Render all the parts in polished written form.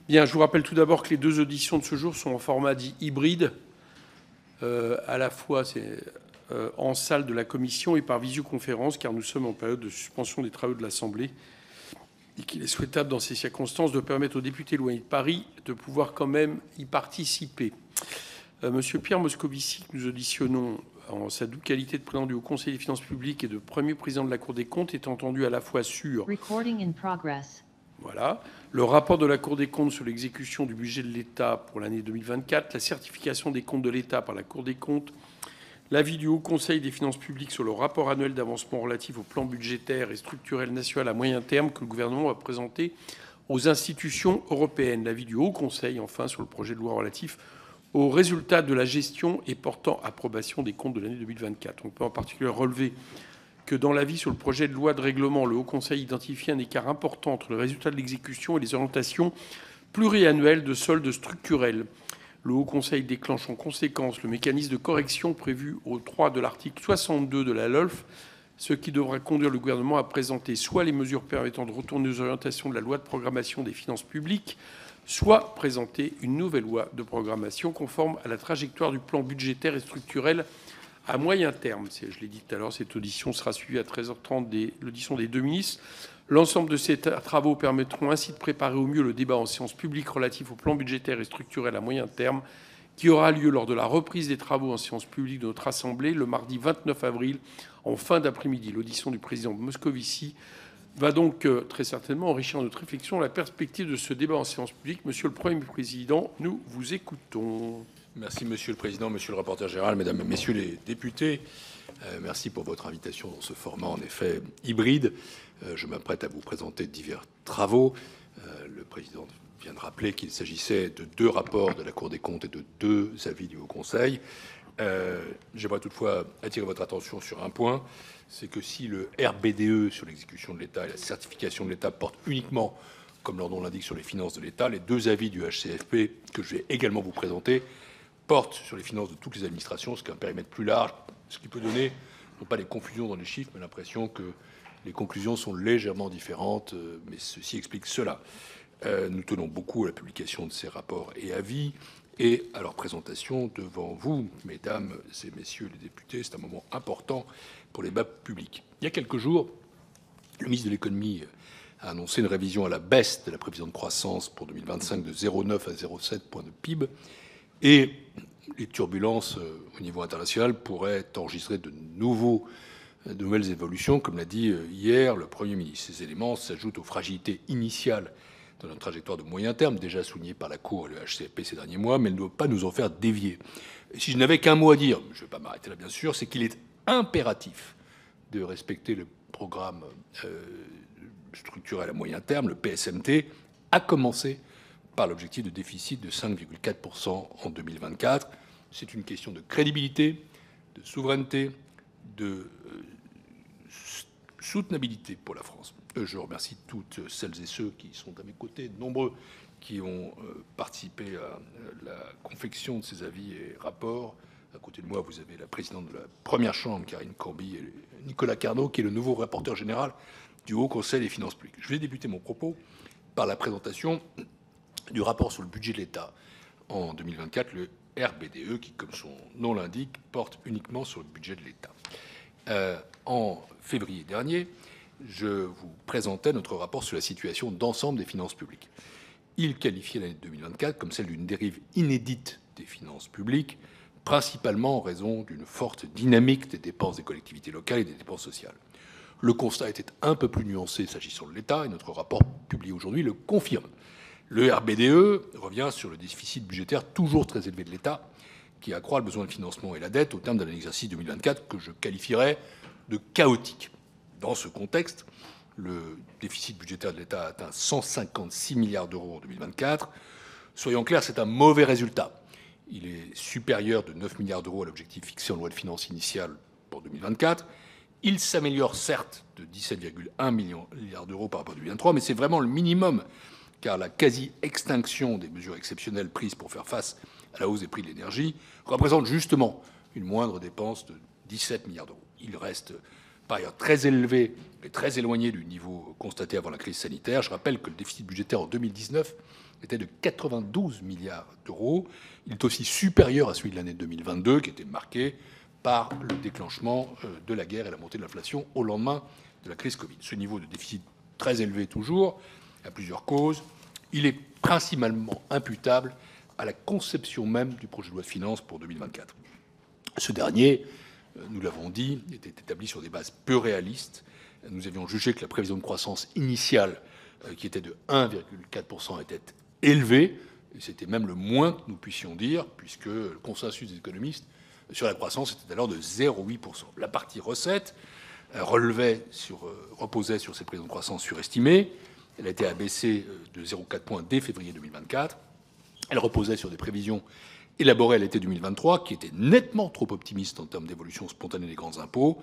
Bien, je vous rappelle tout d'abord que les deux auditions de ce jour sont en format dit hybride. À la fois en salle de la commission et par visioconférence, car nous sommes en période de suspension des travaux de l'Assemblée et qu'il est souhaitable dans ces circonstances de permettre aux députés éloignés de Paris de pouvoir quand même y participer. Monsieur Pierre Moscovici, que nous auditionnons en sa double qualité de président du Haut Conseil des finances publiques et de premier président de la Cour des comptes, est entendu à la fois sur le rapport de la Cour des comptes sur l'exécution du budget de l'État pour l'année 2024, la certification des comptes de l'État par la Cour des comptes, l'avis du Haut Conseil des finances publiques sur le rapport annuel d'avancement relatif au plan budgétaire et structurel national à moyen terme que le gouvernement va présenter aux institutions européennes, l'avis du Haut Conseil, enfin, sur le projet de loi relatif aux résultats de la gestion et portant approbation des comptes de l'année 2024. On peut en particulier relever que dans l'avis sur le projet de loi de règlement, le Haut Conseil identifie un écart important entre le résultat de l'exécution et les orientations pluriannuelles de solde structurel. Le Haut Conseil déclenche en conséquence le mécanisme de correction prévu au 3 de l'article 62 de la LOLF, ce qui devra conduire le gouvernement à présenter soit les mesures permettant de retourner aux orientations de la loi de programmation des finances publiques, soit présenter une nouvelle loi de programmation conforme à la trajectoire du plan budgétaire et structurel à moyen terme. Je l'ai dit tout à l'heure, cette audition sera suivie à 13h30 de l'audition des deux ministres. L'ensemble de ces travaux permettront ainsi de préparer au mieux le débat en séance publique relatif au plan budgétaire et structurel à moyen terme qui aura lieu lors de la reprise des travaux en séance publique de notre Assemblée le mardi 29 avril en fin d'après-midi. L'audition du président Moscovici va donc très certainement enrichir notre réflexion à la perspective de ce débat en séance publique. Monsieur le Premier président, nous vous écoutons. Merci Monsieur le Président, Monsieur le rapporteur général, Mesdames et Messieurs les députés. Merci pour votre invitation dans ce format en effet hybride. Je m'apprête à vous présenter divers travaux. Le Président vient de rappeler qu'il s'agissait de 2 rapports de la Cour des comptes et de 2 avis du Haut Conseil. J'aimerais toutefois attirer votre attention sur un point, c'est que si le RBDE sur l'exécution de l'État et la certification de l'État portent uniquement, comme leur nom l'indique, sur les finances de l'État, les 2 avis du HCFP que je vais également vous présenter portent sur les finances de toutes les administrations, ce qui est un périmètre plus large, ce qui peut donner, non pas des confusions dans les chiffres, mais l'impression que les conclusions sont légèrement différentes, mais ceci explique cela. Nous tenons beaucoup à la publication de ces rapports et avis et à leur présentation devant vous, Mesdames et Messieurs les députés. C'est un moment important pour les débats publics. Il y a quelques jours, le ministre de l'économie a annoncé une révision à la baisse de la prévision de croissance pour 2025 de 0,9 à 0,7 points de PIB. Et les turbulences au niveau international pourraient enregistrer de nouvelles évolutions, comme l'a dit hier le Premier ministre. Ces éléments s'ajoutent aux fragilités initiales de notre trajectoire de moyen terme, déjà soulignée par la Cour et le HCFP ces derniers mois, mais elles ne doivent pas nous en faire dévier. Et si je n'avais qu'un mot à dire, je ne vais pas m'arrêter là bien sûr, c'est qu'il est impératif de respecter le programme structurel à moyen terme, le PSMT, à commencer par l'objectif de déficit de 5,4% en 2024. C'est une question de crédibilité, de souveraineté, de soutenabilité pour la France. Je remercie toutes celles et ceux qui sont à mes côtés, nombreux, qui ont participé à la confection de ces avis et rapports. À côté de moi, vous avez la présidente de la première chambre, Karine Corby, et Nicolas Carnot, qui est le nouveau rapporteur général du Haut Conseil des finances publiques. Je vais débuter mon propos par la présentation du rapport sur le budget de l'État en 2024, le RBDE, qui, comme son nom l'indique, porte uniquement sur le budget de l'État. En février dernier, je vous présentais notre rapport sur la situation d'ensemble des finances publiques. Il qualifiait l'année 2024 comme celle d'une dérive inédite des finances publiques, principalement en raison d'une forte dynamique des dépenses des collectivités locales et des dépenses sociales. Le constat était un peu plus nuancé s'agissant de l'État, et notre rapport publié aujourd'hui le confirme. Le RBDE revient sur le déficit budgétaire toujours très élevé de l'État, qui accroît le besoin de financement et la dette au terme d'un exercice 2024 que je qualifierais de chaotique. Dans ce contexte, le déficit budgétaire de l'État a atteint 156 milliards d'euros en 2024. Soyons clairs, c'est un mauvais résultat. Il est supérieur de 9 milliards d'euros à l'objectif fixé en loi de finances initiale pour 2024. Il s'améliore certes de 17,1 milliards d'euros par rapport à 2023, mais c'est vraiment le minimum, car la quasi-extinction des mesures exceptionnelles prises pour faire face à la hausse des prix de l'énergie représente justement une moindre dépense de 17 milliards d'euros. Il reste par ailleurs très élevé et très éloigné du niveau constaté avant la crise sanitaire. Je rappelle que le déficit budgétaire en 2019 était de 92 milliards d'euros. Il est aussi supérieur à celui de l'année 2022, qui était marqué par le déclenchement de la guerre et la montée de l'inflation au lendemain de la crise Covid. Ce niveau de déficit très élevé toujours a plusieurs causes. Il est principalement imputable à la conception même du projet de loi de finances pour 2024. Ce dernier, nous l'avons dit, était établi sur des bases peu réalistes. Nous avions jugé que la prévision de croissance initiale, qui était de 1,4%, était élevée. C'était même le moins que nous puissions dire, puisque le consensus des économistes sur la croissance était alors de 0,8%. La partie recette reposait sur cette prévision de croissance surestimée. Elle a été abaissée de 0,4 points dès février 2024. Elle reposait sur des prévisions élaborées à l'été 2023, qui étaient nettement trop optimistes en termes d'évolution spontanée des grands impôts.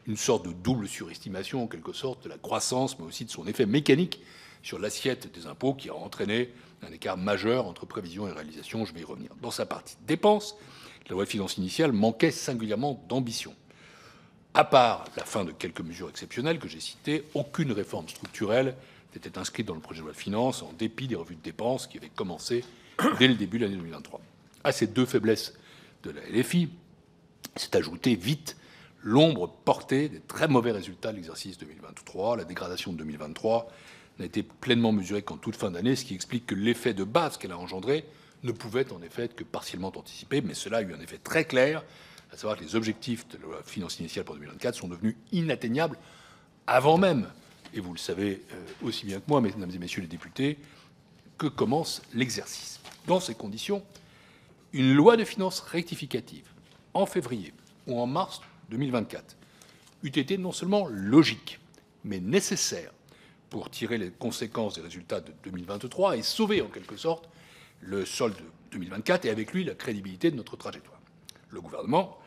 Une sorte de double surestimation, en quelque sorte, de la croissance, mais aussi de son effet mécanique sur l'assiette des impôts, qui a entraîné un écart majeur entre prévision et réalisation. Je vais y revenir. Dans sa partie dépenses, la loi de finances initiale manquait singulièrement d'ambition. À part la fin de quelques mesures exceptionnelles que j'ai citées, aucune réforme structurelle n'était inscrite dans le projet de loi de finances, en dépit des revues de dépenses qui avaient commencé dès le début de l'année 2023. À ces deux faiblesses de la LFI s'est ajoutée vite l'ombre portée des très mauvais résultats de l'exercice 2023. La dégradation de 2023 n'a été pleinement mesurée qu'en toute fin d'année, ce qui explique que l'effet de base qu'elle a engendré ne pouvait en effet être que partiellement anticipé, mais cela a eu un effet très clair, à savoir que les objectifs de la loi de finances initiale pour 2024 sont devenus inatteignables avant même, et vous le savez aussi bien que moi, mesdames et messieurs les députés, que commence l'exercice. Dans ces conditions, une loi de finances rectificative en février ou en mars 2024 eût été non seulement logique, mais nécessaire pour tirer les conséquences des résultats de 2023 et sauver en quelque sorte le solde 2024 et avec lui la crédibilité de notre trajectoire. Le gouvernement,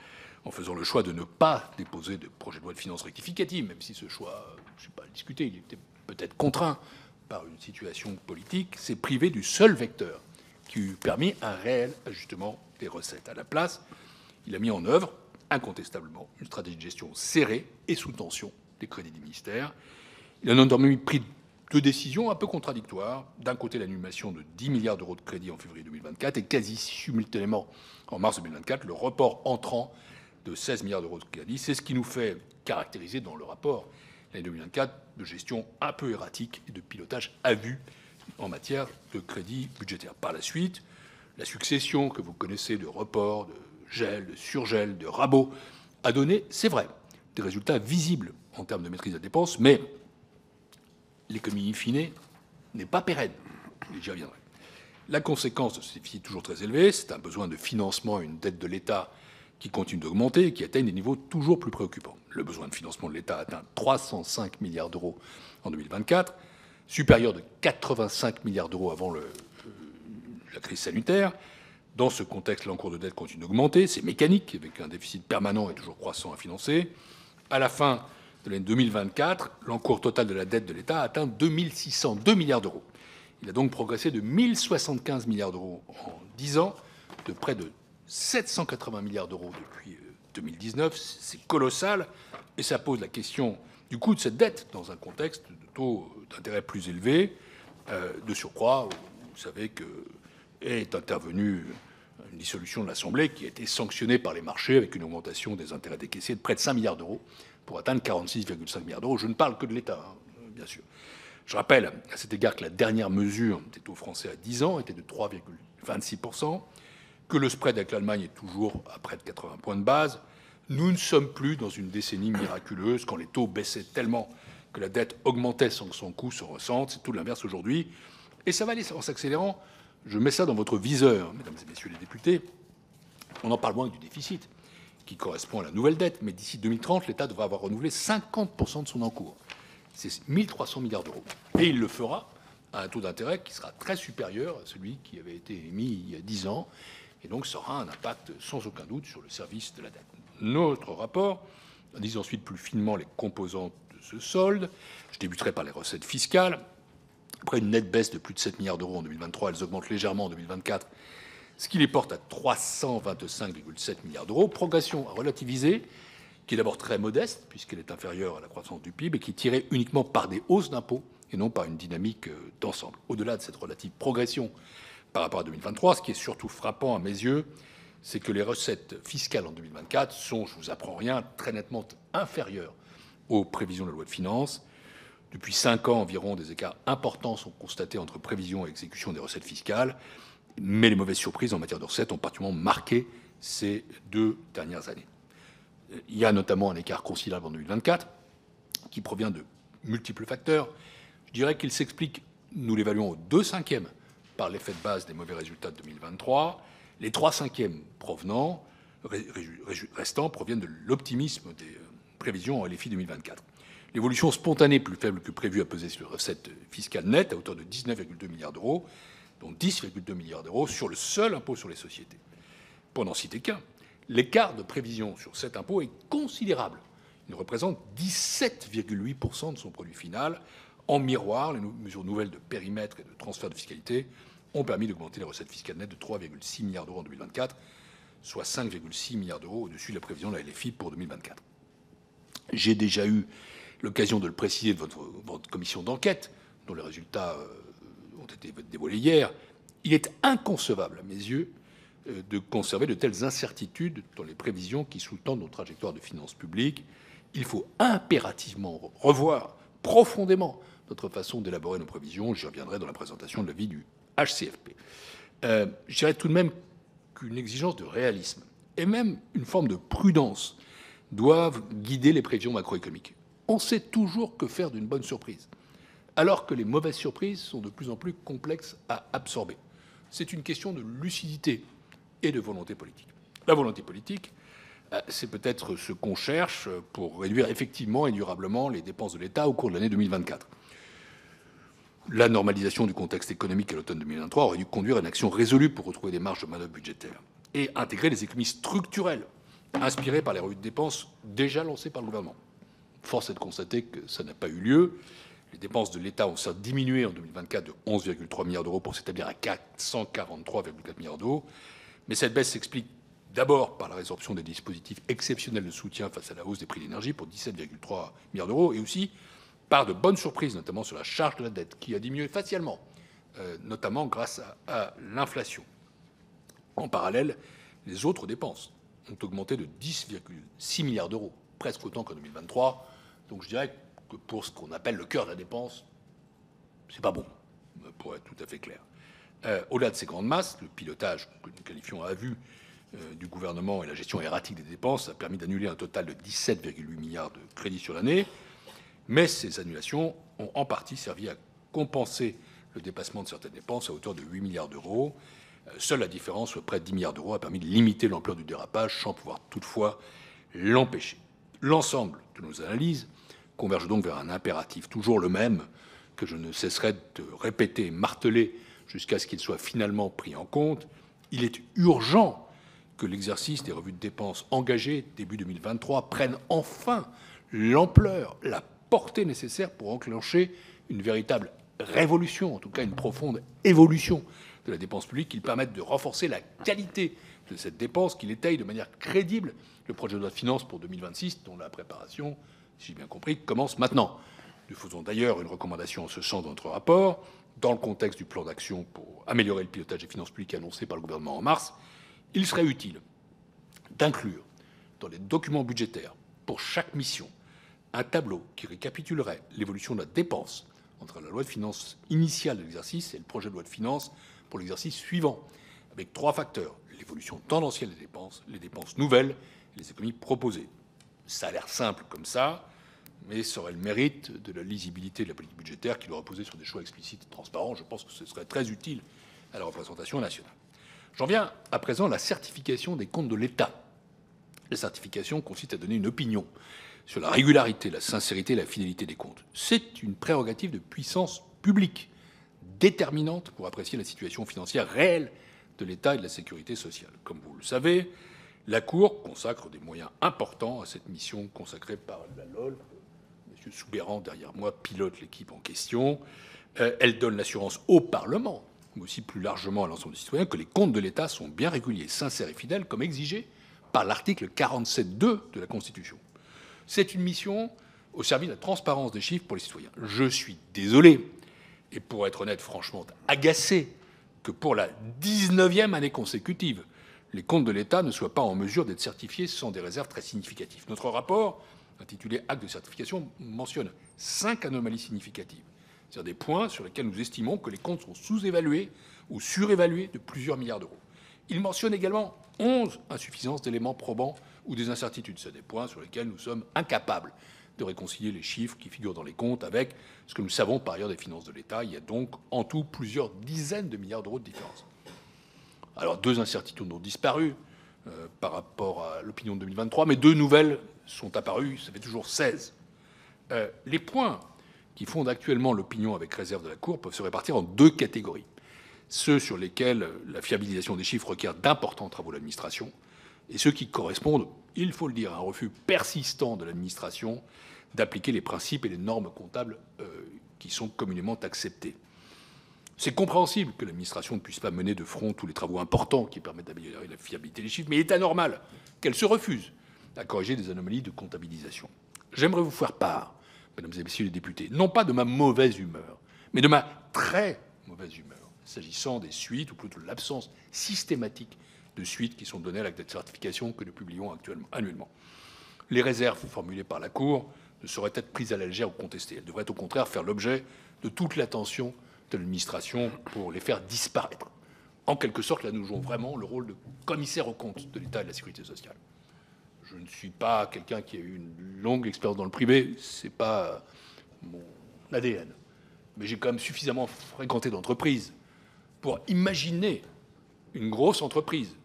en faisant le choix de ne pas déposer de projet de loi de finances rectificative, même si ce choix, je ne suis pas à discuter, il était peut-être contraint par une situation politique, s'est privé du seul vecteur qui eût permis un réel ajustement des recettes. À la place, il a mis en œuvre, incontestablement, une stratégie de gestion serrée et sous tension des crédits du ministère. Il a notamment pris deux décisions un peu contradictoires. D'un côté, l'annulation de 10 milliards d'euros de crédits en février 2024 et quasi simultanément en mars 2024, le report entrant de 16 milliards d'euros de crédits. C'est ce qui nous fait caractériser dans le rapport l'année 2024 de gestion un peu erratique et de pilotage à vue en matière de crédit budgétaire. Par la suite, la succession que vous connaissez de reports, de gel, de surgel, de rabots a donné, c'est vrai, des résultats visibles en termes de maîtrise des dépenses, mais l'économie in fine n'est pas pérenne. Et j'y reviendrai. La conséquence de ce déficit toujours très élevé, c'est un besoin de financement et une dette de l'État qui continue d'augmenter et qui atteignent des niveaux toujours plus préoccupants. Le besoin de financement de l'État atteint 305 milliards d'euros en 2024, supérieur de 85 milliards d'euros avant la crise sanitaire. Dans ce contexte, l'encours de dette continue d'augmenter. C'est mécanique, avec un déficit permanent et toujours croissant à financer. À la fin de l'année 2024, l'encours total de la dette de l'État a atteint 2602 milliards d'euros. Il a donc progressé de 1075 milliards d'euros en 10 ans, de près de 780 milliards d'euros depuis 2019. C'est colossal et ça pose la question du coût de cette dette dans un contexte de taux d'intérêt plus élevés. De surcroît, vous savez qu'est intervenue une dissolution de l'Assemblée qui a été sanctionnée par les marchés avec une augmentation des intérêts décaissés de près de 5 milliards d'euros pour atteindre 46,5 milliards d'euros. Je ne parle que de l'État, bien sûr. Je rappelle à cet égard que la dernière mesure des taux français à 10 ans était de 3,26%, que le spread avec l'Allemagne est toujours à près de 80 points de base. Nous ne sommes plus dans une décennie miraculeuse quand les taux baissaient tellement que la dette augmentait sans que son coût se ressente. C'est tout l'inverse aujourd'hui. Et ça va aller en s'accélérant. Je mets ça dans votre viseur, mesdames et messieurs les députés. On en parle moins que du déficit, qui correspond à la nouvelle dette. Mais d'ici 2030, l'État devra avoir renouvelé 50% de son encours. C'est 1 300 milliards d'euros. Et il le fera à un taux d'intérêt qui sera très supérieur à celui qui avait été émis il y a 10 ans. Et donc, ça aura un impact sans aucun doute sur le service de la dette. Notre rapport analyse ensuite plus finement les composantes de ce solde. Je débuterai par les recettes fiscales. Après une nette baisse de plus de 7 milliards d'euros en 2023, elles augmentent légèrement en 2024, ce qui les porte à 325,7 milliards d'euros. Progression à relativiser, qui est d'abord très modeste, puisqu'elle est inférieure à la croissance du PIB, et qui est tirée uniquement par des hausses d'impôts et non par une dynamique d'ensemble. Au-delà de cette relative progression par rapport à 2023, ce qui est surtout frappant à mes yeux, c'est que les recettes fiscales en 2024 sont, je ne vous apprends rien, très nettement inférieures aux prévisions de la loi de finances. Depuis 5 ans environ, des écarts importants sont constatés entre prévisions et exécution des recettes fiscales, mais les mauvaises surprises en matière de recettes ont particulièrement marqué ces 2 dernières années. Il y a notamment un écart considérable en 2024 qui provient de multiples facteurs. Je dirais qu'il s'explique, nous l'évaluons aux 2/5 par l'effet de base des mauvais résultats de 2023. Les 3/5 restants proviennent de l'optimisme des prévisions en LFI 2024. L'évolution spontanée plus faible que prévu a pesé sur les recettes fiscales nettes à hauteur de 19,2 milliards d'euros, dont 10,2 milliards d'euros sur le seul impôt sur les sociétés. Pour n'en citer qu'un, l'écart de prévision sur cet impôt est considérable. Il représente 17,8% de son produit final. En miroir, les mesures nouvelles de périmètre et de transfert de fiscalité ont permis d'augmenter les recettes fiscales nettes de 3,6 milliards d'euros en 2024, soit 5,6 milliards d'euros au-dessus de la prévision de la LFI pour 2024. J'ai déjà eu l'occasion de le préciser de votre commission d'enquête, dont les résultats ont été dévoilés hier. Il est inconcevable, à mes yeux, de conserver de telles incertitudes dans les prévisions qui sous-tendent nos trajectoires de finances publiques. Il faut impérativement revoir profondément notre façon d'élaborer nos prévisions. J'y reviendrai dans la présentation de l'avis du HCFP. Je dirais tout de même qu'une exigence de réalisme et même une forme de prudence doivent guider les prévisions macroéconomiques. On sait toujours que faire d'une bonne surprise, alors que les mauvaises surprises sont de plus en plus complexes à absorber. C'est une question de lucidité et de volonté politique. La volonté politique, c'est peut-être ce qu'on cherche pour réduire effectivement et durablement les dépenses de l'État au cours de l'année 2024. La normalisation du contexte économique à l'automne 2023 aurait dû conduire à une action résolue pour retrouver des marges de manœuvre budgétaires et intégrer les économies structurelles inspirées par les revues de dépenses déjà lancées par le gouvernement. Force est de constater que ça n'a pas eu lieu. Les dépenses de l'État ont certes diminué en 2024 de 11,3 milliards d'euros pour s'établir à 443,4 milliards d'euros, mais cette baisse s'explique d'abord par la résorption des dispositifs exceptionnels de soutien face à la hausse des prix de l'énergie pour 17,3 milliards d'euros et aussi par de bonnes surprises, notamment sur la charge de la dette, qui a diminué facialement, notamment grâce à l'inflation. En parallèle, les autres dépenses ont augmenté de 10,6 milliards d'euros, presque autant qu'en 2023. Donc je dirais que pour ce qu'on appelle le cœur de la dépense, c'est pas bon, pour être tout à fait clair. Au-delà de ces grandes masses, le pilotage que nous qualifions à vue du gouvernement et la gestion erratique des dépenses a permis d'annuler un total de 17,8 milliards de crédits sur l'année. Mais ces annulations ont en partie servi à compenser le dépassement de certaines dépenses à hauteur de 8 milliards d'euros. Seule la différence, soit près de 10 milliards d'euros, a permis de limiter l'ampleur du dérapage sans pouvoir toutefois l'empêcher. L'ensemble de nos analyses converge donc vers un impératif, toujours le même, que je ne cesserai de répéter et marteler jusqu'à ce qu'il soit finalement pris en compte. Il est urgent que l'exercice des revues de dépenses engagées début 2023 prenne enfin l'ampleur, la portée nécessaire pour enclencher une véritable révolution, en tout cas une profonde évolution de la dépense publique, qui permette de renforcer la qualité de cette dépense, qu'il étaye de manière crédible le projet de loi de finances pour 2026, dont la préparation, si j'ai bien compris, commence maintenant. Nous faisons d'ailleurs une recommandation en ce sens dans notre rapport, dans le contexte du plan d'action pour améliorer le pilotage des finances publiques annoncé par le gouvernement en mars. Il serait utile d'inclure dans les documents budgétaires pour chaque mission un tableau qui récapitulerait l'évolution de la dépense entre la loi de finances initiale de l'exercice et le projet de loi de finances pour l'exercice suivant, avec 3 facteurs: l'évolution tendancielle des dépenses, les dépenses nouvelles et les économies proposées. Ça a l'air simple comme ça, mais ça aurait le mérite de la lisibilité de la politique budgétaire qui doit reposer sur des choix explicites et transparents. Je pense que ce serait très utile à la représentation nationale. J'en viens à présent à la certification des comptes de l'État. La certification consiste à donner une opinion sur la régularité, la sincérité et la fidélité des comptes. C'est une prérogative de puissance publique déterminante pour apprécier la situation financière réelle de l'État et de la sécurité sociale. Comme vous le savez, la Cour consacre des moyens importants à cette mission consacrée par la LOLF. M. Soubeyran, derrière moi, pilote l'équipe en question. Elle donne l'assurance au Parlement, mais aussi plus largement à l'ensemble des citoyens, que les comptes de l'État sont bien réguliers, sincères et fidèles, comme exigé par l'article 47.2 de la Constitution. C'est une mission au service de la transparence des chiffres pour les citoyens. Je suis désolé, et pour être honnête, franchement agacé, que pour la 19e année consécutive, les comptes de l'État ne soient pas en mesure d'être certifiés sans des réserves très significatives. Notre rapport, intitulé Acte de certification, mentionne 5 anomalies significatives, c'est-à-dire des points sur lesquels nous estimons que les comptes sont sous-évalués ou surévalués de plusieurs milliards d'euros. Il mentionne également 11 insuffisances d'éléments probants ou des incertitudes. C'est des points sur lesquels nous sommes incapables de réconcilier les chiffres qui figurent dans les comptes avec ce que nous savons par ailleurs des finances de l'État. Il y a donc en tout plusieurs dizaines de milliards d'euros de différence. Alors 2 incertitudes ont disparu par rapport à l'opinion de 2023, mais 2 nouvelles sont apparues, ça fait toujours 16. Les points qui fondent actuellement l'opinion avec réserve de la Cour peuvent se répartir en 2 catégories. Ceux sur lesquels la fiabilisation des chiffres requiert d'importants travaux de l'administration, et ceux qui correspondent, il faut le dire, à un refus persistant de l'administration d'appliquer les principes et les normes comptables qui sont communément acceptés. C'est compréhensible que l'administration ne puisse pas mener de front tous les travaux importants qui permettent d'améliorer la fiabilité des chiffres, mais il est anormal qu'elle se refuse à corriger des anomalies de comptabilisation. J'aimerais vous faire part, mesdames et messieurs les députés, non pas de ma mauvaise humeur, mais de ma très mauvaise humeur, s'agissant des suites, ou plutôt de l'absence systématique de suites qui sont données à l'acte de certification que nous publions annuellement. Les réserves formulées par la Cour ne sauraient être prises à la légère ou contestées. Elles devraient au contraire faire l'objet de toute l'attention de l'administration pour les faire disparaître. En quelque sorte, là, nous jouons vraiment le rôle de commissaire aux comptes de l'État et de la sécurité sociale. Je ne suis pas quelqu'un qui a eu une longue expérience dans le privé, ce n'est pas mon ADN. Mais j'ai quand même suffisamment fréquenté d'entreprises pour imaginer une grosse entreprise,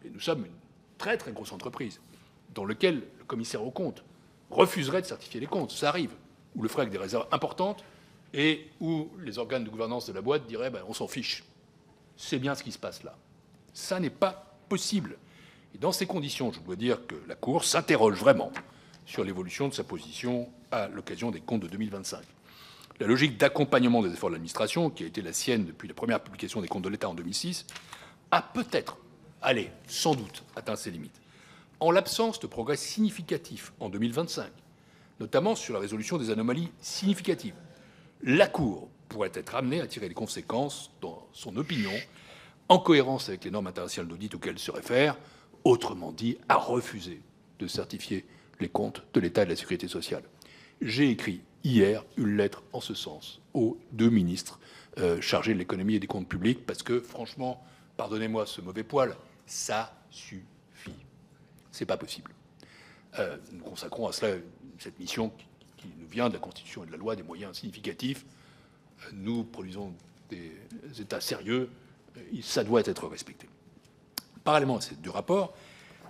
et nous sommes une très très grosse entreprise, dans laquelle le commissaire aux comptes refuserait de certifier les comptes, ça arrive, ou le ferait avec des réserves importantes, et où les organes de gouvernance de la boîte diraient on s'en fiche. C'est bien ce qui se passe là. Ça n'est pas possible. Et dans ces conditions, je dois dire que la Cour s'interroge vraiment sur l'évolution de sa position à l'occasion des comptes de 2025. La logique d'accompagnement des efforts de l'administration, qui a été la sienne depuis la première publication des comptes de l'État en 2006, a peut-être, sans doute, atteint ses limites. En l'absence de progrès significatifs en 2025, notamment sur la résolution des anomalies significatives, la Cour pourrait être amenée à tirer les conséquences, dans son opinion, en cohérence avec les normes internationales d'audit auxquelles elle se réfère, autrement dit, à refuser de certifier les comptes de l'État et de la sécurité sociale. J'ai écrit hier une lettre en ce sens aux 2 ministres chargés de l'économie et des comptes publics, parce que, franchement, pardonnez-moi ce mauvais poil, ça suffit. C'est pas possible. Nous consacrons à cela cette mission qui nous vient de la Constitution et de la loi des moyens significatifs. Nous produisons des États sérieux, ça doit être respecté. Parallèlement à ces 2 rapports,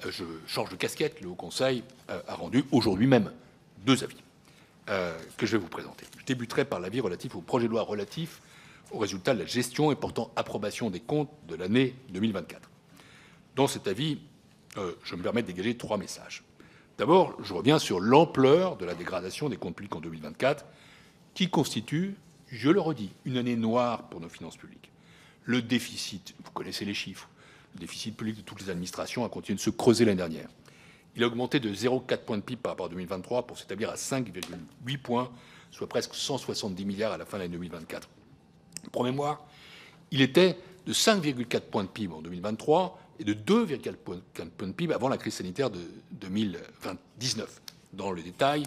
je change de casquette, le Haut Conseil a rendu aujourd'hui même 2 avis que je vais vous présenter. Je débuterai par l'avis relatif au projet de loi relatif aux résultats de la gestion et portant approbation des comptes de l'année 2024. Dans cet avis, je me permets de dégager 3 messages. D'abord, je reviens sur l'ampleur de la dégradation des comptes publics en 2024, qui constitue, je le redis, une année noire pour nos finances publiques. Le déficit, vous connaissez les chiffres, le déficit public de toutes les administrations a continué de se creuser l'année dernière. Il a augmenté de 0,4 points de PIB par rapport à 2023 pour s'établir à 5,8 points, soit presque 170 milliards à la fin de l'année 2024. Pour mémoire, il était de 5,4 points de PIB en 2023 et de 2,4 points de PIB avant la crise sanitaire de 2019. Dans le détail,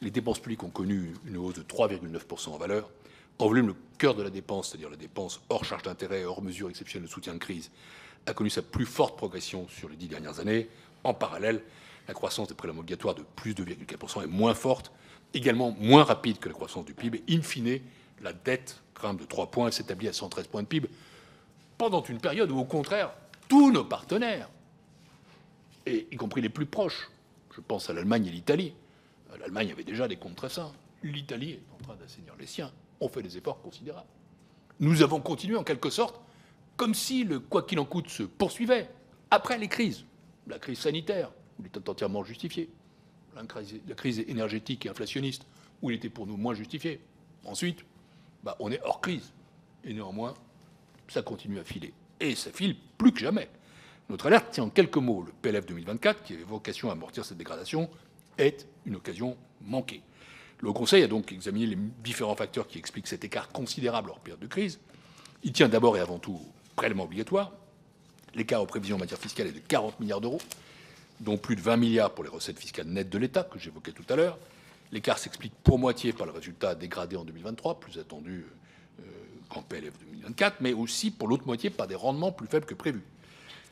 les dépenses publiques ont connu une hausse de 3,9% en valeur. En volume, le cœur de la dépense, c'est-à-dire la dépense hors charge d'intérêt, hors mesures exceptionnelles de soutien de crise, a connu sa plus forte progression sur les 10 dernières années. En parallèle, la croissance des prélèvements obligatoires de plus de 2,4% est moins forte, également moins rapide que la croissance du PIB. Et in fine, la dette grimpe de 3 points et s'établit à 113 points de PIB, pendant une période où, au contraire, tous nos partenaires, et y compris les plus proches, je pense à l'Allemagne et l'Italie, l'Allemagne avait déjà des comptes très sains, l'Italie est en train d'assainir les siens, ont fait des efforts considérables. Nous avons continué en quelque sorte comme si le quoi qu'il en coûte se poursuivait après les crises. La crise sanitaire, où il était entièrement justifié. La crise énergétique et inflationniste, où il était pour nous moins justifié. Ensuite, on est hors crise. Et néanmoins, ça continue à filer. Et ça file plus que jamais. Notre alerte tient en quelques mots. Le PLF 2024, qui avait vocation à amortir cette dégradation, est une occasion manquée. Le Haut Conseil a donc examiné les différents facteurs qui expliquent cet écart considérable hors période de crise. Il tient d'abord et avant tout au prélèvement obligatoire. L'écart aux prévisions en matière fiscale est de 40 milliards d'euros, dont plus de 20 milliards pour les recettes fiscales nettes de l'État, que j'évoquais tout à l'heure. L'écart s'explique pour moitié par le résultat dégradé en 2023, plus attendu qu'en PLF 2024, mais aussi pour l'autre moitié par des rendements plus faibles que prévu.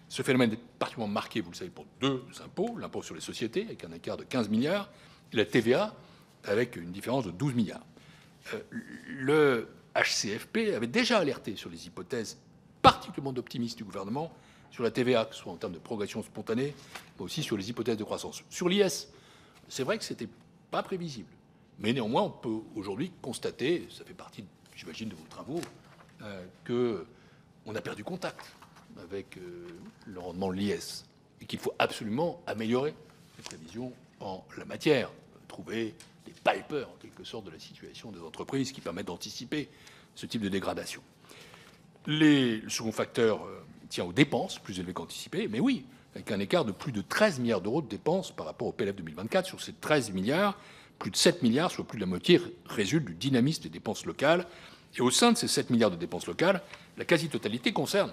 Ce phénomène est particulièrement marqué, vous le savez, pour deux impôts, l'impôt sur les sociétés, avec un écart de 15 milliards, et la TVA, avec une différence de 12 milliards. Le HCFP avait déjà alerté sur les hypothèses particulièrement optimistes du gouvernement sur la TVA, que ce soit en termes de progression spontanée, mais aussi sur les hypothèses de croissance. Sur l'IS, c'est vrai que ce n'était pas prévisible. Mais néanmoins, on peut aujourd'hui constater, ça fait partie, j'imagine, de vos travaux, qu'on a perdu contact avec le rendement de l'IS et qu'il faut absolument améliorer les prévisions en la matière, trouver des pipers, en quelque sorte, de la situation des entreprises qui permettent d'anticiper ce type de dégradation. Le second facteur tient aux dépenses, plus élevées qu'anticipées, mais oui, avec un écart de plus de 13 milliards d'euros de dépenses par rapport au PLF 2024. Sur ces 13 milliards, plus de 7 milliards, soit plus de la moitié, résultent du dynamisme des dépenses locales. Et au sein de ces 7 milliards de dépenses locales, la quasi-totalité concerne,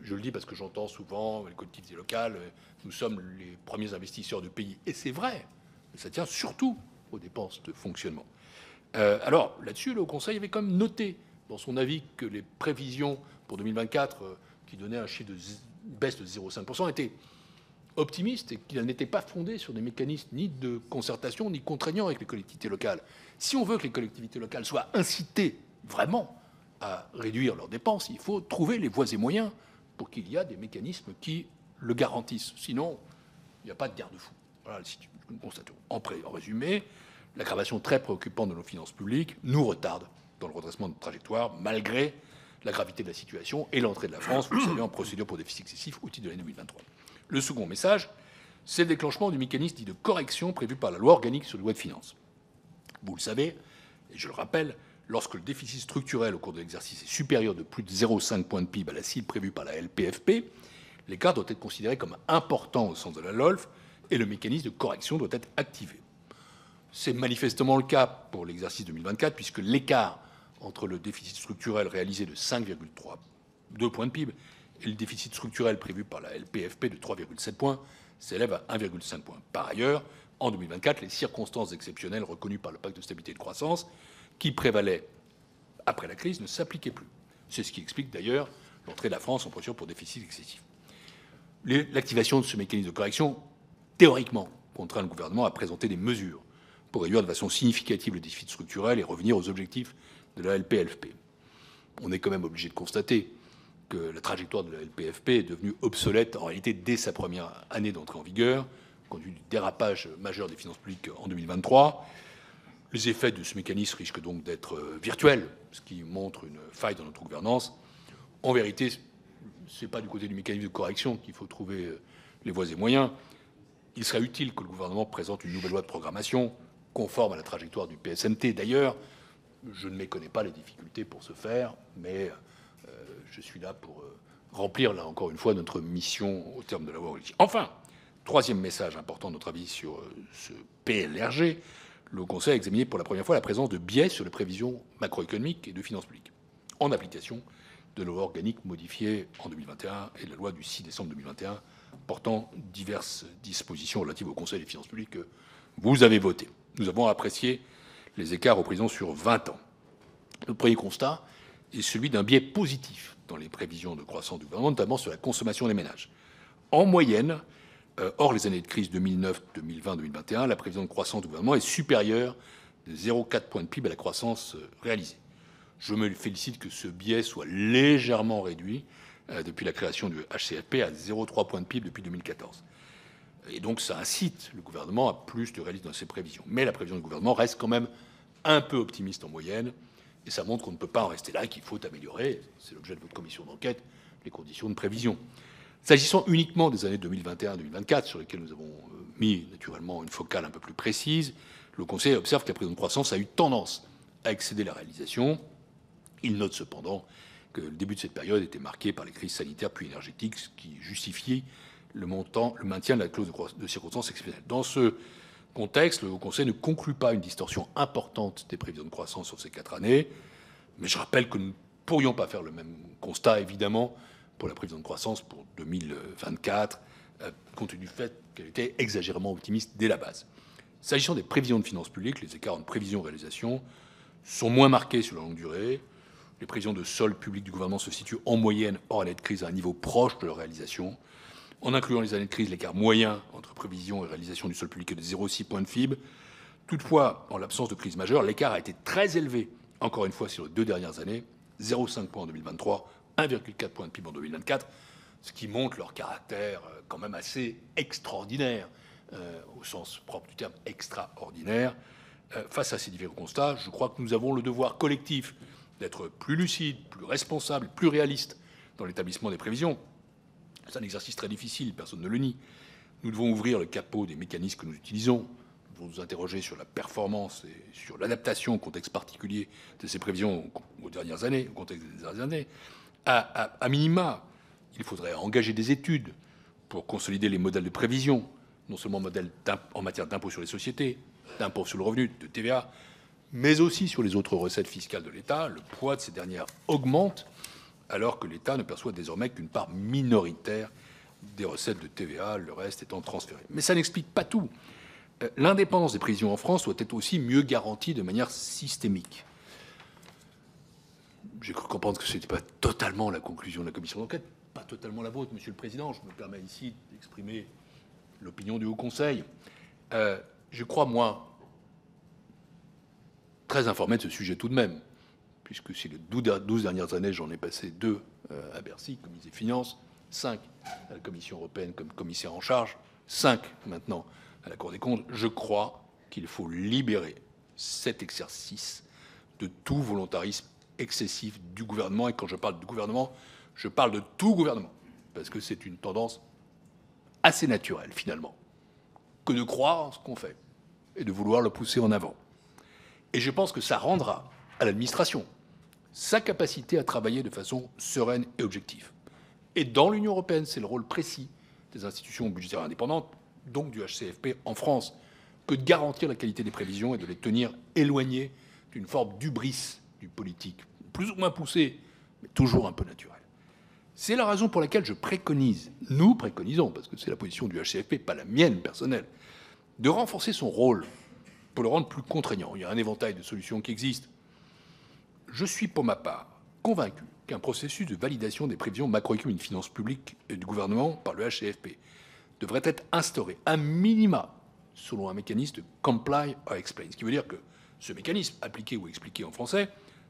je le dis parce que j'entends souvent les collectivités locales, nous sommes les premiers investisseurs du pays. Et c'est vrai, mais ça tient surtout aux dépenses de fonctionnement. Alors, là-dessus, le Haut Conseil avait quand même noté dans son avis que les prévisions pour 2024, qui donnaient un chiffre de baisse de 0,5%, étaient optimistes et qu'elles n'étaient pas fondées sur des mécanismes ni de concertation ni contraignants avec les collectivités locales. Si on veut que les collectivités locales soient incitées vraiment à réduire leurs dépenses, il faut trouver les voies et moyens pour qu'il y ait des mécanismes qui le garantissent. Sinon, il n'y a pas de garde-fou. Voilà le constat. En résumé, l'aggravation très préoccupante de nos finances publiques nous retarde dans le redressement de notre trajectoire, malgré la gravité de la situation et l'entrée de la France, vous le savez, en procédure pour déficit excessif au titre de l'année 2023. Le second message, c'est le déclenchement du mécanisme dit de correction prévu par la loi organique sur les lois de finances. Vous le savez, et je le rappelle, lorsque le déficit structurel au cours de l'exercice est supérieur de plus de 0,5 points de PIB à la cible prévue par la LPFP, l'écart doit être considéré comme important au sens de la LOLF et le mécanisme de correction doit être activé. C'est manifestement le cas pour l'exercice 2024, puisque l'écart entre le déficit structurel réalisé de 5,2 points de PIB et le déficit structurel prévu par la LPFP de 3,7 points s'élève à 1,5 points. Par ailleurs, en 2024, les circonstances exceptionnelles reconnues par le pacte de stabilité et de croissance, qui prévalaient après la crise, ne s'appliquaient plus. C'est ce qui explique d'ailleurs l'entrée de la France en procédure pour déficit excessif. L'activation de ce mécanisme de correction, théoriquement, contraint le gouvernement à présenter des mesures pour réduire de façon significative le déficit structurel et revenir aux objectifs de la LPFP. On est quand même obligé de constater que la trajectoire de la LPFP est devenue obsolète en réalité dès sa première année d'entrée en vigueur, compte tenu du dérapage majeur des finances publiques en 2023. Les effets de ce mécanisme risquent donc d'être virtuels, ce qui montre une faille dans notre gouvernance. En vérité, ce n'est pas du côté du mécanisme de correction qu'il faut trouver les voies et moyens. Il serait utile que le gouvernement présente une nouvelle loi de programmation conforme à la trajectoire du PSMT. D'ailleurs, je ne méconnais pas les difficultés pour ce faire, mais je suis là pour remplir, là encore une fois, notre mission au terme de la loi organique. Enfin, troisième message important de notre avis sur ce PLRG, le Conseil a examiné pour la première fois la présence de biais sur les prévisions macroéconomiques et de finances publiques, en application de la loi organique modifiée en 2021 et de la loi du 6 décembre 2021 portant diverses dispositions relatives au Conseil des finances publiques que vous avez votées. Nous avons apprécié les écarts aux prévisions sur 20 ans. Le premier constat est celui d'un biais positif dans les prévisions de croissance du gouvernement, notamment sur la consommation des ménages. En moyenne, hors les années de crise 2009, 2020, 2021, la prévision de croissance du gouvernement est supérieure de 0,4 points de PIB à la croissance réalisée. Je me félicite que ce biais soit légèrement réduit depuis la création du HCFP à 0,3 points de PIB depuis 2014. Et donc, ça incite le gouvernement à plus de réalisme dans ses prévisions. Mais la prévision du gouvernement reste quand même un peu optimiste en moyenne, et ça montre qu'on ne peut pas en rester là, qu'il faut améliorer, c'est l'objet de votre commission d'enquête, les conditions de prévision. S'agissant uniquement des années 2021-2024, sur lesquelles nous avons mis naturellement une focale un peu plus précise, le Conseil observe que la prévision de croissance a eu tendance à excéder la réalisation. Il note cependant que le début de cette période était marqué par les crises sanitaires puis énergétiques, ce qui justifie le maintien de la clause de circonstances exceptionnelles. Dans ce Contexte, le Haut Conseil ne conclut pas une distorsion importante des prévisions de croissance sur ces 4 années, mais je rappelle que nous ne pourrions pas faire le même constat, évidemment, pour la prévision de croissance pour 2024, compte tenu du fait qu'elle était exagérément optimiste dès la base. S'agissant des prévisions de finances publiques, les écarts entre prévision et réalisation sont moins marqués sur la longue durée. Les prévisions de solde public du gouvernement se situent en moyenne hors année de crise à un niveau proche de leur réalisation. En incluant les années de crise, l'écart moyen entre prévision et réalisation du solde public est de 0,6 points de PIB. Toutefois, en l'absence de crise majeure, l'écart a été très élevé, encore une fois sur les 2 dernières années, 0,5 points en 2023, 1,4 points de PIB en 2024, ce qui montre leur caractère quand même assez extraordinaire, au sens propre du terme extraordinaire. Face à ces différents constats, je crois que nous avons le devoir collectif d'être plus lucide, plus responsable, plus réaliste dans l'établissement des prévisions. C'est un exercice très difficile, personne ne le nie. Nous devons ouvrir le capot des mécanismes que nous utilisons. Nous devons nous interroger sur la performance et sur l'adaptation au contexte particulier de ces prévisions aux dernières années, au contexte des dernières années. À minima, il faudrait engager des études pour consolider les modèles de prévision, non seulement modèles en matière d'impôt sur les sociétés, d'impôt sur le revenu, de TVA, mais aussi sur les autres recettes fiscales de l'État. Le poids de ces dernières augmente, alors que l'État ne perçoit désormais qu'une part minoritaire des recettes de TVA, le reste étant transféré. Mais ça n'explique pas tout. L'indépendance des prévisions en France doit être aussi mieux garantie de manière systémique. J'ai cru comprendre que ce n'était pas totalement la conclusion de la commission d'enquête, pas totalement la vôtre, Monsieur le Président. Je me permets ici d'exprimer l'opinion du Haut Conseil. Je crois, moi, très informé de ce sujet tout de même, puisque si les 12 dernières années, j'en ai passé 2 à Bercy, commissaire des finances, 5 à la Commission européenne comme commissaire en charge, 5 maintenant à la Cour des comptes, je crois qu'il faut libérer cet exercice de tout volontarisme excessif du gouvernement. Et quand je parle du gouvernement, je parle de tout gouvernement, parce que c'est une tendance assez naturelle, finalement, que de croire en ce qu'on fait et de vouloir le pousser en avant. Et je pense que ça rendra à l'administration sa capacité à travailler de façon sereine et objective. Et dans l'Union européenne, c'est le rôle précis des institutions budgétaires indépendantes, donc du HCFP en France, que de garantir la qualité des prévisions et de les tenir éloignées d'une forme d'hubris du politique, plus ou moins poussée, mais toujours un peu naturelle. C'est la raison pour laquelle je préconise, nous préconisons, parce que c'est la position du HCFP, pas la mienne personnelle, de renforcer son rôle pour le rendre plus contraignant. Il y a un éventail de solutions qui existent. Je suis pour ma part convaincu qu'un processus de validation des prévisions macroéconomiques et finances publiques du gouvernement par le HCFP devrait être instauré à minima selon un mécanisme de comply or explain. Ce qui veut dire que ce mécanisme, appliqué ou expliqué en français,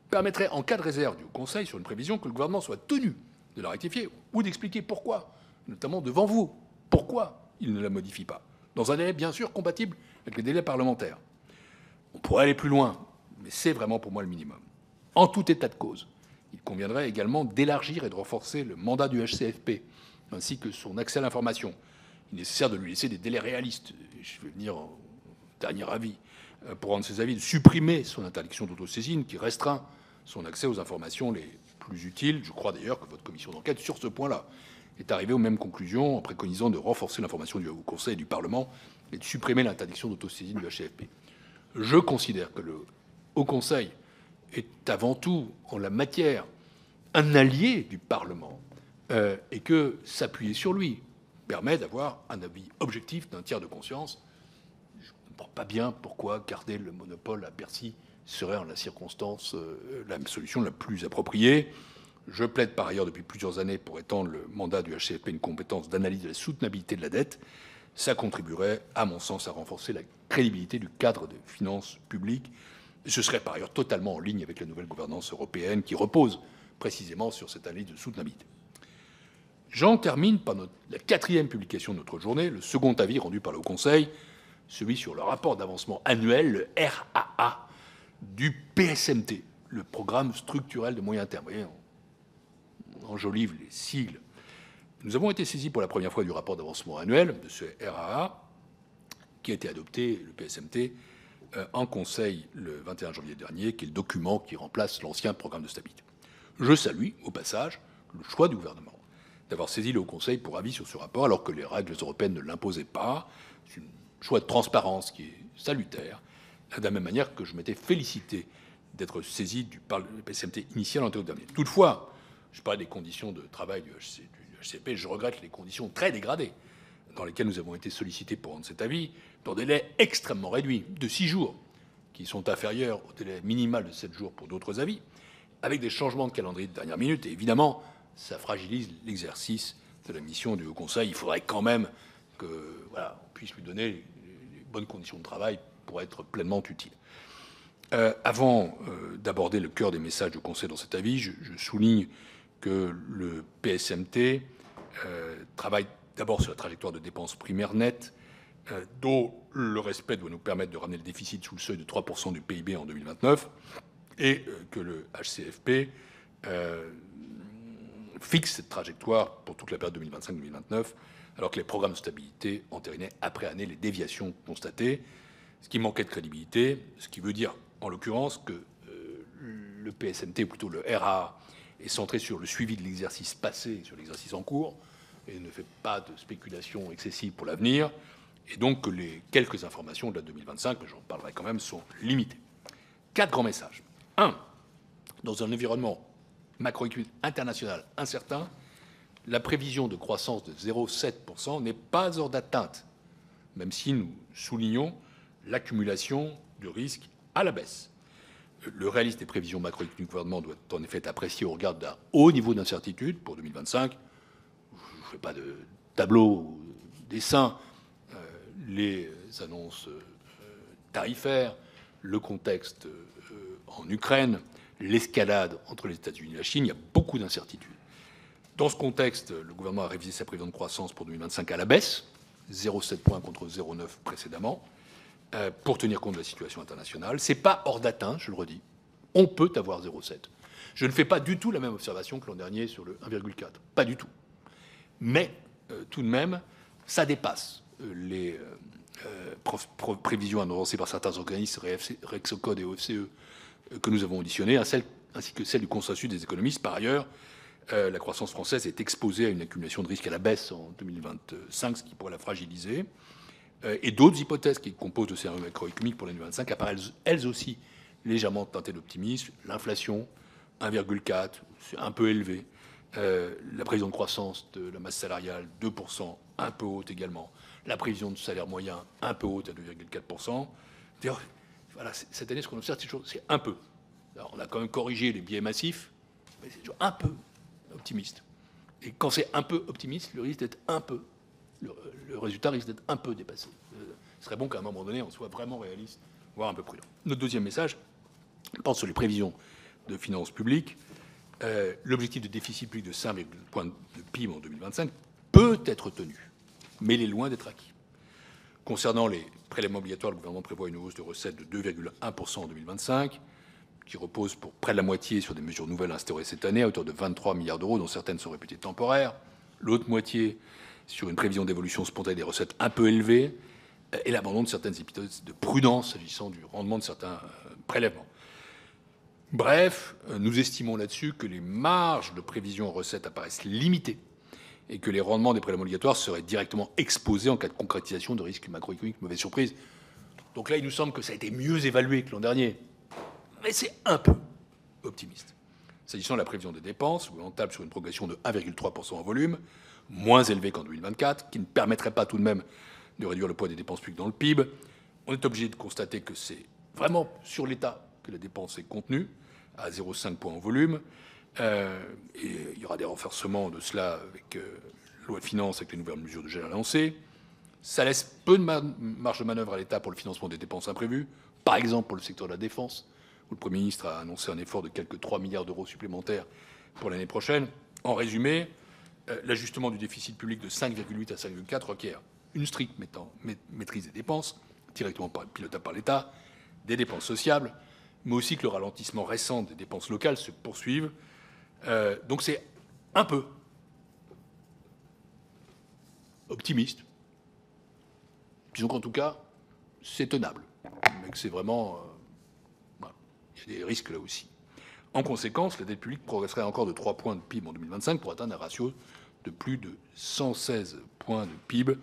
permettrait en cas de réserve du Haut Conseil sur une prévision que le gouvernement soit tenu de la rectifier ou d'expliquer pourquoi, notamment devant vous, pourquoi il ne la modifie pas, dans un délai bien sûr compatible avec les délais parlementaires. On pourrait aller plus loin, mais c'est vraiment pour moi le minimum. En tout état de cause, il conviendrait également d'élargir et de renforcer le mandat du HCFP, ainsi que son accès à l'information. Il est nécessaire de lui laisser des délais réalistes. Je vais venir au dernier avis pour rendre ses avis, de supprimer son interdiction d'autosaisine qui restreint son accès aux informations les plus utiles. Je crois d'ailleurs que votre commission d'enquête, sur ce point-là, est arrivée aux mêmes conclusions en préconisant de renforcer l'information du Haut Conseil et du Parlement et de supprimer l'interdiction d'autosaisine du HCFP. Je considère que le Haut Conseil est avant tout, en la matière, un allié du Parlement et que s'appuyer sur lui permet d'avoir un avis objectif d'un tiers de conscience. Je ne comprends pas bien pourquoi garder le monopole à Bercy serait en la circonstance la solution la plus appropriée. Je plaide par ailleurs depuis plusieurs années pour étendre le mandat du HCFP une compétence d'analyse de la soutenabilité de la dette. Ça contribuerait, à mon sens, à renforcer la crédibilité du cadre des finances publiques. Ce serait par ailleurs totalement en ligne avec la nouvelle gouvernance européenne qui repose précisément sur cette analyse de soutenabilité. J'en termine par la 4e publication de notre journée, le second avis rendu par le Haut Conseil, celui sur le rapport d'avancement annuel, le RAA, du PSMT, le programme structurel de moyen terme. Vous voyez, on enjolive les sigles. Nous avons été saisis pour la première fois du rapport d'avancement annuel de ce RAA, qui a été adopté, le PSMT, en Conseil le 21 janvier dernier, qui est le document qui remplace l'ancien programme de stabilité. Je salue, au passage, le choix du gouvernement d'avoir saisi le Haut Conseil pour avis sur ce rapport, alors que les règles européennes ne l'imposaient pas. C'est une choix de transparence qui est salutaire, de la même manière que je m'étais félicité d'être saisi par le PSMT initial en octobre dernier. Toutefois, je parlais des conditions de travail du HCP, je regrette les conditions très dégradées dans lesquelles nous avons été sollicités pour rendre cet avis, dans des délais extrêmement réduits, de 6 jours, qui sont inférieurs au délai minimal de 7 jours pour d'autres avis, avec des changements de calendrier de dernière minute. Et évidemment, ça fragilise l'exercice de la mission du Haut Conseil. Il faudrait quand même qu'on puisse lui donner les bonnes conditions de travail pour être pleinement utile. Avant d'aborder le cœur des messages du Conseil dans cet avis, je souligne que le PSMT travaille d'abord sur la trajectoire de dépenses primaires nettes, dont le respect doit nous permettre de ramener le déficit sous le seuil de 3% du PIB en 2029, et que le HCFP fixe cette trajectoire pour toute la période 2025-2029, alors que les programmes de stabilité entérinaient après année les déviations constatées, ce qui manquait de crédibilité, ce qui veut dire en l'occurrence que le PSMT, ou plutôt le RA, est centré sur le suivi de l'exercice passé et sur l'exercice en cours, et ne fait pas de spéculation excessive pour l'avenir, et donc que les quelques informations de la 2025, mais j'en parlerai quand même, sont limitées. 4 grands messages. 1. Dans un environnement macroéconomique international incertain, la prévision de croissance de 0,7% n'est pas hors d'atteinte, même si nous soulignons l'accumulation de risques à la baisse. Le réalisme des prévisions macroéconomiques du gouvernement doit en effet être apprécié au regard d'un haut niveau d'incertitude pour 2025. Je ne fais pas de tableau ou dessin. Les annonces tarifaires, le contexte en Ukraine, l'escalade entre les États-Unis et la Chine, il y a beaucoup d'incertitudes. Dans ce contexte, le gouvernement a révisé sa prévision de croissance pour 2025 à la baisse, 0,7 points contre 0,9 précédemment, pour tenir compte de la situation internationale. Ce n'est pas hors d'atteinte, je le redis. On peut avoir 0,7. Je ne fais pas du tout la même observation que l'an dernier sur le 1,4. Pas du tout. Mais, tout de même, ça dépasse les prévisions annoncées par certains organismes, Rexocode et OFCE, que nous avons auditionnés, ainsi que celle du consensus des économistes. Par ailleurs, la croissance française est exposée à une accumulation de risques à la baisse en 2025, ce qui pourrait la fragiliser. Et d'autres hypothèses qui composent le scénario macroéconomique pour l'année 2025 apparaissent elles aussi légèrement teintées d'optimisme. L'inflation, 1,4, c'est un peu élevé. La prévision de croissance de la masse salariale, 2%, un peu haute également. La prévision de salaire moyen, un peu haute, à 2,4%. D'ailleurs, voilà, cette année, ce qu'on observe, c'est un peu. Alors, on a quand même corrigé les biais massifs, mais c'est toujours un peu optimiste. Et quand c'est un peu optimiste, le risque d'être un peu, le résultat risque d'être un peu dépassé. Ce serait bon qu'à un moment donné, on soit vraiment réaliste, voire un peu prudent. Notre deuxième message porte sur les prévisions de finances publiques. L'objectif de déficit public de 5 points de PIB en 2025 peut être tenu, mais il est loin d'être acquis. Concernant les prélèvements obligatoires, le gouvernement prévoit une hausse de recettes de 2,1% en 2025, qui repose pour près de la moitié sur des mesures nouvelles instaurées cette année, à hauteur de 23 milliards d'euros, dont certaines sont réputées temporaires. L'autre moitié sur une prévision d'évolution spontanée des recettes un peu élevée, et l'abandon de certaines hypothèses de prudence s'agissant du rendement de certains prélèvements. Bref, nous estimons là-dessus que les marges de prévision en recettes apparaissent limitées et que les rendements des prélèvements obligatoires seraient directement exposés en cas de concrétisation de risques macroéconomiques, mauvaise surprise. Donc là, il nous semble que ça a été mieux évalué que l'an dernier, mais c'est un peu optimiste. S'agissant de la prévision des dépenses, on table sur une progression de 1,3% en volume, moins élevée qu'en 2024, qui ne permettrait pas tout de même de réduire le poids des dépenses publiques dans le PIB. On est obligé de constater que c'est vraiment sur l'État que la dépense est contenue, à 0,5 points en volume. Et il y aura des renforcements de cela avec la loi de finances, avec les nouvelles mesures de gel annoncées. Ça laisse peu de marge de manœuvre à l'État pour le financement des dépenses imprévues, par exemple pour le secteur de la défense, où le Premier ministre a annoncé un effort de quelques 3 milliards d'euros supplémentaires pour l'année prochaine. En résumé, l'ajustement du déficit public de 5,8 à 5,4 requiert une stricte maîtrise des dépenses, directement pilotable par l'État, des dépenses sociables, mais aussi que le ralentissement récent des dépenses locales se poursuive. Donc c'est un peu optimiste. Disons qu'en tout cas, c'est tenable, mais que c'est vraiment... il y a des risques là aussi. En conséquence, la dette publique progresserait encore de 3 points de PIB en 2025 pour atteindre un ratio de plus de 116 points de PIB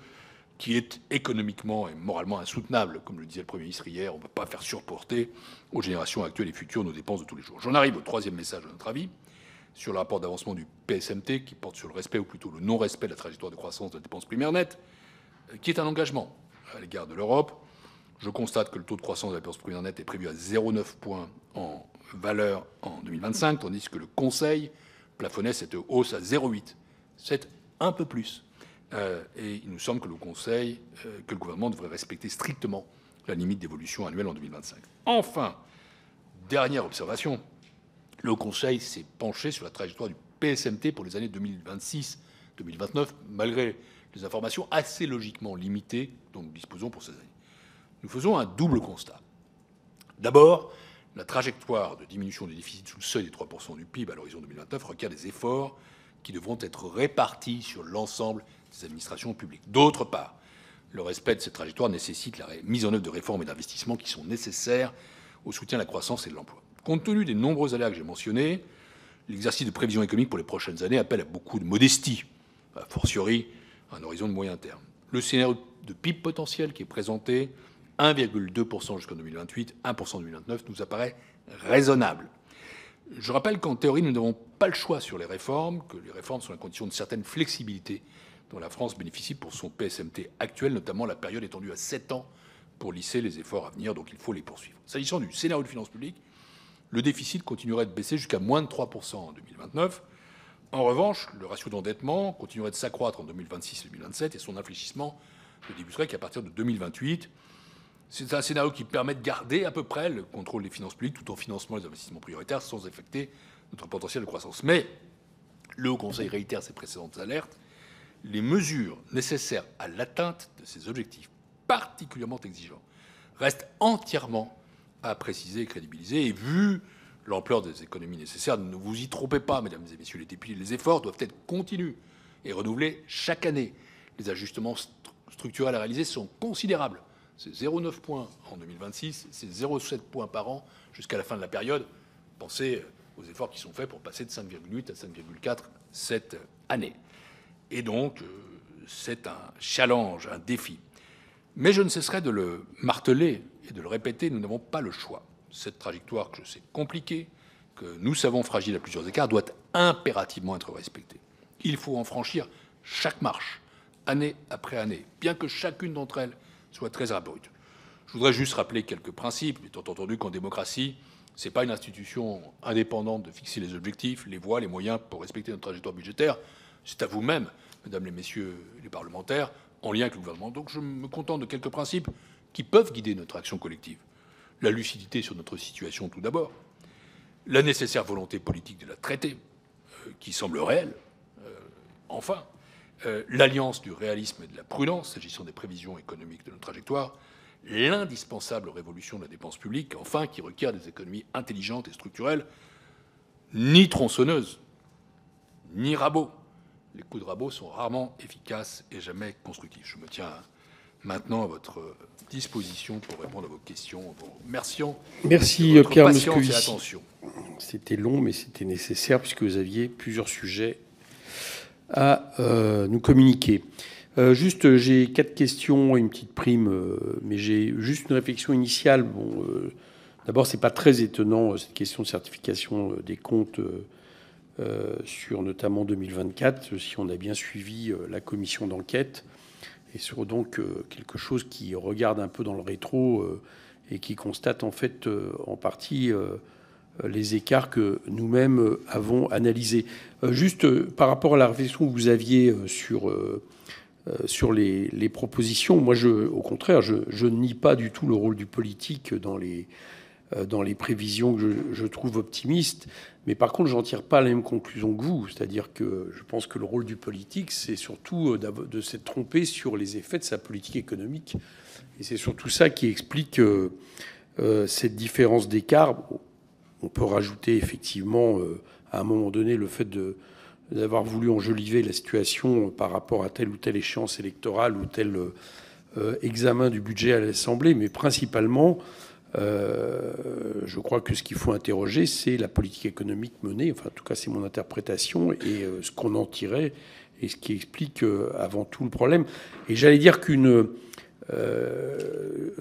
qui est économiquement et moralement insoutenable. Comme le disait le Premier ministre hier, on ne peut pas faire surporter aux générations actuelles et futures nos dépenses de tous les jours. J'en arrive au troisième message de notre avis, sur le rapport d'avancement du PSMT, qui porte sur le respect, ou plutôt le non-respect de la trajectoire de croissance de la dépense primaire nette, qui est un engagement à l'égard de l'Europe. Je constate que le taux de croissance de la dépense primaire nette est prévu à 0,9 points en valeur en 2025, tandis que le Conseil plafonnait cette hausse à 0,8. C'est un peu plus. Et il nous semble que que le gouvernement devrait respecter strictement la limite d'évolution annuelle en 2025. Enfin, dernière observation, le Conseil s'est penché sur la trajectoire du PSMT pour les années 2026-2029, malgré les informations assez logiquement limitées dont nous disposons pour ces années. Nous faisons un double constat. D'abord, la trajectoire de diminution du déficit sous le seuil des 3% du PIB à l'horizon 2029 requiert des efforts qui devront être répartis sur l'ensemble des administrations publiques. D'autre part, le respect de cette trajectoire nécessite la mise en œuvre de réformes et d'investissements qui sont nécessaires au soutien de la croissance et de l'emploi. Compte tenu des nombreux aléas que j'ai mentionnés, l'exercice de prévision économique pour les prochaines années appelle à beaucoup de modestie, a fortiori à un horizon de moyen terme. Le scénario de PIB potentiel qui est présenté, 1,2% jusqu'en 2028, 1% en 2029, nous apparaît raisonnable. Je rappelle qu'en théorie, nous n'avons pas le choix sur les réformes, que les réformes sont la condition de certaine flexibilité dont la France bénéficie pour son PSMT actuel, notamment la période étendue à 7 ans pour lisser les efforts à venir, donc il faut les poursuivre. S'agissant du scénario de finances publiques, le déficit continuerait de baisser jusqu'à moins de 3% en 2029. En revanche, le ratio d'endettement continuerait de s'accroître en 2026 et 2027 et son infléchissement ne débuterait qu'à partir de 2028. C'est un scénario qui permet de garder à peu près le contrôle des finances publiques tout en finançant les investissements prioritaires sans affecter notre potentiel de croissance. Mais le Haut Conseil réitère ses précédentes alertes. Les mesures nécessaires à l'atteinte de ces objectifs particulièrement exigeants restent entièrement à préciser et crédibiliser. Et vu l'ampleur des économies nécessaires, ne vous y trompez pas, mesdames et messieurs les députés, les efforts doivent être continus et renouvelés chaque année. Les ajustements structurels à réaliser sont considérables. C'est 0,9 points en 2026, c'est 0,7 points par an jusqu'à la fin de la période. Pensez aux efforts qui sont faits pour passer de 5,8 à 5,4 cette année. Et donc, c'est un challenge, un défi. Mais je ne cesserai de le marteler et de le répéter, nous n'avons pas le choix. Cette trajectoire que je sais compliquée, que nous savons fragile à plusieurs écarts, doit impérativement être respectée. Il faut en franchir chaque marche, année après année, bien que chacune d'entre elles soit très abrupte. Je voudrais juste rappeler quelques principes, étant entendu qu'en démocratie, ce n'est pas une institution indépendante de fixer les objectifs, les voies, les moyens pour respecter notre trajectoire budgétaire. C'est à vous-même, mesdames et messieurs les parlementaires, en lien avec le gouvernement. Donc je me contente de quelques principes qui peuvent guider notre action collective. La lucidité sur notre situation tout d'abord, la nécessaire volonté politique de la traiter, qui semble réelle, enfin, l'alliance du réalisme et de la prudence, s'agissant des prévisions économiques de notre trajectoire, l'indispensable révolution de la dépense publique, enfin, qui requiert des économies intelligentes et structurelles, ni tronçonneuses, ni rabots. Les coups de rabot sont rarement efficaces et jamais constructifs. Je me tiens maintenant à votre disposition pour répondre à vos questions, en vous remerciant Merci de votre Pierre patience Moscovici. et attention. C'était long, mais c'était nécessaire puisque vous aviez plusieurs sujets à nous communiquer. Juste, j'ai 4 questions et une petite prime, mais j'ai juste une réflexion initiale. Bon, d'abord, c'est pas très étonnant cette question de certification des comptes sur notamment 2024, si on a bien suivi la commission d'enquête, et sur donc quelque chose qui regarde un peu dans le rétro et qui constate en fait en partie les écarts que nous-mêmes avons analysés. Juste par rapport à la réflexion que vous aviez sur les propositions, moi, au contraire, je ne nie pas du tout le rôle du politique dans les prévisions que je trouve optimistes. Mais par contre, j'en tire pas la même conclusion que vous. C'est-à-dire que je pense que le rôle du politique, c'est surtout de s'être trompé sur les effets de sa politique économique. Et c'est surtout ça qui explique cette différence d'écart. On peut rajouter effectivement, à un moment donné, le fait d'avoir voulu enjoliver la situation par rapport à telle ou telle échéance électorale ou tel examen du budget à l'Assemblée. Mais principalement, je crois que ce qu'il faut interroger, c'est la politique économique menée. Enfin, en tout cas, c'est mon interprétation et ce qu'on en tirait et ce qui explique avant tout le problème. Et j'allais dire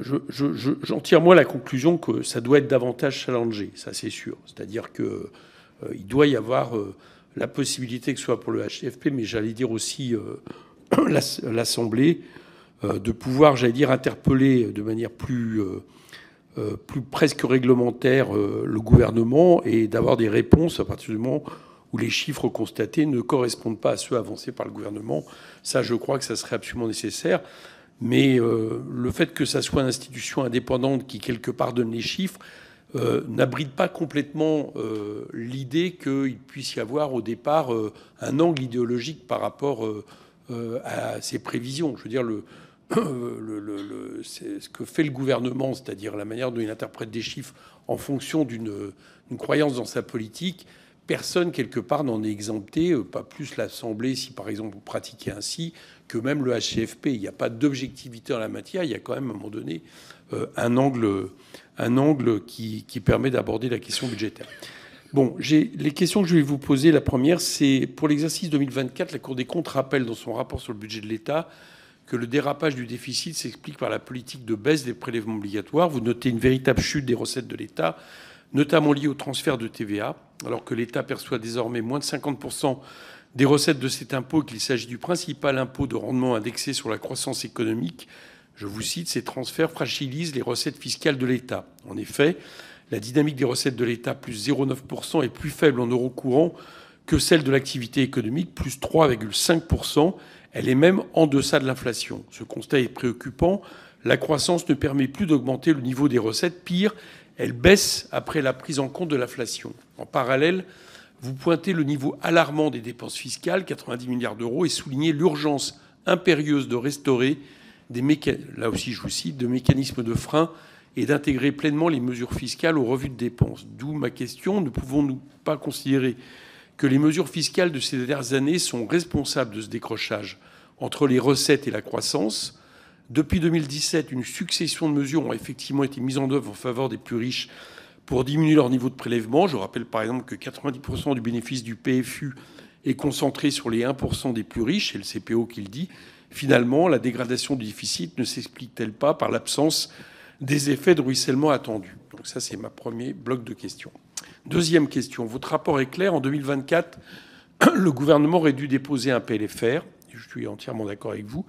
j'en tire moi la conclusion que ça doit être davantage challengé, ça c'est sûr. C'est-à-dire qu'il doit y avoir la possibilité que ce soit pour le HCFP, mais j'allais dire aussi l'Assemblée, de pouvoir, j'allais dire, interpeller de manière plus presque réglementaire le gouvernement et d'avoir des réponses à partir du moment où les chiffres constatés ne correspondent pas à ceux avancés par le gouvernement. Ça, je crois que ça serait absolument nécessaire. Mais le fait que ça soit une institution indépendante qui, quelque part, donne les chiffres, n'abrite pas complètement l'idée qu'il puisse y avoir, au départ, un angle idéologique par rapport à ces prévisions. Je veux dire, c'est ce que fait le gouvernement, c'est-à-dire la manière dont il interprète des chiffres en fonction d'une croyance dans sa politique. Personne, quelque part, n'en est exempté, pas plus l'Assemblée, si par exemple vous pratiquez ainsi, que même le HCFP. Il n'y a pas d'objectivité en la matière, il y a quand même à un moment donné un angle qui permet d'aborder la question budgétaire. Bon, les questions que je vais vous poser, la première, c'est pour l'exercice 2024, la Cour des comptes rappelle dans son rapport sur le budget de l'État que le dérapage du déficit s'explique par la politique de baisse des prélèvements obligatoires. Vous notez une véritable chute des recettes de l'État, notamment liée au transfert de TVA, alors que l'État perçoit désormais moins de 50% des recettes de cet impôt et qu'il s'agit du principal impôt de rendement indexé sur la croissance économique. Je vous cite, ces transferts fragilisent les recettes fiscales de l'État. En effet, la dynamique des recettes de l'État, plus 0,9%, est plus faible en euros courants que celle de l'activité économique, plus 3,5%. Elle est même en deçà de l'inflation. Ce constat est préoccupant. La croissance ne permet plus d'augmenter le niveau des recettes. Pire, elle baisse après la prise en compte de l'inflation. En parallèle, vous pointez le niveau alarmant des dépenses fiscales, 90 milliards d'euros, et soulignez l'urgence impérieuse de restaurer là aussi je vous cite, de mécanismes de frein et d'intégrer pleinement les mesures fiscales aux revues de dépenses. D'où ma question, ne pouvons-nous pas considérer que les mesures fiscales de ces dernières années sont responsables de ce décrochage entre les recettes et la croissance ? Depuis 2017, une succession de mesures ont effectivement été mises en œuvre en faveur des plus riches pour diminuer leur niveau de prélèvement. Je rappelle par exemple que 90% du bénéfice du PFU est concentré sur les 1% des plus riches, c'est le CPO qui le dit. Finalement, la dégradation du déficit ne s'explique-t-elle pas par l'absence des effets de ruissellement attendus? Donc ça, c'est ma premier bloc de questions. Deuxième question. Votre rapport est clair. En 2024, le gouvernement aurait dû déposer un PLFR. Je suis entièrement d'accord avec vous.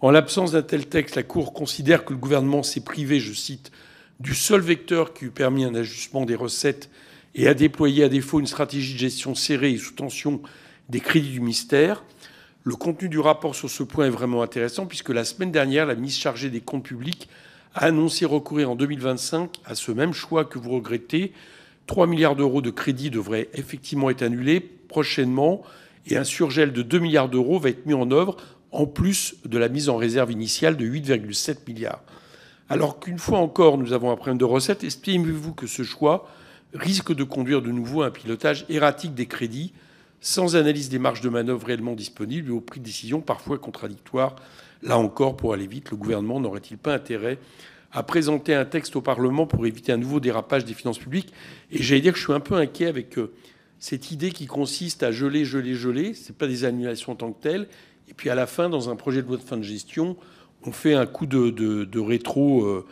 En l'absence d'un tel texte, la Cour considère que le gouvernement s'est privé, je cite, du seul vecteur qui eût permis un ajustement des recettes et a déployé à défaut une stratégie de gestion serrée et sous tension des crédits du ministère. Le contenu du rapport sur ce point est vraiment intéressant puisque la semaine dernière, la ministre chargée des comptes publics a annoncé recourir en 2025 à ce même choix que vous regrettez. 3 milliards d'euros de crédits devraient effectivement être annulés prochainement et un surgel de 2 milliards d'euros va être mis en œuvre en plus de la mise en réserve initiale de 8,7 milliards. Alors qu'une fois encore, nous avons un problème de recettes, estimez-vous que ce choix risque de conduire de nouveau à un pilotage erratique des crédits, sans analyse des marges de manœuvre réellement disponibles et au prix de décisions parfois contradictoires? Là encore, pour aller vite, le gouvernement n'aurait-il pas intérêt à présenter un texte au Parlement pour éviter un nouveau dérapage des finances publiques? Et j'allais dire que je suis un peu inquiet avec cette idée qui consiste à geler. Ce n'est pas des annulations en tant que telles. Et puis à la fin, dans un projet de loi de fin de gestion, on fait un coup de rétro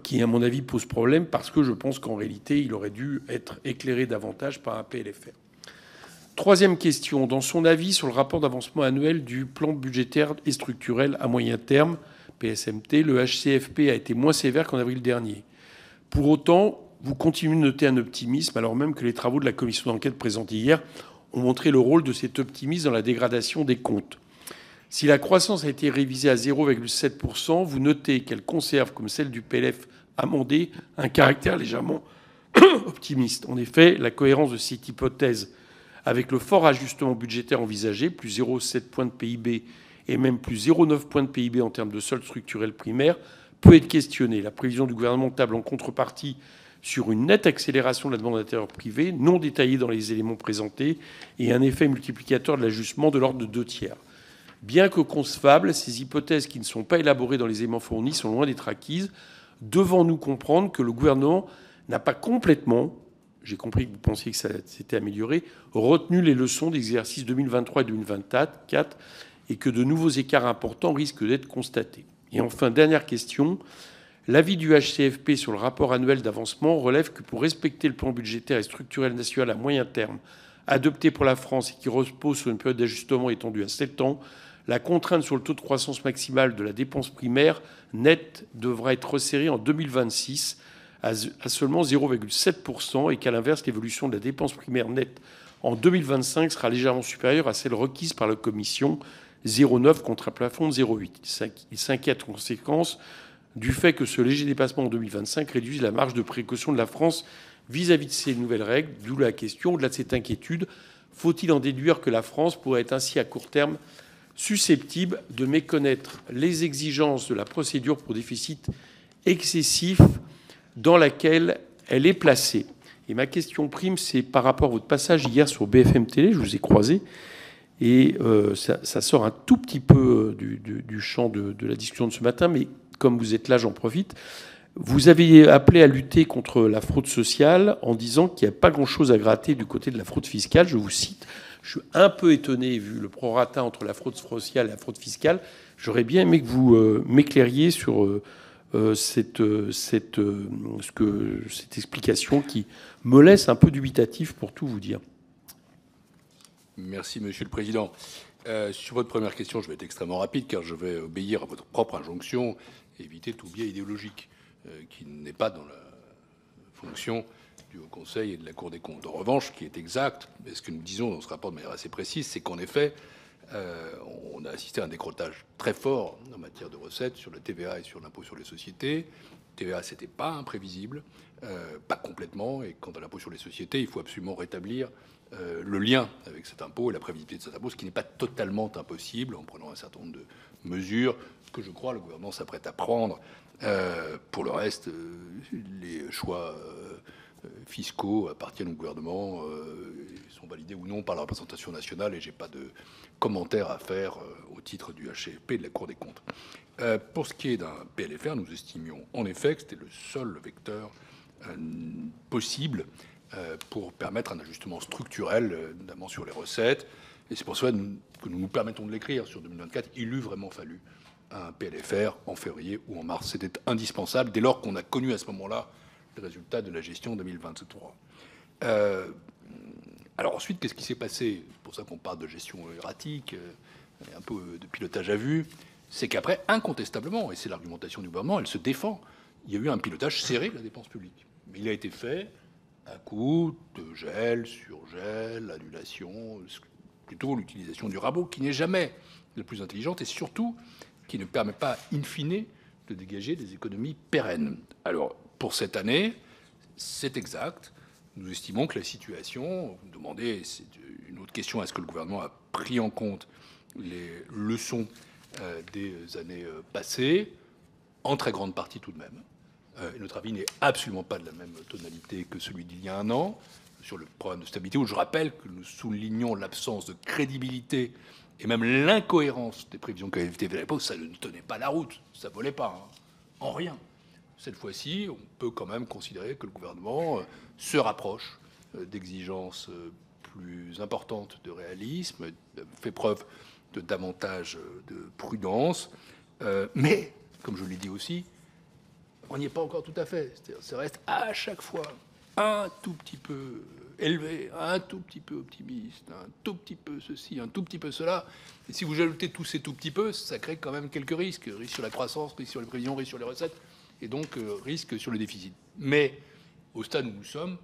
qui, à mon avis, pose problème parce que je pense qu'en réalité, il aurait dû être éclairé davantage par un PLFR. Troisième question. Dans son avis sur le rapport d'avancement annuel du plan budgétaire et structurel à moyen terme, PSMT, le HCFP a été moins sévère qu'en avril dernier. Pour autant, vous continuez de noter un optimisme, alors même que les travaux de la commission d'enquête présentés hier ont montré le rôle de cet optimisme dans la dégradation des comptes. Si la croissance a été révisée à 0,7%, vous notez qu'elle conserve, comme celle du PLF amendé, un caractère légèrement optimiste. En effet, la cohérence de cette hypothèse avec le fort ajustement budgétaire envisagé, plus 0,7 points de PIB et même plus 0,9 points de PIB en termes de solde structurel primaire, peut être questionnée. La prévision du gouvernement table en contrepartie sur une nette accélération de la demande intérieure privée, non détaillée dans les éléments présentés, et un effet multiplicateur de l'ajustement de l'ordre de 2 tiers. Bien que concevables, ces hypothèses qui ne sont pas élaborées dans les éléments fournis sont loin d'être acquises. Devons-nous comprendre que le gouvernement n'a pas complètement j'ai compris que vous pensiez que ça s'était amélioré, retenu les leçons d'exercices 2023 et 2024 et que de nouveaux écarts importants risquent d'être constatés. Et enfin, dernière question, l'avis du HCFP sur le rapport annuel d'avancement relève que pour respecter le plan budgétaire et structurel national à moyen terme adopté pour la France et qui repose sur une période d'ajustement étendue à 7 ans, la contrainte sur le taux de croissance maximale de la dépense primaire nette devra être resserrée en 2026 à seulement 0,7% et qu'à l'inverse, l'évolution de la dépense primaire nette en 2025 sera légèrement supérieure à celle requise par la Commission, 0,9 contre un plafond de 0,8. Il s'inquiète en conséquence du fait que ce léger dépassement en 2025 réduise la marge de précaution de la France vis-à-vis de ces nouvelles règles, d'où la question, au-delà de cette inquiétude, faut-il en déduire que la France pourrait être ainsi à court terme susceptible de méconnaître les exigences de la procédure pour déficit excessif dans laquelle elle est placée. Et ma question prime, c'est par rapport à votre passage hier sur BFM Télé, je vous ai croisé, et ça sort un tout petit peu du champ de la discussion de ce matin, mais comme vous êtes là, j'en profite. Vous avez appelé à lutter contre la fraude sociale en disant qu'il n'y a pas grand-chose à gratter du côté de la fraude fiscale. Je vous cite, je suis un peu étonné, vu le prorata entre la fraude sociale et la fraude fiscale. J'aurais bien aimé que vous m'éclairiez sur cette explication qui me laisse un peu dubitatif pour tout vous dire. Merci, Monsieur le Président. Sur votre première question, je vais être extrêmement rapide car je vais obéir à votre propre injonction et éviter tout biais idéologique qui n'est pas dans la fonction du Haut Conseil et de la Cour des comptes. En revanche, ce qui est exact, et ce que nous disons dans ce rapport de manière assez précise, c'est qu'en effet, on a assisté à un décrochage très fort en matière de recettes sur la TVA et sur l'impôt sur les sociétés. TVA, c'était pas imprévisible, pas complètement. Et quant à l'impôt sur les sociétés, il faut absolument rétablir le lien avec cet impôt et la prévisibilité de cet impôt, ce qui n'est pas totalement impossible en prenant un certain nombre de mesures que je crois le gouvernement s'apprête à prendre. Pour le reste, les choix fiscaux appartiennent au gouvernement, ils sont validés ou non par la représentation nationale et j'ai pas de commentaires à faire au titre du HCFP et de la Cour des comptes. Pour ce qui est d'un PLFR, nous estimions en effet que c'était le seul vecteur possible pour permettre un ajustement structurel, notamment sur les recettes. Et c'est pour cela que nous nous permettons de l'écrire sur 2024. Il eût vraiment fallu un PLFR en février ou en mars. C'était indispensable dès lors qu'on a connu à ce moment-là les résultats de la gestion 2023. Alors ensuite, qu'est-ce qui s'est passé? C'est pour ça qu'on parle de gestion erratique, et un peu de pilotage à vue. C'est qu'après, incontestablement, et c'est l'argumentation du gouvernement, elle se défend, il y a eu un pilotage serré de la dépense publique. Mais il a été fait à coup de gel, surgel, annulation, plutôt l'utilisation du rabot, qui n'est jamais la plus intelligente et surtout qui ne permet pas, in fine, de dégager des économies pérennes. Alors, pour cette année, c'est exact. Nous estimons que la situation, vous me demandez, c'est une autre question, est-ce que le gouvernement a pris en compte les leçons des années passées? En très grande partie tout de même. Et notre avis n'est absolument pas de la même tonalité que celui d'il y a un an sur le programme de stabilité, où je rappelle que nous soulignons l'absence de crédibilité et même l'incohérence des prévisions qui avaient été faites à l'époque. Ça ne tenait pas la route, ça ne volait pas, hein, en rien. Cette fois-ci, on peut quand même considérer que le gouvernement se rapproche d'exigences plus importantes de réalisme, fait preuve de davantage de prudence, mais, comme je l'ai dit aussi, on n'y est pas encore tout à fait. C'est-à-dire, ça reste à chaque fois un tout petit peu élevé, un tout petit peu optimiste, un tout petit peu ceci, un tout petit peu cela. Et si vous ajoutez tous ces tout petits peu, ça crée quand même quelques risques. Risque sur la croissance, risque sur les prévisions, risque sur les recettes, et donc risque sur le déficit. Mais au stade où nous sommes,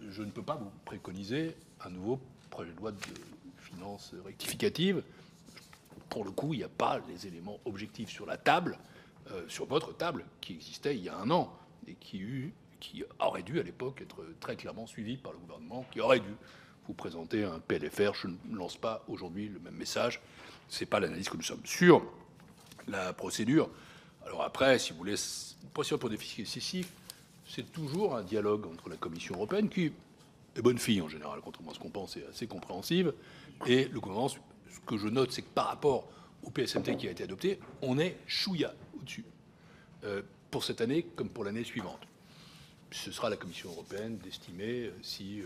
je ne peux pas vous préconiser un nouveau projet de loi de finances rectificative. Pour le coup, il n'y a pas les éléments objectifs sur la table, sur votre table, qui existait il y a un an et qui aurait dû à l'époque être très clairement suivi par le gouvernement, qui aurait dû vous présenter un PLFR. Je ne lance pas aujourd'hui le même message. Ce n'est pas l'analyse que nous sommes. Sur la procédure, alors après, si vous voulez, une procédure pour déficit excessif, c'est toujours un dialogue entre la Commission européenne, qui est bonne fille en général, contrairement à ce qu'on pense, est assez compréhensive, et le gouvernement. Ce que je note, c'est que par rapport au PSMT qui a été adopté, on est chouïa au-dessus, pour cette année comme pour l'année suivante. ce sera à la Commission européenne d'estimer si,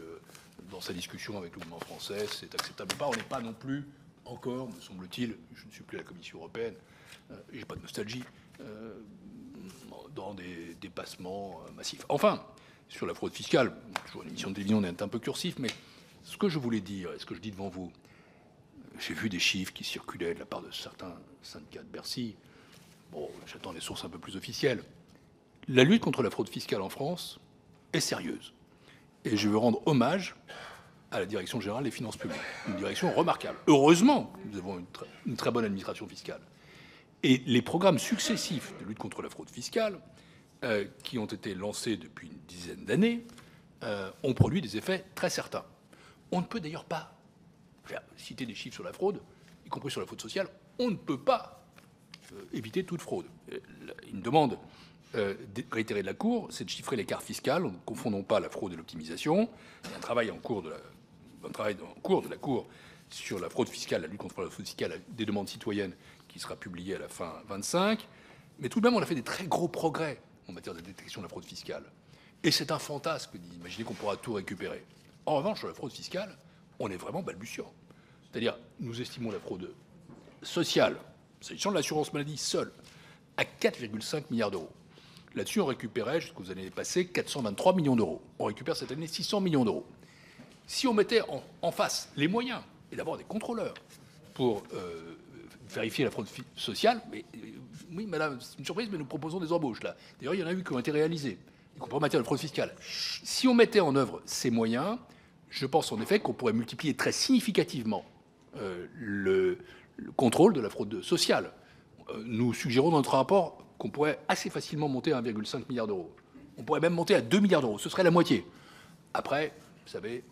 dans sa discussion avec le gouvernement français, c'est acceptable ou pas. On n'est pas non plus encore, me semble-t-il, je ne suis plus à la Commission européenne, j'ai pas de nostalgie, dans des dépassements massifs. Enfin, sur la fraude fiscale, toujours une émission de télévision, on est un peu cursif, mais ce que je voulais dire, et ce que je dis devant vous, j'ai vu des chiffres qui circulaient de la part de certains syndicats de Bercy. Bon, j'attends des sources un peu plus officielles. La lutte contre la fraude fiscale en France est sérieuse. Et je veux rendre hommage à la Direction générale des finances publiques. Une direction remarquable. Heureusement, nous avons une très bonne administration fiscale. Et les programmes successifs de lutte contre la fraude fiscale, qui ont été lancés depuis une dizaine d'années, ont produit des effets très certains. On ne peut d'ailleurs pas citer des chiffres sur la fraude, y compris sur la fraude sociale. On ne peut pas éviter toute fraude. Une demande réitérée de la Cour, c'est de chiffrer l'écart fiscal. Ne confondons pas la fraude et l'optimisation. Il y a un travail en cours de la Cour sur la fraude fiscale, la lutte contre la fraude fiscale, des demandes citoyennes, qui sera publié à la fin 25. Mais tout de même, on a fait des très gros progrès en matière de détection de la fraude fiscale. Et c'est un fantasme d'imaginer qu'on pourra tout récupérer. En revanche, sur la fraude fiscale, on est vraiment balbutiant. C'est-à-dire, nous estimons la fraude sociale, s'agissant de l'assurance maladie seule, à 4,5 milliards d'euros. Là-dessus, on récupérait, jusqu'aux années passées, 423 millions d'euros. On récupère cette année 600 millions d'euros. Si on mettait en face les moyens, et d'abord des contrôleurs, pour vérifier la fraude sociale, mais oui, madame, c'est une surprise, mais nous proposons des embauches, là. D'ailleurs, il y en a eu qui ont été réalisées, y compris en matière de fraude fiscale. Si on mettait en œuvre ces moyens, je pense en effet qu'on pourrait multiplier très significativement le contrôle de la fraude sociale. Nous suggérons dans notre rapport qu'on pourrait assez facilement monter à 1,5 milliard d'euros. On pourrait même monter à 2 milliards d'euros. Ce serait la moitié. Après, vous savez,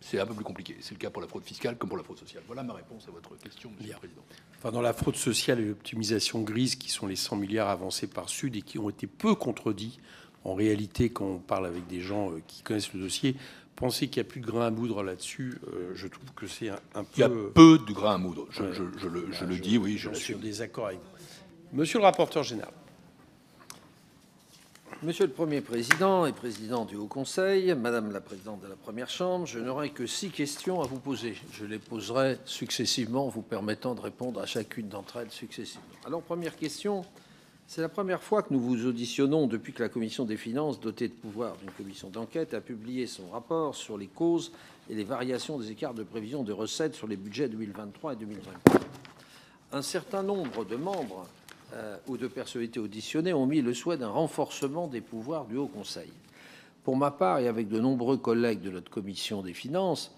c'est un peu plus compliqué. C'est le cas pour la fraude fiscale comme pour la fraude sociale. Voilà ma réponse à votre question, Monsieur le Président. Enfin, dans la fraude sociale et l'optimisation grise, qui sont les 100 milliards avancés par Sud et qui ont été peu contredits, en réalité, quand on parle avec des gens qui connaissent le dossier, penser qu'il n'y a plus de grain à moudre là-dessus, je trouve que c'est un peu... Il y a peu de grain à moudre. Je le dis, oui, je suis l'assume. en désaccord avec vous. Monsieur le rapporteur général. Monsieur le Premier Président et Président du Haut Conseil, Madame la Présidente de la Première Chambre, je n'aurai que 6 questions à vous poser. Je les poserai successivement, vous permettant de répondre à chacune d'entre elles successivement. Alors, première question, c'est la première fois que nous vous auditionnons depuis que la Commission des Finances, dotée de pouvoir d'une commission d'enquête, a publié son rapport sur les causes et les variations des écarts de prévision de recettes sur les budgets 2023 et 2024. Un certain nombre de membres ou de personnalités auditionnées ont mis le souhait d'un renforcement des pouvoirs du Haut Conseil. Pour ma part, et avec de nombreux collègues de notre commission des finances,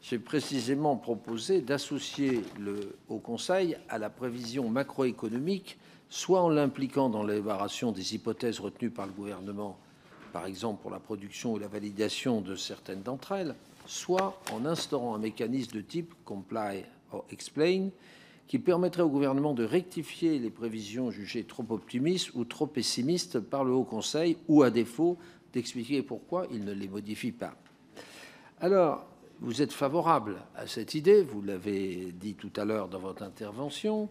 j'ai précisément proposé d'associer le Haut Conseil à la prévision macroéconomique, soit en l'impliquant dans l'élaboration des hypothèses retenues par le gouvernement, par exemple pour la production ou la validation de certaines d'entre elles, soit en instaurant un mécanisme de type « comply or explain », qui permettrait au gouvernement de rectifier les prévisions jugées trop optimistes ou trop pessimistes par le Haut Conseil, ou à défaut d'expliquer pourquoi il ne les modifie pas. Alors, vous êtes favorable à cette idée, vous l'avez dit tout à l'heure dans votre intervention,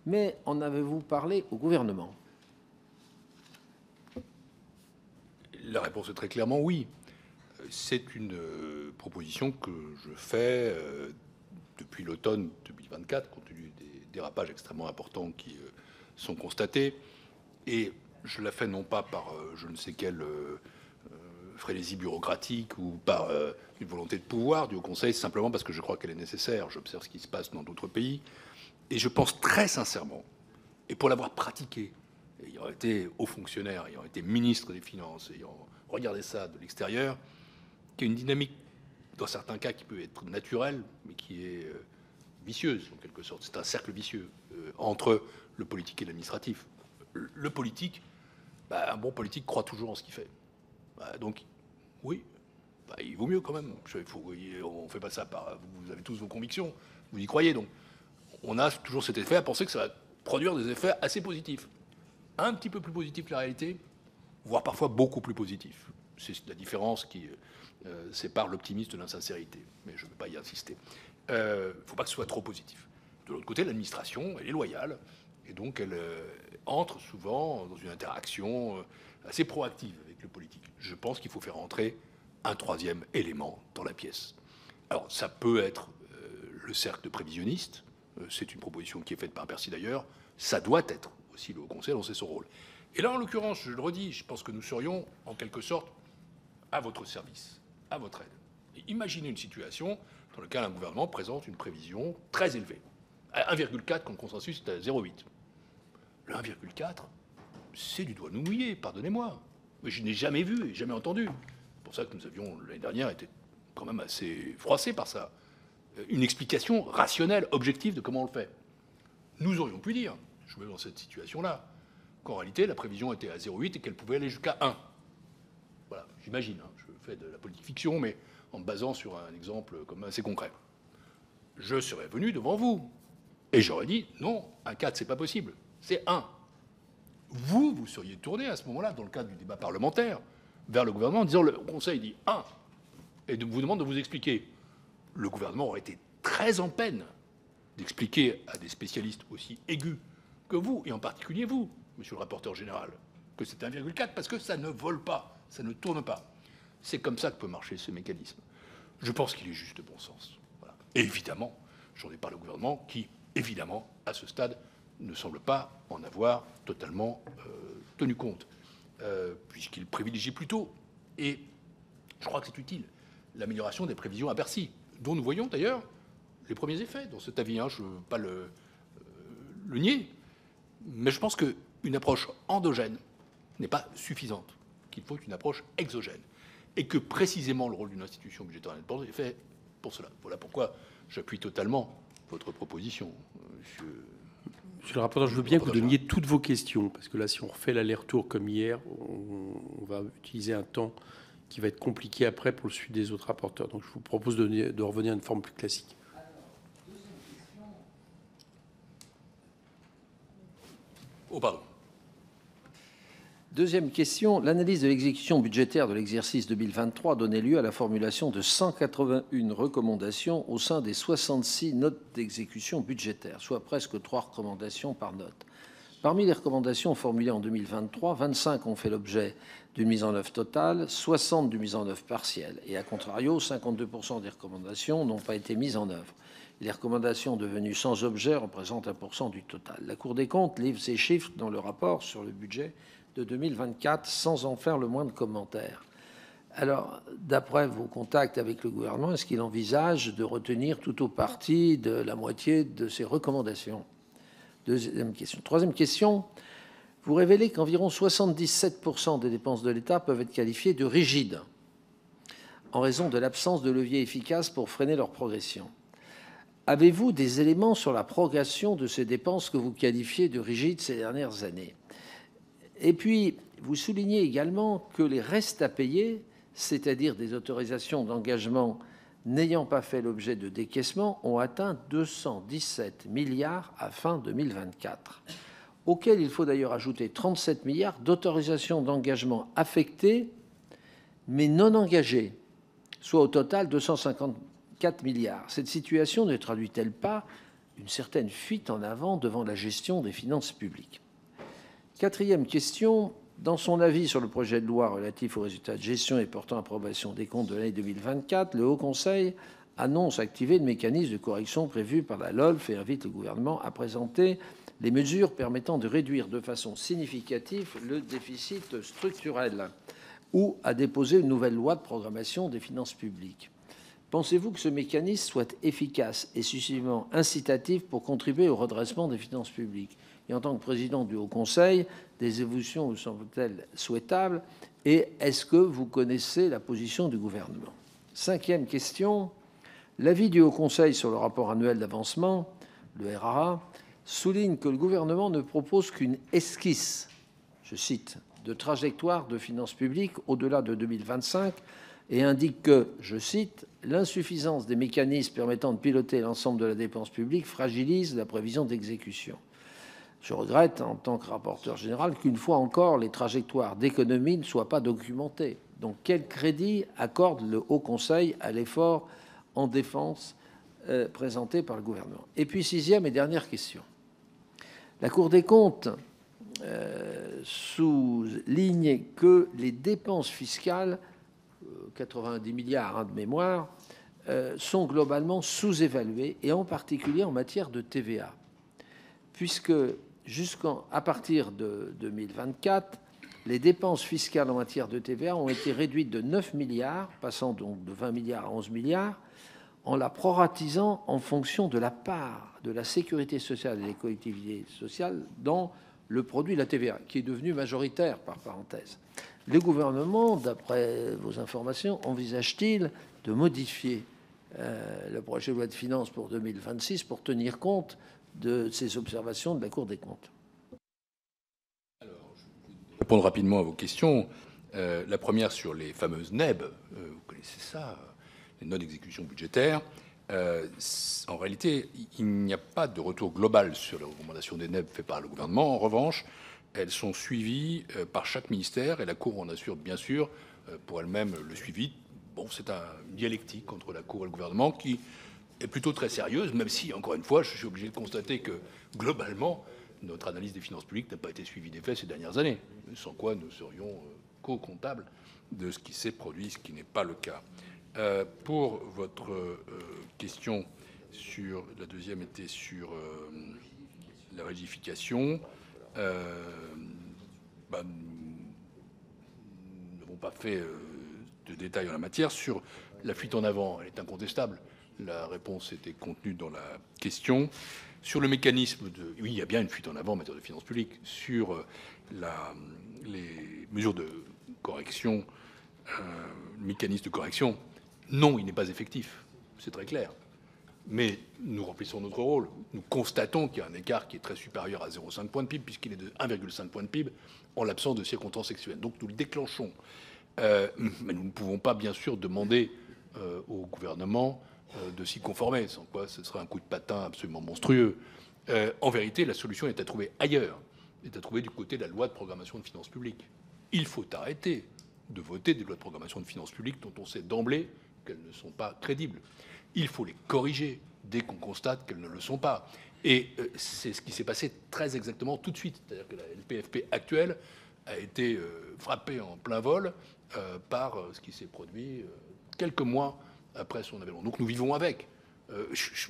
mais en avez-vous parlé au gouvernement? La réponse est très clairement oui. C'est une proposition que je fais depuis l'automne 2024, compte tenu des dérapages extrêmement importants qui sont constatés. Et je la fais non pas par je ne sais quelle frénésie bureaucratique ou par une volonté de pouvoir du Haut Conseil, simplement parce que je crois qu'elle est nécessaire. J'observe ce qui se passe dans d'autres pays. Et je pense très sincèrement, et pour l'avoir pratiqué, ayant été haut fonctionnaire, ayant été ministre des Finances, ayant regardé ça de l'extérieur, qu'il y a une dynamique, dans certains cas, qui peut être naturelle, mais qui est vicieuse, en quelque sorte. C'est un cercle vicieux entre le politique et l'administratif. Le politique, un bon politique croit toujours en ce qu'il fait. Donc, oui, il vaut mieux quand même. On ne fait pas ça par... Vous avez tous vos convictions, vous y croyez. Donc, on a toujours cet effet à penser que ça va produire des effets assez positifs. Un petit peu plus positifs que la réalité, voire parfois beaucoup plus positifs. C'est la différence qui sépare l'optimisme de l'insincérité. Mais je ne vais pas y insister. Il ne faut pas que ce soit trop positif. De l'autre côté, l'administration, elle est loyale. Et donc, elle entre souvent dans une interaction assez proactive avec le politique. Je pense qu'il faut faire entrer un troisième élément dans la pièce. Alors, ça peut être le cercle de prévisionnistes. C'est une proposition qui est faite par Bercy d'ailleurs. Ça doit être aussi le Haut Conseil dont c'est son rôle. Et là, en l'occurrence, je le redis, je pense que nous serions en quelque sorte à votre service, à votre aide. Et imaginez une situation dans laquelle un gouvernement présente une prévision très élevée. À 1,4 quand le consensus est à 0,8. Le 1,4, c'est du doigt nous mouillé, pardonnez-moi. Mais je n'ai jamais vu et jamais entendu. C'est pour ça que nous avions, l'année dernière, été quand même assez froissés par ça. Une explication rationnelle, objective de comment on le fait. Nous aurions pu dire, je me mets dans cette situation-là, qu'en réalité, la prévision était à 0,8 et qu'elle pouvait aller jusqu'à 1. Voilà, j'imagine, hein, je fais de la politique fiction, mais en me basant sur un exemple comme assez concret. Je serais venu devant vous et j'aurais dit, non, 1,4, c'est pas possible, c'est 1. Vous seriez tourné à ce moment-là, dans le cadre du débat parlementaire, vers le gouvernement en disant, le Conseil dit 1, et vous demande de vous expliquer. Le gouvernement aurait été très en peine d'expliquer à des spécialistes aussi aigus que vous, et en particulier vous, monsieur le rapporteur général, que c'est 1,4 parce que ça ne vole pas, ça ne tourne pas. C'est comme ça que peut marcher ce mécanisme. Je pense qu'il est juste de bon sens. Voilà. Et évidemment, j'en ai parlé au gouvernement qui, évidemment, à ce stade, ne semble pas en avoir totalement tenu compte, puisqu'il privilégie plutôt, et je crois que c'est utile, l'amélioration des prévisions à Bercy, dont nous voyons d'ailleurs les premiers effets dans cet avis. Je ne veux pas le nier, mais je pense qu'une approche endogène n'est pas suffisante, qu'il faut une approche exogène, et que précisément le rôle d'une institution budgétaire indépendante est fait pour cela. Voilà pourquoi j'appuie totalement votre proposition, Monsieur le rapporteur, je veux bien que vous donniez toutes vos questions, parce que là, si on refait l'aller-retour comme hier, on va utiliser un temps qui va être compliqué après pour le suivi des autres rapporteurs. Donc je vous propose de revenir à une forme plus classique. Oh, pardon. Deuxième question. L'analyse de l'exécution budgétaire de l'exercice 2023 a donné lieu à la formulation de 181 recommandations au sein des 66 notes d'exécution budgétaire, soit presque 3 recommandations par note. Parmi les recommandations formulées en 2023, 25 ont fait l'objet d'une mise en œuvre totale, 60 d'une mise en œuvre partielle. Et à contrario, 52% des recommandations n'ont pas été mises en œuvre. Les recommandations devenues sans objet représentent 1% du total. La Cour des comptes livre ces chiffres dans le rapport sur le budget de 2024 sans en faire le moins de commentaires. Alors, d'après vos contacts avec le gouvernement, est-ce qu'il envisage de retenir tout ou partie de la moitié de ces recommandations? Deuxième question. Troisième question. Vous révélez qu'environ 77% des dépenses de l'État peuvent être qualifiées de rigides en raison de l'absence de levier efficace pour freiner leur progression. Avez-vous des éléments sur la progression de ces dépenses que vous qualifiez de rigides ces dernières années? Et puis, vous soulignez également que les restes à payer, c'est-à-dire des autorisations d'engagement n'ayant pas fait l'objet de décaissement, ont atteint 217 milliards à fin 2024, auxquels il faut d'ailleurs ajouter 37 milliards d'autorisations d'engagement affectées, mais non engagées, soit au total 254 milliards. Cette situation ne traduit-elle pas une certaine fuite en avant devant la gestion des finances publiques? Quatrième question. Dans son avis sur le projet de loi relatif aux résultats de gestion et portant approbation des comptes de l'année 2024, le Haut Conseil annonce activer le mécanisme de correction prévu par la LOLF et invite le gouvernement à présenter les mesures permettant de réduire de façon significative le déficit structurel ou à déposer une nouvelle loi de programmation des finances publiques. Pensez-vous que ce mécanisme soit efficace et suffisamment incitatif pour contribuer au redressement des finances publiques? Et en tant que président du Haut Conseil, des évolutions vous semblent-elles souhaitables? Et est-ce que vous connaissez la position du gouvernement? Cinquième question. L'avis du Haut Conseil sur le rapport annuel d'avancement, le RAA, souligne que le gouvernement ne propose qu'une esquisse, je cite, de trajectoire de finances publiques au-delà de 2025 et indique que, je cite, l'insuffisance des mécanismes permettant de piloter l'ensemble de la dépense publique fragilise la prévision d'exécution. Je regrette, en tant que rapporteur général, qu'une fois encore, les trajectoires d'économie ne soient pas documentées. Donc, quel crédit accorde le Haut Conseil à l'effort en défense présenté par le gouvernement? Et puis, sixième et dernière question. La Cour des comptes souligne que les dépenses fiscales, 90 milliards de mémoire, sont globalement sous-évaluées, et en particulier en matière de TVA, puisque à partir de 2024, les dépenses fiscales en matière de TVA ont été réduites de 9 milliards, passant donc de 20 milliards à 11 milliards, en la proratisant en fonction de la part de la sécurité sociale et des collectivités sociales dans le produit de la TVA, qui est devenu majoritaire, par parenthèse. Le gouvernement, d'après vos informations, envisage-t-il de modifier le projet de loi de finances pour 2026 pour tenir compte de ces observations de la Cour des comptes? Alors, je vais répondre rapidement à vos questions. La première sur les fameuses NEB, vous connaissez ça, les notes d'exécution budgétaire. En réalité, il n'y a pas de retour global sur les recommandations des NEB faites par le gouvernement. En revanche, elles sont suivies par chaque ministère et la Cour en assure bien sûr pour elle-même le suivi. Bon, c'est une dialectique entre la Cour et le gouvernement qui est plutôt très sérieuse, même si, encore une fois, je suis obligé de constater que, globalement, notre analyse des finances publiques n'a pas été suivie des faits ces dernières années, sans quoi nous serions co-comptables de ce qui s'est produit, ce qui n'est pas le cas. Pour votre question sur la deuxième était sur la rigidification, nous n'avons pas fait de détails en la matière. Sur la fuite en avant, elle est incontestable. La réponse était contenue dans la question. Sur le mécanisme de... Oui, il y a bien une fuite en avant en matière de finances publiques. Sur les mesures de correction, le mécanisme de correction, non, il n'est pas effectif. C'est très clair. Mais nous remplissons notre rôle. Nous constatons qu'il y a un écart qui est très supérieur à 0,5 point de PIB, puisqu'il est de 1,5 point de PIB en l'absence de circonstances exceptionnelles. Donc nous le déclenchons. Mais nous ne pouvons pas, bien sûr, demander au gouvernement de s'y conformer, sans quoi ce serait un coup de patin absolument monstrueux. En vérité, la solution est à trouver ailleurs, est à trouver du côté de la loi de programmation de finances publiques. Il faut arrêter de voter des lois de programmation de finances publiques dont on sait d'emblée qu'elles ne sont pas crédibles. Il faut les corriger dès qu'on constate qu'elles ne le sont pas. Et c'est ce qui s'est passé très exactement tout de suite. C'est-à-dire que la LPFP actuelle a été frappée en plein vol par ce qui s'est produit quelques mois après son avènement. Donc nous vivons avec.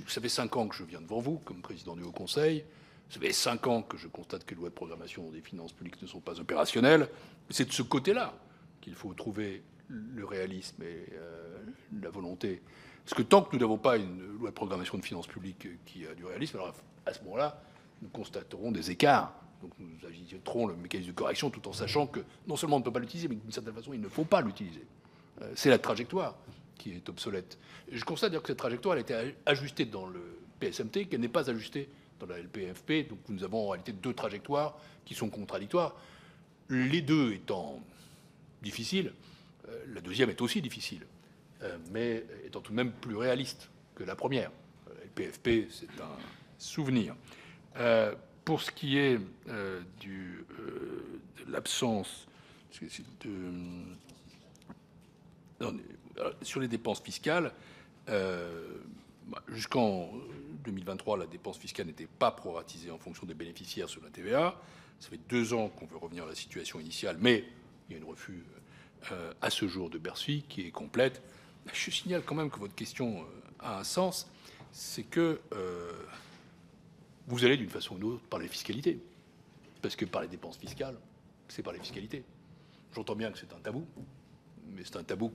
Ça fait 5 ans que je viens devant vous comme président du Haut Conseil. Ça fait 5 ans que je constate que les lois de programmation des finances publiques ne sont pas opérationnelles. C'est de ce côté-là qu'il faut trouver le réalisme et la volonté. Parce que tant que nous n'avons pas une loi de programmation de finances publiques qui a du réalisme, alors à ce moment-là, nous constaterons des écarts. Donc nous agiterons le mécanisme de correction tout en sachant que non seulement on ne peut pas l'utiliser, mais d'une certaine façon, il ne faut pas l'utiliser. C'est la trajectoire qui est obsolète. Et je constate d'ailleurs que cette trajectoire elle a été ajustée dans le PSMT, qu'elle n'est pas ajustée dans la LPFP. Donc nous avons en réalité 2 trajectoires qui sont contradictoires. Les 2 étant difficiles, la deuxième est aussi difficile, mais étant tout de même plus réaliste que la première. La LPFP, c'est un souvenir. Pour ce qui est de l'absence sur les dépenses fiscales, jusqu'en 2023, la dépense fiscale n'était pas proratisée en fonction des bénéficiaires sur la TVA. Ça fait 2 ans qu'on veut revenir à la situation initiale, mais il y a une refus à ce jour de Bercy qui est complète. Je signale quand même que votre question a un sens, c'est que vous allez d'une façon ou d'une autre par les fiscalités, parce que par les dépenses fiscales, c'est par les fiscalités. J'entends bien que c'est un tabou, mais c'est un tabou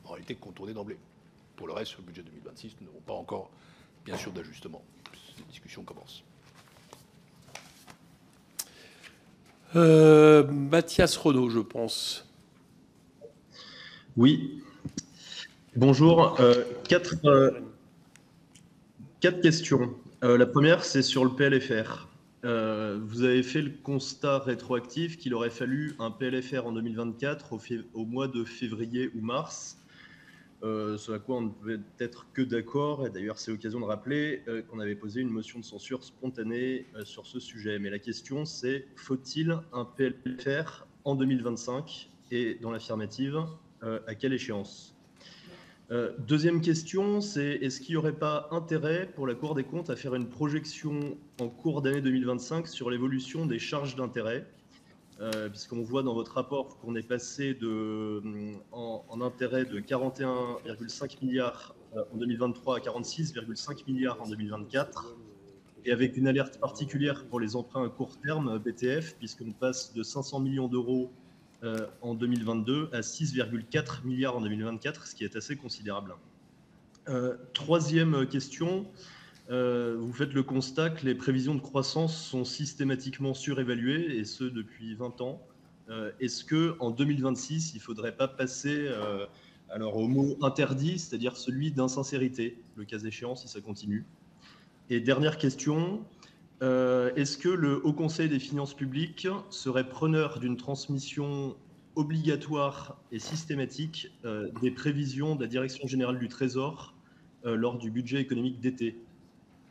en réalité contourné d'emblée. Pour le reste, sur le budget 2026, nous n'avons pas encore, bien sûr, d'ajustement. Cette discussion commence. Mathias Renaud, je pense. Oui. Bonjour. 4 questions. La première, c'est sur le PLFR. Vous avez fait le constat rétroactif qu'il aurait fallu un PLFR en 2024 au mois de février ou mars, sur à quoi on ne peut être que d'accord. Et d'ailleurs, c'est l'occasion de rappeler qu'on avait posé une motion de censure spontanée sur ce sujet. Mais la question, c'est faut-il un PLFR en 2025 et dans l'affirmative, à quelle échéance? Deuxième question, c'est est-ce qu'il n'y aurait pas intérêt pour la Cour des comptes à faire une projection en cours d'année 2025 sur l'évolution des charges d'intérêt, puisqu'on voit dans votre rapport qu'on est passé en intérêt de 41,5 milliards en 2023 à 46,5 milliards en 2024, et avec une alerte particulière pour les emprunts à court terme, BTF, puisqu'on passe de 500 millions d'euros en 2022 à 6,4 milliards en 2024, ce qui est assez considérable. Troisième question, vous faites le constat que les prévisions de croissance sont systématiquement surévaluées, et ce depuis 20 ans. Est-ce qu'en 2026, il ne faudrait pas passer au mot interdit, c'est-à-dire celui d'insincérité, le cas échéant, si ça continue? Et dernière question, est-ce que le Haut Conseil des finances publiques serait preneur d'une transmission obligatoire et systématique des prévisions de la Direction générale du Trésor lors du budget économique d'été?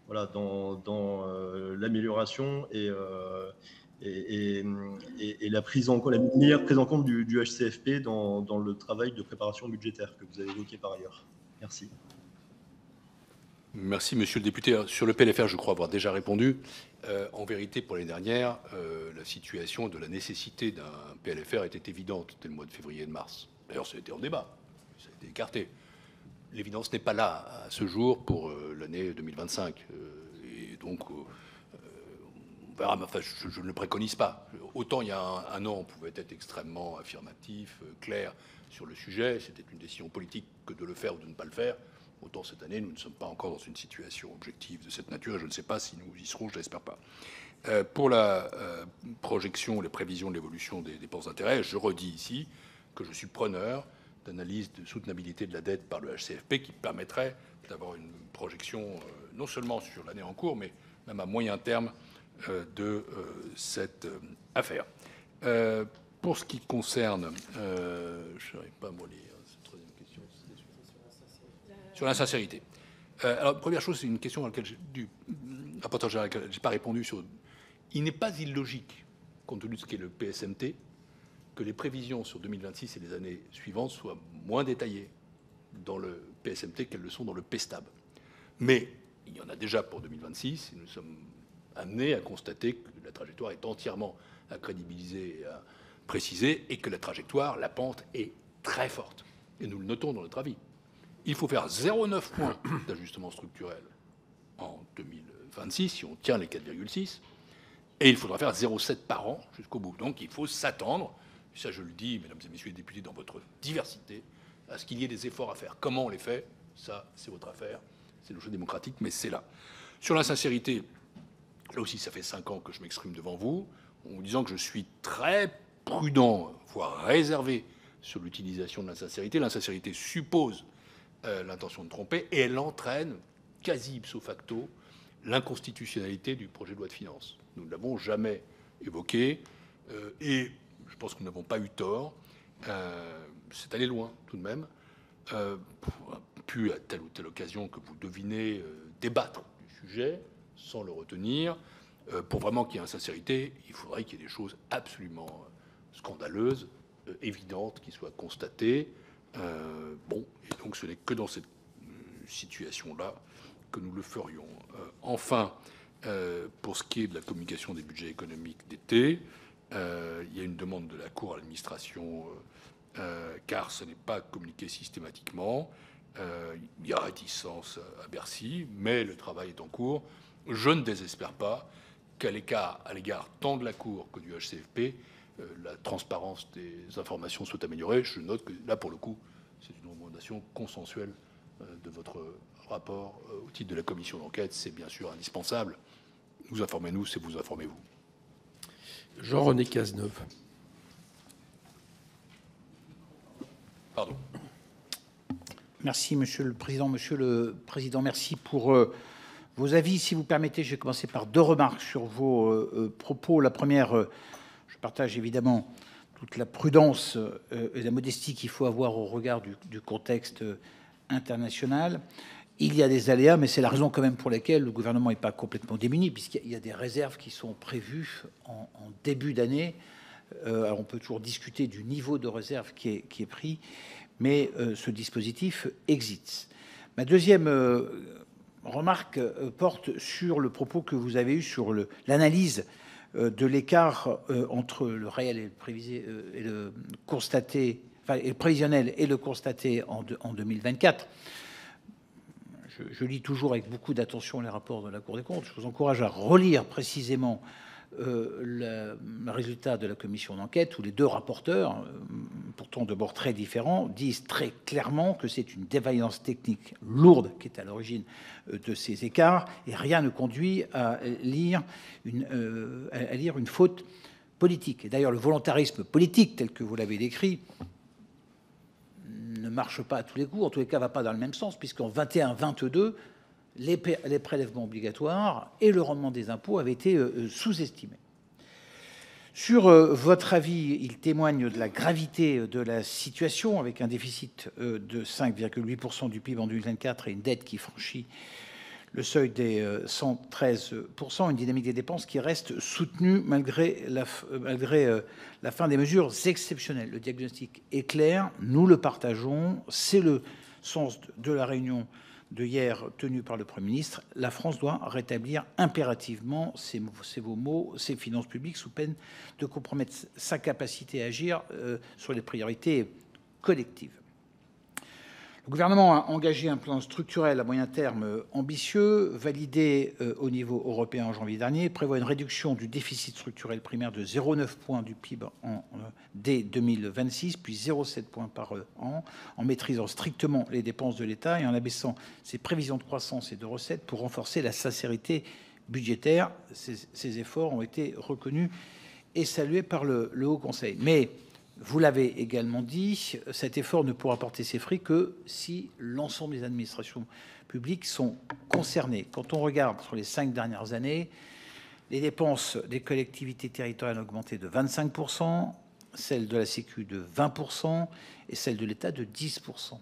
Voilà, dans l'amélioration et la meilleure prise en compte du HCFP dans le travail de préparation budgétaire que vous avez évoqué par ailleurs. Merci. Merci, monsieur le député. Sur le PLFR, je crois avoir déjà répondu. En vérité, pour l'année dernière, la situation de la nécessité d'un PLFR était évidente dès le mois de février et de mars. D'ailleurs, ça a été en débat, ça a été écarté. L'évidence n'est pas là à ce jour pour l'année 2025. Et donc, on verra, mais enfin, je ne le préconise pas. Autant il y a un an, on pouvait être extrêmement affirmatif, clair sur le sujet. C'était une décision politique que de le faire ou de ne pas le faire. Autant cette année, nous ne sommes pas encore dans une situation objective de cette nature, et je ne sais pas si nous y serons, je l'espère pas. Pour la projection, les prévisions de l'évolution des dépenses d'intérêt, je redis ici que je suis preneur d'analyse de soutenabilité de la dette par le HCFP qui permettrait d'avoir une projection non seulement sur l'année en cours, mais même à moyen terme de cette affaire. Pour ce qui concerne, je n'arrive pas à me relire. Sur l'insincérité. Alors, première chose, c'est une question à laquelle du rapporteur général, je n'ai pas répondu. Il n'est pas illogique, compte tenu de ce qu'est le PSMT, que les prévisions sur 2026 et les années suivantes soient moins détaillées dans le PSMT qu'elles le sont dans le PSTAB. Mais il y en a déjà pour 2026, et nous sommes amenés à constater que la trajectoire est entièrement à crédibiliser et à préciser, et que la trajectoire, la pente, est très forte. Et nous le notons dans notre avis. Il faut faire 0,9 points d'ajustement structurel en 2026, si on tient les 4,6, et il faudra faire 0,7 par an jusqu'au bout. Donc il faut s'attendre, ça je le dis, mesdames et messieurs les députés, dans votre diversité, à ce qu'il y ait des efforts à faire. Comment on les fait, ça c'est votre affaire, c'est le jeu démocratique, mais c'est là. Sur la sincérité, là aussi ça fait 5 ans que je m'exprime devant vous, en vous disant que je suis très prudent, voire réservé sur l'utilisation de l'insincérité. L'insincérité suppose l'intention de tromper, et elle entraîne, quasi ipso facto, l'inconstitutionnalité du projet de loi de finances. Nous ne l'avons jamais évoqué, et je pense que nous n'avons pas eu tort. C'est allé loin, tout de même. Puis, à telle ou telle occasion que vous devinez, débattre du sujet, sans le retenir. Pour vraiment qu'il y ait insincérité, il faudrait qu'il y ait des choses absolument scandaleuses, évidentes, qui soient constatées. Et donc ce n'est que dans cette situation-là que nous le ferions. Enfin, pour ce qui est de la communication des budgets économiques d'été, il y a une demande de la Cour à l'administration, car ce n'est pas communiqué systématiquement. Il y a réticence à Bercy, mais le travail est en cours. Je ne désespère pas qu'à l'égard tant de la Cour que du HCFP, la transparence des informations soit améliorée. Je note que là, pour le coup, c'est une recommandation consensuelle de votre rapport au titre de la commission d'enquête. C'est bien sûr indispensable. Nous informez-nous, c'est vous informez-vous. Jean-René Cazeneuve. Pardon. Merci, Monsieur le Président. Monsieur le Président, merci pour vos avis. Si vous permettez, je vais commencer par 2 remarques sur vos propos. La première, je partage évidemment toute la prudence et la modestie qu'il faut avoir au regard du contexte international. Il y a des aléas, mais c'est la raison quand même pour laquelle le gouvernement n'est pas complètement démuni, puisqu'il y a des réserves qui sont prévues en début d'année. Alors on peut toujours discuter du niveau de réserve qui est pris, mais ce dispositif existe. Ma deuxième remarque porte sur le propos que vous avez eu sur l'analyse de l'écart entre le réel et le constaté, enfin, et le prévisionnel et le constaté en 2024. Je lis toujours avec beaucoup d'attention les rapports de la Cour des comptes. Je vous encourage à relire précisément le résultat de la commission d'enquête, où les deux rapporteurs, pourtant de bords très différents, disent très clairement que c'est une défaillance technique lourde qui est à l'origine de ces écarts, et rien ne conduit à lire une faute politique. Et d'ailleurs, le volontarisme politique, tel que vous l'avez décrit, ne marche pas à tous les coups, en tous les cas, ne va pas dans le même sens, puisqu'en 21-22, les prélèvements obligatoires et le rendement des impôts avaient été sous-estimés. Sur votre avis, il témoigne de la gravité de la situation, avec un déficit de 5,8% du PIB en 2024 et une dette qui franchit le seuil des 113%, une dynamique des dépenses qui reste soutenue malgré la fin des mesures exceptionnelles. Le diagnostic est clair, nous le partageons, c'est le sens de la réunion de hier tenue par le Premier ministre. La France doit rétablir impérativement, c'est vos mots, ses finances publiques sous peine de compromettre sa capacité à agir sur les priorités collectives. Le gouvernement a engagé un plan structurel à moyen terme ambitieux, validé au niveau européen en janvier dernier, prévoit une réduction du déficit structurel primaire de 0,9 points du PIB dès 2026, puis 0,7 points par an, en maîtrisant strictement les dépenses de l'État et en abaissant ses prévisions de croissance et de recettes pour renforcer la sincérité budgétaire. Ces efforts ont été reconnus et salués par le Haut Conseil. Mais vous l'avez également dit, cet effort ne pourra porter ses fruits que si l'ensemble des administrations publiques sont concernées. Quand on regarde sur les 5 dernières années, les dépenses des collectivités territoriales ont augmenté de 25%, celles de la Sécu de 20% et celles de l'État de 10%.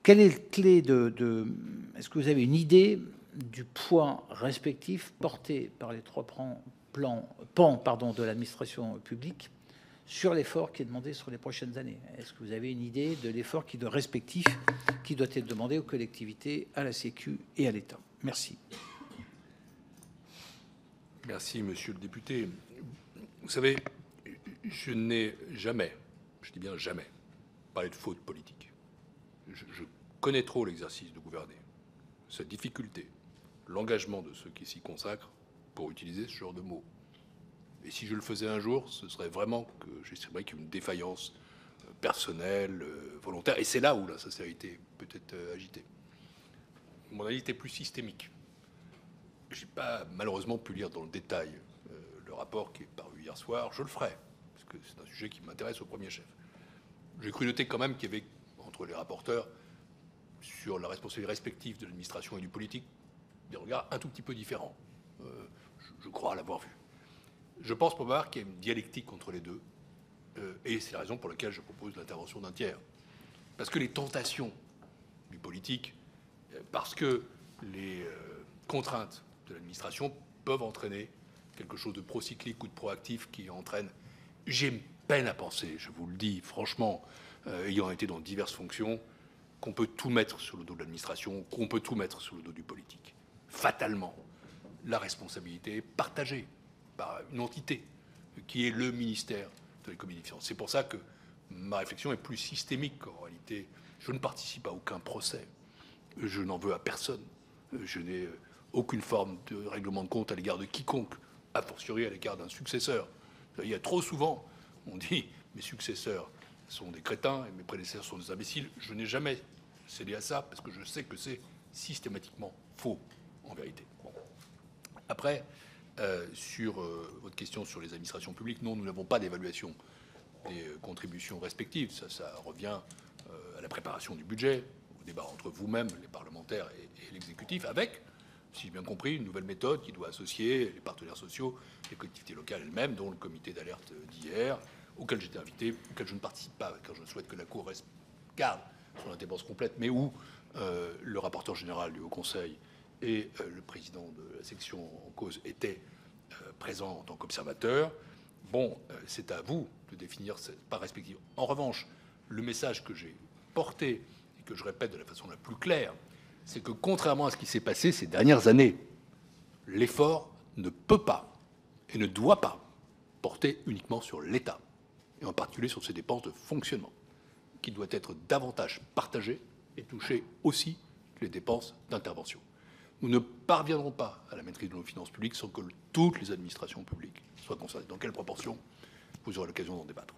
Quelle est la clé est-ce que vous avez une idée du poids respectif porté par les trois pans de l'administration publique sur l'effort qui est demandé sur les prochaines années? Est-ce que vous avez une idée de l'effort respectif qui doit être demandé aux collectivités, à la Sécu et à l'État? Merci. Merci, monsieur le député. Vous savez, je n'ai jamais, je dis bien jamais, parlé de faute politique. Je connais trop l'exercice de gouverner, sa difficulté, l'engagement de ceux qui s'y consacrent pour utiliser ce genre de mots. Et si je le faisais un jour, ce serait vraiment que j'estimerais qu'il y a une défaillance personnelle, volontaire. Et c'est là où la sincérité peut être agitée. Mon avis était plus systémique. Je n'ai pas malheureusement pu lire dans le détail le rapport qui est paru hier soir. Je le ferai, parce que c'est un sujet qui m'intéresse au premier chef. J'ai cru noter quand même qu'il y avait, entre les rapporteurs, sur la responsabilité respective de l'administration et du politique, des regards un tout petit peu différents. Je crois l'avoir vu. Je pense pour ma part qu'il y a une dialectique entre les deux, et c'est la raison pour laquelle je propose l'intervention d'un tiers. Parce que les tentations du politique, parce que les contraintes de l'administration peuvent entraîner quelque chose de procyclique ou de proactif qui entraîne. J'ai peine à penser, je vous le dis franchement, ayant été dans diverses fonctions, qu'on peut tout mettre sur le dos de l'administration, qu'on peut tout mettre sur le dos du politique. Fatalement, la responsabilité est partagée par une entité qui est le ministère de l'économie et des finances. C'est pour ça que ma réflexion est plus systémique en réalité. Je ne participe à aucun procès. Je n'en veux à personne. Je n'ai aucune forme de règlement de compte à l'égard de quiconque, a fortiori à l'égard d'un successeur. Il y a trop souvent, on dit, mes successeurs sont des crétins et mes prédécesseurs sont des imbéciles. Je n'ai jamais cédé à ça parce que je sais que c'est systématiquement faux, en vérité. Bon. Après, sur votre question sur les administrations publiques, non, nous n'avons pas d'évaluation des contributions respectives. Ça revient à la préparation du budget, au débat entre vous-même, les parlementaires et l'exécutif, avec, si j'ai bien compris, une nouvelle méthode qui doit associer les partenaires sociaux, les collectivités locales elles-mêmes, dont le comité d'alerte d'hier, auquel j'étais invité, auquel je ne participe pas, car je souhaite que la Cour garde son indépendance complète, mais où le rapporteur général du Haut Conseil et le président de la section en cause étaient présents en tant qu'observateurs. Bon, c'est à vous de définir cette part respective. En revanche, Le message que j'ai porté et que je répète de la façon la plus claire, c'est que contrairement à ce qui s'est passé ces dernières années, l'effort ne peut pas et ne doit pas porter uniquement sur l'État, et en particulier sur ses dépenses de fonctionnement, qui doit être davantage partagé et toucher aussi les dépenses d'intervention. Nous ne parviendrons pas à la maîtrise de nos finances publiques sans que toutes les administrations publiques soient concernées. Dans quelle proportion? Vous aurez l'occasion d'en débattre.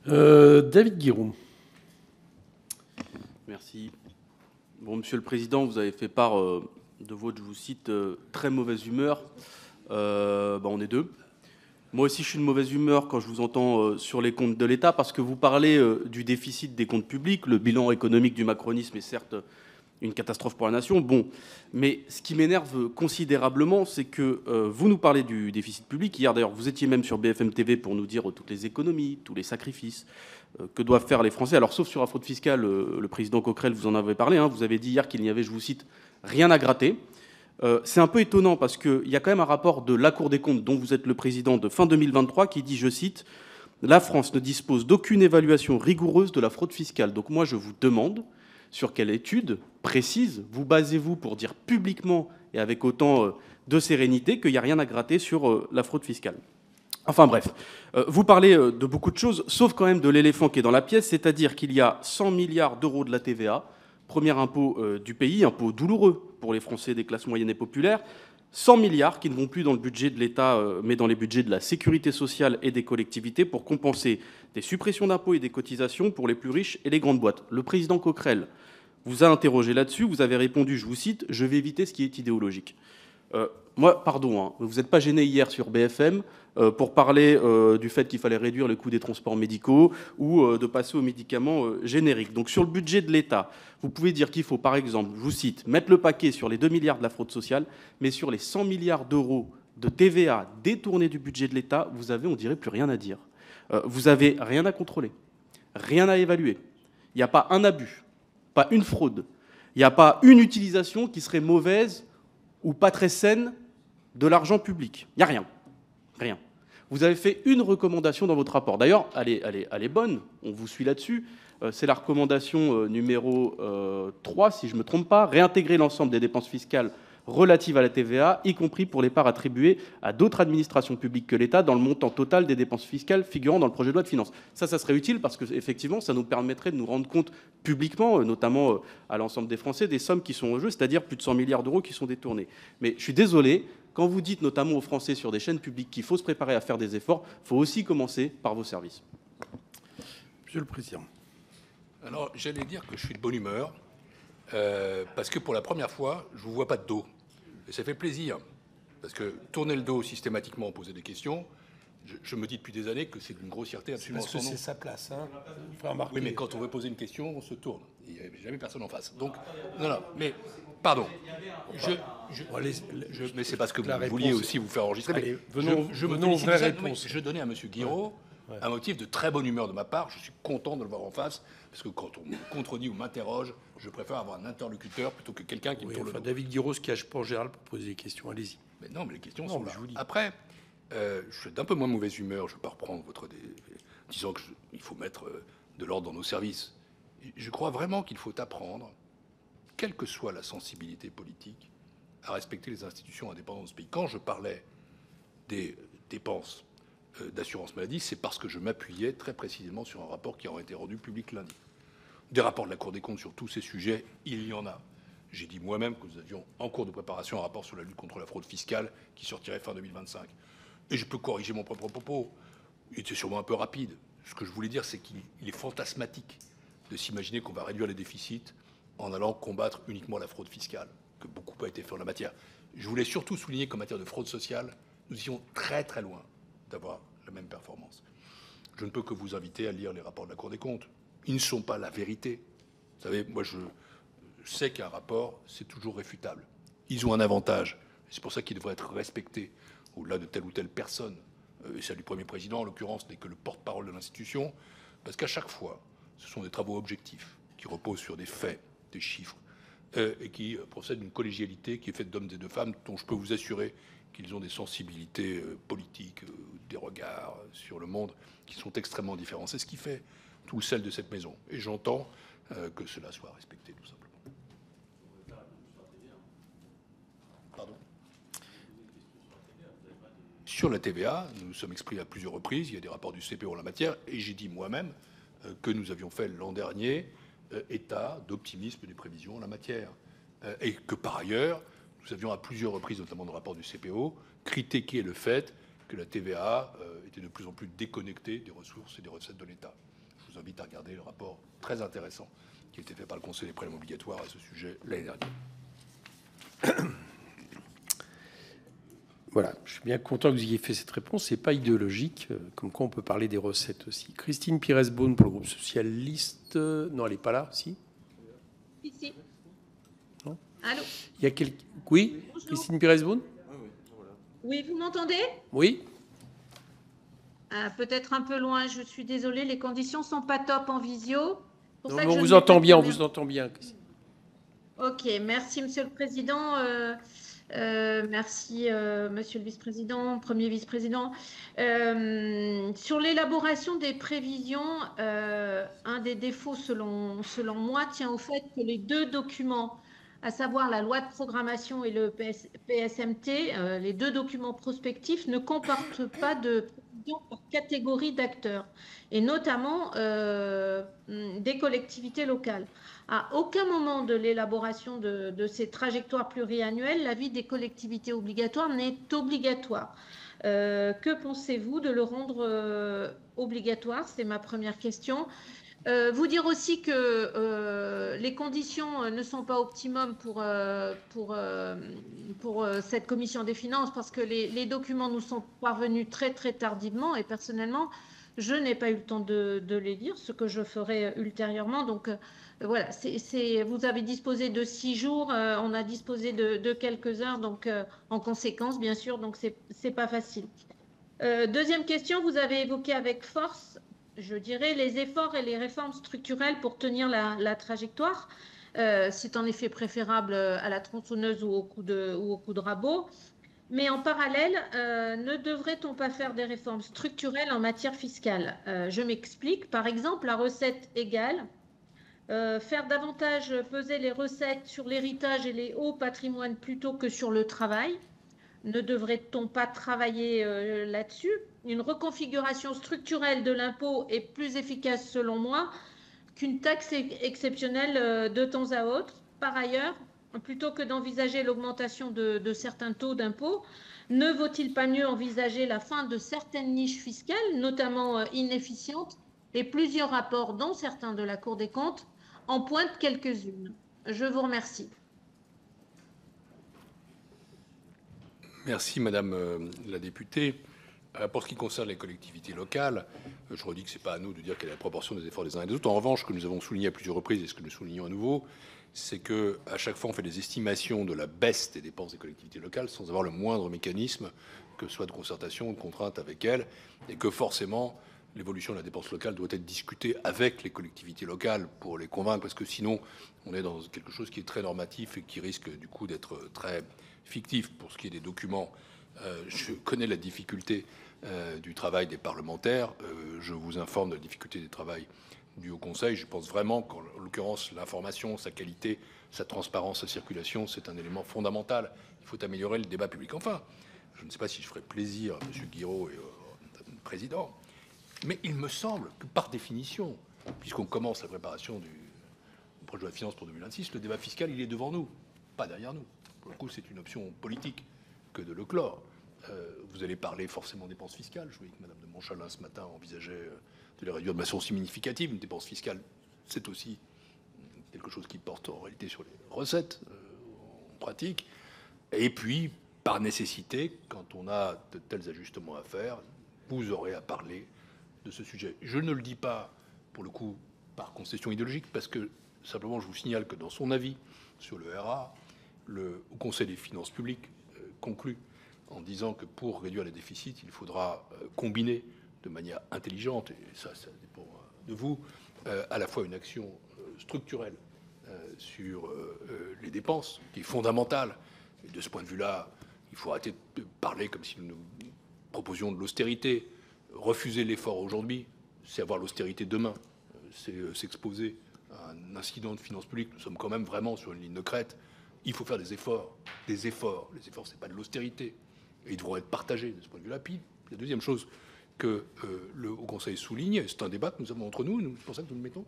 David Guiraud. Merci. Bon, Monsieur le Président, vous avez fait part de votre, je vous cite, très mauvaise humeur. On est deux. Moi aussi, je suis de mauvaise humeur quand je vous entends sur les comptes de l'État, parce que vous parlez du déficit des comptes publics. Le bilan économique du macronisme est certes une catastrophe pour la nation. Bon, mais ce qui m'énerve considérablement, c'est que vous nous parlez du déficit public. Hier, d'ailleurs, vous étiez même sur BFM TV pour nous dire toutes les économies, tous les sacrifices que doivent faire les Français. Alors, sauf sur la fraude fiscale, le président Coquerel, vous en avez parlé. Vous avez dit hier qu'il n'y avait, je vous cite, rien à gratter. C'est un peu étonnant parce qu'il y a quand même un rapport de la Cour des comptes, dont vous êtes le président, de fin 2023, qui dit, je cite, « La France ne dispose d'aucune évaluation rigoureuse de la fraude fiscale. » Donc moi, je vous demande sur quelle étude précise vous basez-vous pour dire publiquement et avec autant de sérénité qu'il n'y a rien à gratter sur la fraude fiscale. Enfin bref, vous parlez de beaucoup de choses, sauf quand même de l'éléphant qui est dans la pièce, c'est-à-dire qu'il y a 100 milliards d'euros de la TVA, premier impôt du pays, impôt douloureux pour les Français des classes moyennes et populaires, 100 milliards qui ne vont plus dans le budget de l'État, mais dans les budgets de la sécurité sociale et des collectivités pour compenser des suppressions d'impôts et des cotisations pour les plus riches et les grandes boîtes. Le président Coquerel vous a interrogé là-dessus, vous avez répondu, je vous cite, « Je vais éviter ce qui est idéologique ». Moi, pardon, vous n'êtes pas gêné hier sur BFM pour parler du fait qu'il fallait réduire le coût des transports médicaux ou de passer aux médicaments génériques. Donc sur le budget de l'État, vous pouvez dire qu'il faut, par exemple, je vous cite, mettre le paquet sur les 2 milliards de la fraude sociale, mais sur les 100 milliards d'euros de TVA détournés du budget de l'État, vous avez, on dirait, plus rien à dire. Vous n'avez rien à contrôler, rien à évaluer. Il n'y a pas un abus, pas une fraude. Il n'y a pas une utilisation qui serait mauvaise ou pas très saine de l'argent public. Il n'y a rien. Rien. Vous avez fait une recommandation dans votre rapport. D'ailleurs, elle est bonne, on vous suit là-dessus. C'est la recommandation numéro 3, si je ne me trompe pas, réintégrer l'ensemble des dépenses fiscales relatives à la TVA, y compris pour les parts attribuées à d'autres administrations publiques que l'État dans le montant total des dépenses fiscales figurant dans le projet de loi de finances. Ça serait utile parce qu'effectivement, ça nous permettrait de nous rendre compte publiquement, notamment à l'ensemble des Français, des sommes qui sont en jeu, c'est-à-dire plus de 100 milliards d'euros qui sont détournés. Mais je suis désolé, quand vous dites notamment aux Français sur des chaînes publiques qu'il faut se préparer à faire des efforts, il faut aussi commencer par vos services. Monsieur le Président. Alors, j'allais dire que je suis de bonne humeur, parce que pour la première fois, je ne vous vois pas de dos. Et ça fait plaisir, parce que tourner le dos systématiquement, poser des questions, je me dis depuis des années que c'est d'une grossièreté absolument Parce que sans nom. c'est sa place, hein. Faut remarquer. Oui, mais quand on veut poser une question, on se tourne. Il n'y a jamais personne en face. Donc, non, mais, pardon. Mais c'est parce que vous vouliez aussi vous faire enregistrer. Allez, mais venons aux vraies réponses. Je donnais à M. Guiraud un motif de très bonne humeur de ma part. Je suis content de le voir en face, parce que quand on me contredit ou m'interroge, je préfère avoir un interlocuteur plutôt que quelqu'un qui me tourne le dos. David Guiraud se cache pas en général pour poser des questions. Allez-y. Mais non, mais les questions sont là. Après, je suis d'un peu moins mauvaise humeur. Je ne vais pas reprendre disant qu'il faut mettre de l'ordre dans nos services. Je crois vraiment qu'il faut apprendre, quelle que soit la sensibilité politique, à respecter les institutions indépendantes de ce pays. Quand je parlais des dépenses d'assurance maladie, c'est parce que je m'appuyais très précisément sur un rapport qui aurait été rendu public lundi. Des rapports de la Cour des comptes sur tous ces sujets, il y en a. J'ai dit moi-même que nous avions en cours de préparation un rapport sur la lutte contre la fraude fiscale qui sortirait fin 2025. Et je peux corriger mon propre propos. Il était sûrement un peu rapide. Ce que je voulais dire, c'est qu'il est fantasmatique de s'imaginer qu'on va réduire les déficits en allant combattre uniquement la fraude fiscale, que beaucoup a été fait en la matière. Je voulais surtout souligner qu'en matière de fraude sociale, nous étions très très loin d'avoir la même performance. Je ne peux que vous inviter à lire les rapports de la Cour des comptes. Ils ne sont pas la vérité. Vous savez, moi je sais qu'un rapport, c'est toujours réfutable. Ils ont un avantage. C'est pour ça qu'ils devraient être respectés au-delà de telle ou telle personne. Et celle du Premier Président, en l'occurrence, n'est que le porte-parole de l'institution, parce qu'à chaque fois, ce sont des travaux objectifs qui reposent sur des faits, des chiffres, et qui procède d'une collégialité qui est faite d'hommes et de femmes dont je peux vous assurer qu'ils ont des sensibilités politiques, des regards sur le monde qui sont extrêmement différents. C'est ce qui fait tout le sel de cette maison. Et j'entends que cela soit respecté, tout simplement. Pardon ? Sur la TVA, nous nous sommes exprimés à plusieurs reprises. Il y a des rapports du CPO en la matière. Et j'ai dit moi-même que nous avions fait l'an dernier état d'optimisme des prévisions en la matière. Et que par ailleurs, nous avions à plusieurs reprises, notamment dans le rapport du CPO, critiqué le fait que la TVA était de plus en plus déconnectée des ressources et des recettes de l'État. Je vous invite à regarder le rapport très intéressant qui a été fait par le Conseil des prélèvements obligatoires à ce sujet l'année dernière. Voilà, je suis bien content que vous ayez fait cette réponse. C'est pas idéologique, comme quoi on peut parler des recettes aussi. Christine Pires-Beaune pour le groupe socialiste. Non, elle n'est pas là, si ? Ici. Non. Allô ? Il y a quelqu'un. Oui, bonjour. Christine Pires-Beaune ? Oui, vous m'entendez ? Oui. Peut-être un peu loin, je suis désolée, les conditions sont pas top en visio. Non, on vous entend bien, on vous entend bien. Ok, merci Monsieur le Président. Merci Monsieur le Vice-président, Premier Vice-président. Sur l'élaboration des prévisions, un des défauts selon moi tient au fait que les deux documents, à savoir la loi de programmation et le PSMT, les deux documents prospectifs ne comportent pas de prévisions par catégorie d'acteurs, et notamment des collectivités locales. À aucun moment de l'élaboration de ces trajectoires pluriannuelles, l'avis des collectivités obligatoires n'est obligatoire. Que pensez-vous de le rendre obligatoire? C'est ma première question. Vous dire aussi que les conditions ne sont pas optimum pour cette commission des finances parce que les documents nous sont parvenus très très tardivement et personnellement, je n'ai pas eu le temps de les lire, ce que je ferai ultérieurement. Donc voilà, vous avez disposé de 6 jours, on a disposé de quelques heures, donc en conséquence, bien sûr, donc c'est pas facile. Deuxième question, vous avez évoqué avec force, je dirais, les efforts et les réformes structurelles pour tenir la trajectoire. C'est en effet préférable à la tronçonneuse ou au coup de rabot. Mais en parallèle, ne devrait-on pas faire des réformes structurelles en matière fiscale? Je m'explique. Par exemple, la recette égale, faire davantage peser les recettes sur l'héritage et les hauts patrimoines plutôt que sur le travail. Ne devrait-on pas travailler là-dessus? Une reconfiguration structurelle de l'impôt est plus efficace, selon moi, qu'une taxe exceptionnelle de temps à autre. Par ailleurs, plutôt que d'envisager l'augmentation de certains taux d'impôt, ne vaut-il pas mieux envisager la fin de certaines niches fiscales, notamment inefficientes, et plusieurs rapports, dont certains de la Cour des comptes, en pointent quelques-unes? Je vous remercie. Merci, Madame la députée. Pour ce qui concerne les collectivités locales, je redis que ce n'est pas à nous de dire quelle est la proportion des efforts des uns et des autres. En revanche, ce que nous avons souligné à plusieurs reprises et ce que nous soulignons à nouveau, c'est qu'à chaque fois, on fait des estimations de la baisse des dépenses des collectivités locales sans avoir le moindre mécanisme, que ce soit de concertation ou de contrainte avec elles, et que forcément, l'évolution de la dépense locale doit être discutée avec les collectivités locales pour les convaincre, parce que sinon, on est dans quelque chose qui est très normatif et qui risque du coup d'être très fictif. Pour ce qui est des documents, je connais la difficulté du travail des parlementaires. Je vous informe de la difficulté du travail du Haut Conseil. Je pense vraiment qu'en l'occurrence, l'information, sa qualité, sa transparence, sa circulation, c'est un élément fondamental. Il faut améliorer le débat public. Enfin, je ne sais pas si je ferai plaisir à M. Guiraud et au Président, mais il me semble que par définition, puisqu'on commence la préparation du projet de loi de finances pour 2026, le débat fiscal, il est devant nous, pas derrière nous. Pour le coup, c'est une option politique que de le clore. Vous allez parler forcément dépenses fiscales. Je voyais que Mme de Montchalin ce matin envisageait de les réduire de façon significative. Une dépense fiscale, c'est aussi quelque chose qui porte en réalité sur les recettes en pratique. Et puis, par nécessité, quand on a de tels ajustements à faire, vous aurez à parler de ce sujet. Je ne le dis pas, pour le coup, par concession idéologique, parce que simplement, je vous signale que dans son avis sur le RA, le Conseil des finances publiques conclut en disant que pour réduire les déficits, il faudra combiner de manière intelligente, et ça dépend de vous, à la fois une action structurelle sur les dépenses, qui est fondamentale. Et de ce point de vue-là, il faut arrêter de parler comme si nous proposions de l'austérité. Refuser l'effort aujourd'hui, c'est avoir l'austérité demain. C'est s'exposer à un incident de finances publiques. Nous sommes quand même vraiment sur une ligne de crête. Il faut faire des efforts. Des efforts. Les efforts, ce n'est pas de l'austérité. Et ils devront être partagés de ce point de vue-là. Puis, la deuxième chose que le Haut Conseil souligne, et c'est un débat que nous avons entre nous, c'est pour ça que nous le mettons,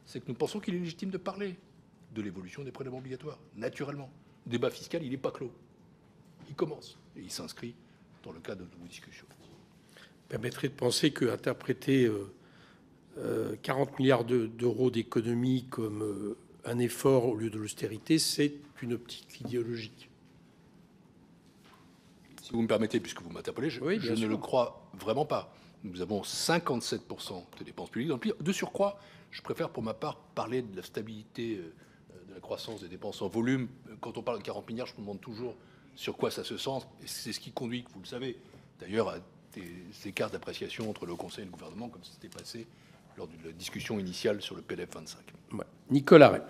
c'est que nous pensons qu'il est légitime de parler de l'évolution des prélèvements obligatoires, naturellement. Le débat fiscal, il n'est pas clos. Il commence et il s'inscrit dans le cadre de nos discussions. Permettrait de penser qu'interpréter 40 milliards d'euros d'économie comme un effort au lieu de l'austérité, c'est une optique idéologique. Si vous me permettez, puisque vous m'interpellez, je ne le crois vraiment pas. Nous avons 57% de dépenses publiques dans le pays. De surcroît, je préfère pour ma part parler de la stabilité de la croissance des dépenses en volume. Quand on parle de 40 milliards, je me demande toujours sur quoi ça se centre. Et c'est ce qui conduit, vous le savez, d'ailleurs, à des écarts d'appréciation entre le Conseil et le gouvernement, comme ça s'était passé lors de la discussion initiale sur le PLF 25. Ouais. Nicolas Ray.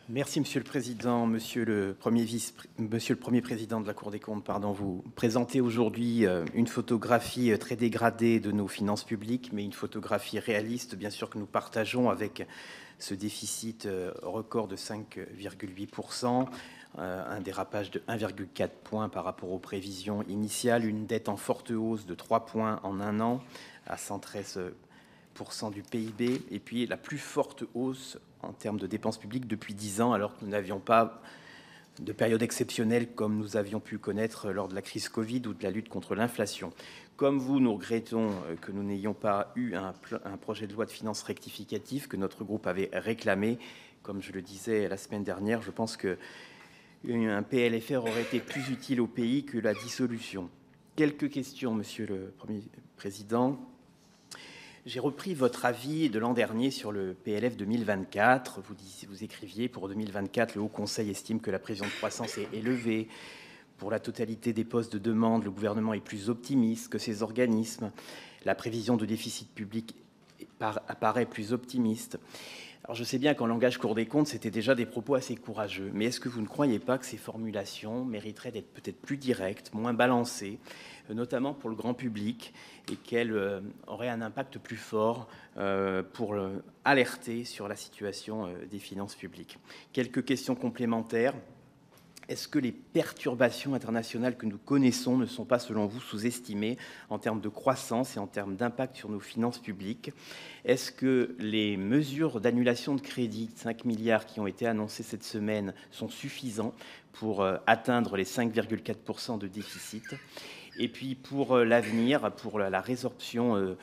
Merci, Monsieur le Président. Monsieur le Premier Président de la Cour des comptes, vous présentez aujourd'hui une photographie très dégradée de nos finances publiques, mais une photographie réaliste, bien sûr, que nous partageons avec ce déficit record de 5,8%, un dérapage de 1,4 points par rapport aux prévisions initiales, une dette en forte hausse de 3 points en un an à 113% du PIB, et puis la plus forte hausse en termes de dépenses publiques depuis 10 ans, alors que nous n'avions pas de période exceptionnelle comme nous avions pu connaître lors de la crise Covid ou de la lutte contre l'inflation. Comme vous, nous regrettons que nous n'ayons pas eu un projet de loi de finances rectificatif que notre groupe avait réclamé. Comme je le disais la semaine dernière, je pense qu'un PLFR aurait été plus utile au pays que la dissolution. Quelques questions, Monsieur le Premier Président. J'ai repris votre avis de l'an dernier sur le PLF 2024. Vous écriviez, pour 2024, le Haut Conseil estime que la prévision de croissance est élevée. Pour la totalité des postes de demande, le gouvernement est plus optimiste que ces organismes. La prévision de déficit public apparaît plus optimiste. Alors je sais bien qu'en langage Cour des comptes, c'était déjà des propos assez courageux, mais est-ce que vous ne croyez pas que ces formulations mériteraient d'être peut-être plus directes, moins balancées, notamment pour le grand public, et qu'elles auraient un impact plus fort pour alerter sur la situation des finances publiques? Quelques questions complémentaires. Est-ce que les perturbations internationales que nous connaissons ne sont pas, selon vous, sous-estimées en termes de croissance et en termes d'impact sur nos finances publiques? Est-ce que les mesures d'annulation de crédit de 5 milliards qui ont été annoncées cette semaine sont suffisantes pour atteindre les 5,4% de déficit? Et puis pour l'avenir, pour la résorption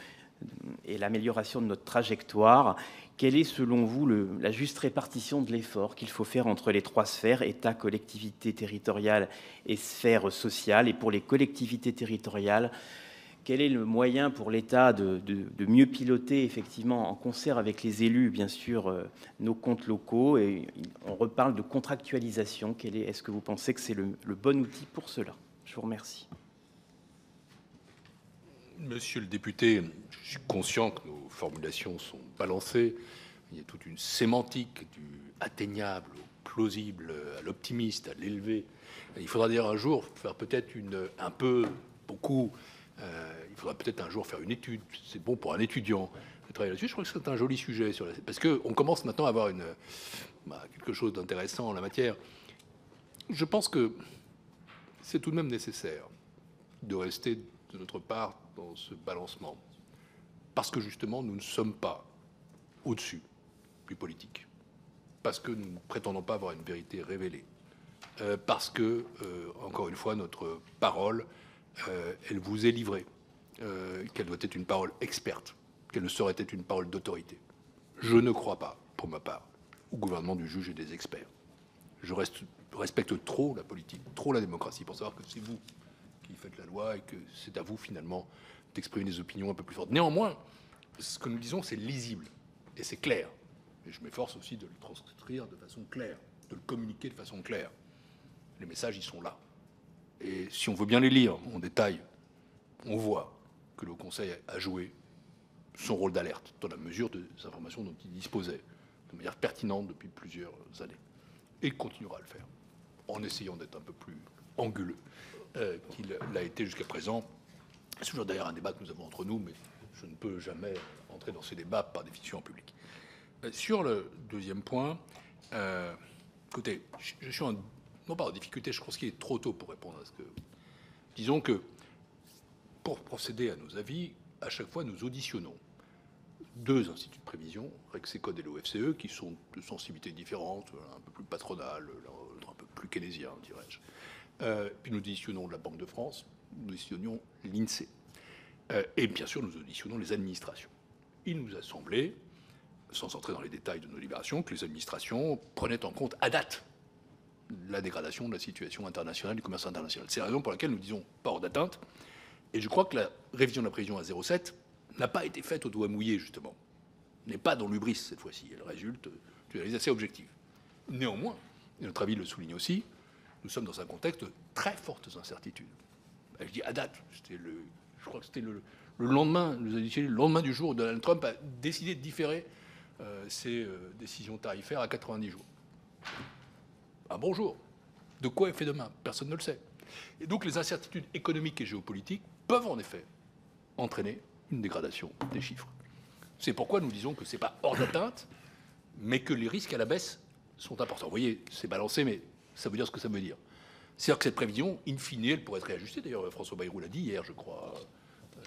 et l'amélioration de notre trajectoire, quelle est selon vous la juste répartition de l'effort qu'il faut faire entre les trois sphères, État, collectivités territoriales et sphère sociale? Et pour les collectivités territoriales, quel est le moyen pour l'État de mieux piloter, effectivement, en concert avec les élus, bien sûr, nos comptes locaux? Et on reparle de contractualisation. Est-ce que vous pensez que c'est le bon outil pour cela? Je vous remercie. Monsieur le député, je suis conscient que nos formulations sont balancées. Il y a toute une sémantique du atteignable au plausible, à l'optimiste, à l'élevé. Il faudra dire un jour faire peut-être un peu, beaucoup. Il faudra peut-être un jour faire une étude. C'est bon pour un étudiant de travailler là-dessus. Je crois que c'est un joli sujet parce qu'on commence maintenant à avoir quelque chose d'intéressant en la matière. Je pense que c'est tout de même nécessaire de rester de notre part dans ce balancement, parce que justement nous ne sommes pas au-dessus du politique, parce que nous ne prétendons pas avoir une vérité révélée, parce que, encore une fois, notre parole, elle vous est livrée, qu'elle doit être une parole experte, qu'elle ne saurait être une parole d'autorité. Je ne crois pas, pour ma part, au gouvernement du juge et des experts. Je respecte trop la politique, trop la démocratie, pour savoir que c'est vous qui faites la loi et que c'est à vous finalement d'exprimer des opinions un peu plus fortes. Néanmoins, ce que nous disons, c'est lisible et c'est clair. Et je m'efforce aussi de le transcrire de façon claire, de le communiquer de façon claire. Les messages, ils sont là. Et si on veut bien les lire en détail, on voit que le Conseil a joué son rôle d'alerte dans la mesure des informations dont il disposait. de manière pertinente depuis plusieurs années. Et continuera à le faire, en essayant d'être un peu plus anguleux qu'il l'a été jusqu'à présent. C'est toujours d'ailleurs un débat que nous avons entre nous, mais je ne peux jamais entrer dans ces débats par définition en public. Sur le deuxième point, écoutez, je suis non pas en difficulté, je pense qu'il est trop tôt pour répondre à ce que... Disons que pour procéder à nos avis, à chaque fois nous auditionnons deux instituts de prévision, Rexecode et l'OFCE, qui sont de sensibilités différentes, un peu plus patronales, l'autre un peu plus keynésien, dirais-je. Puis nous auditionnons la Banque de France, nous auditionnons l'INSEE. Et bien sûr, nous auditionnons les administrations. Il nous a semblé, sans entrer dans les détails de nos libérations, que les administrations prenaient en compte à date la dégradation de la situation internationale, du commerce international. C'est la raison pour laquelle nous disons pas hors d'atteinte. Et je crois que la révision de la prévision à 0,7 n'a pas été faite au doigt mouillé, justement. N'est pas dans l'hubris cette fois-ci. Elle résulte d'une analyse assez objective. Néanmoins, et notre avis le souligne aussi, nous sommes dans un contexte de très fortes incertitudes. Je dis à date, je crois que c'était le lendemain, nous a dit le lendemain du jour où Donald Trump a décidé de différer ses décisions tarifaires à 90 jours. Un bon jour. De quoi est fait demain? Personne ne le sait. Et donc les incertitudes économiques et géopolitiques peuvent en effet entraîner une dégradation des chiffres. C'est pourquoi nous disons que ce n'est pas hors d'atteinte, mais que les risques à la baisse sont importants. Vous voyez, c'est balancé, mais ça veut dire ce que ça veut dire. C'est-à-dire que cette prévision, in fine, elle pourrait être réajustée. D'ailleurs, François Bayrou l'a dit hier, je crois,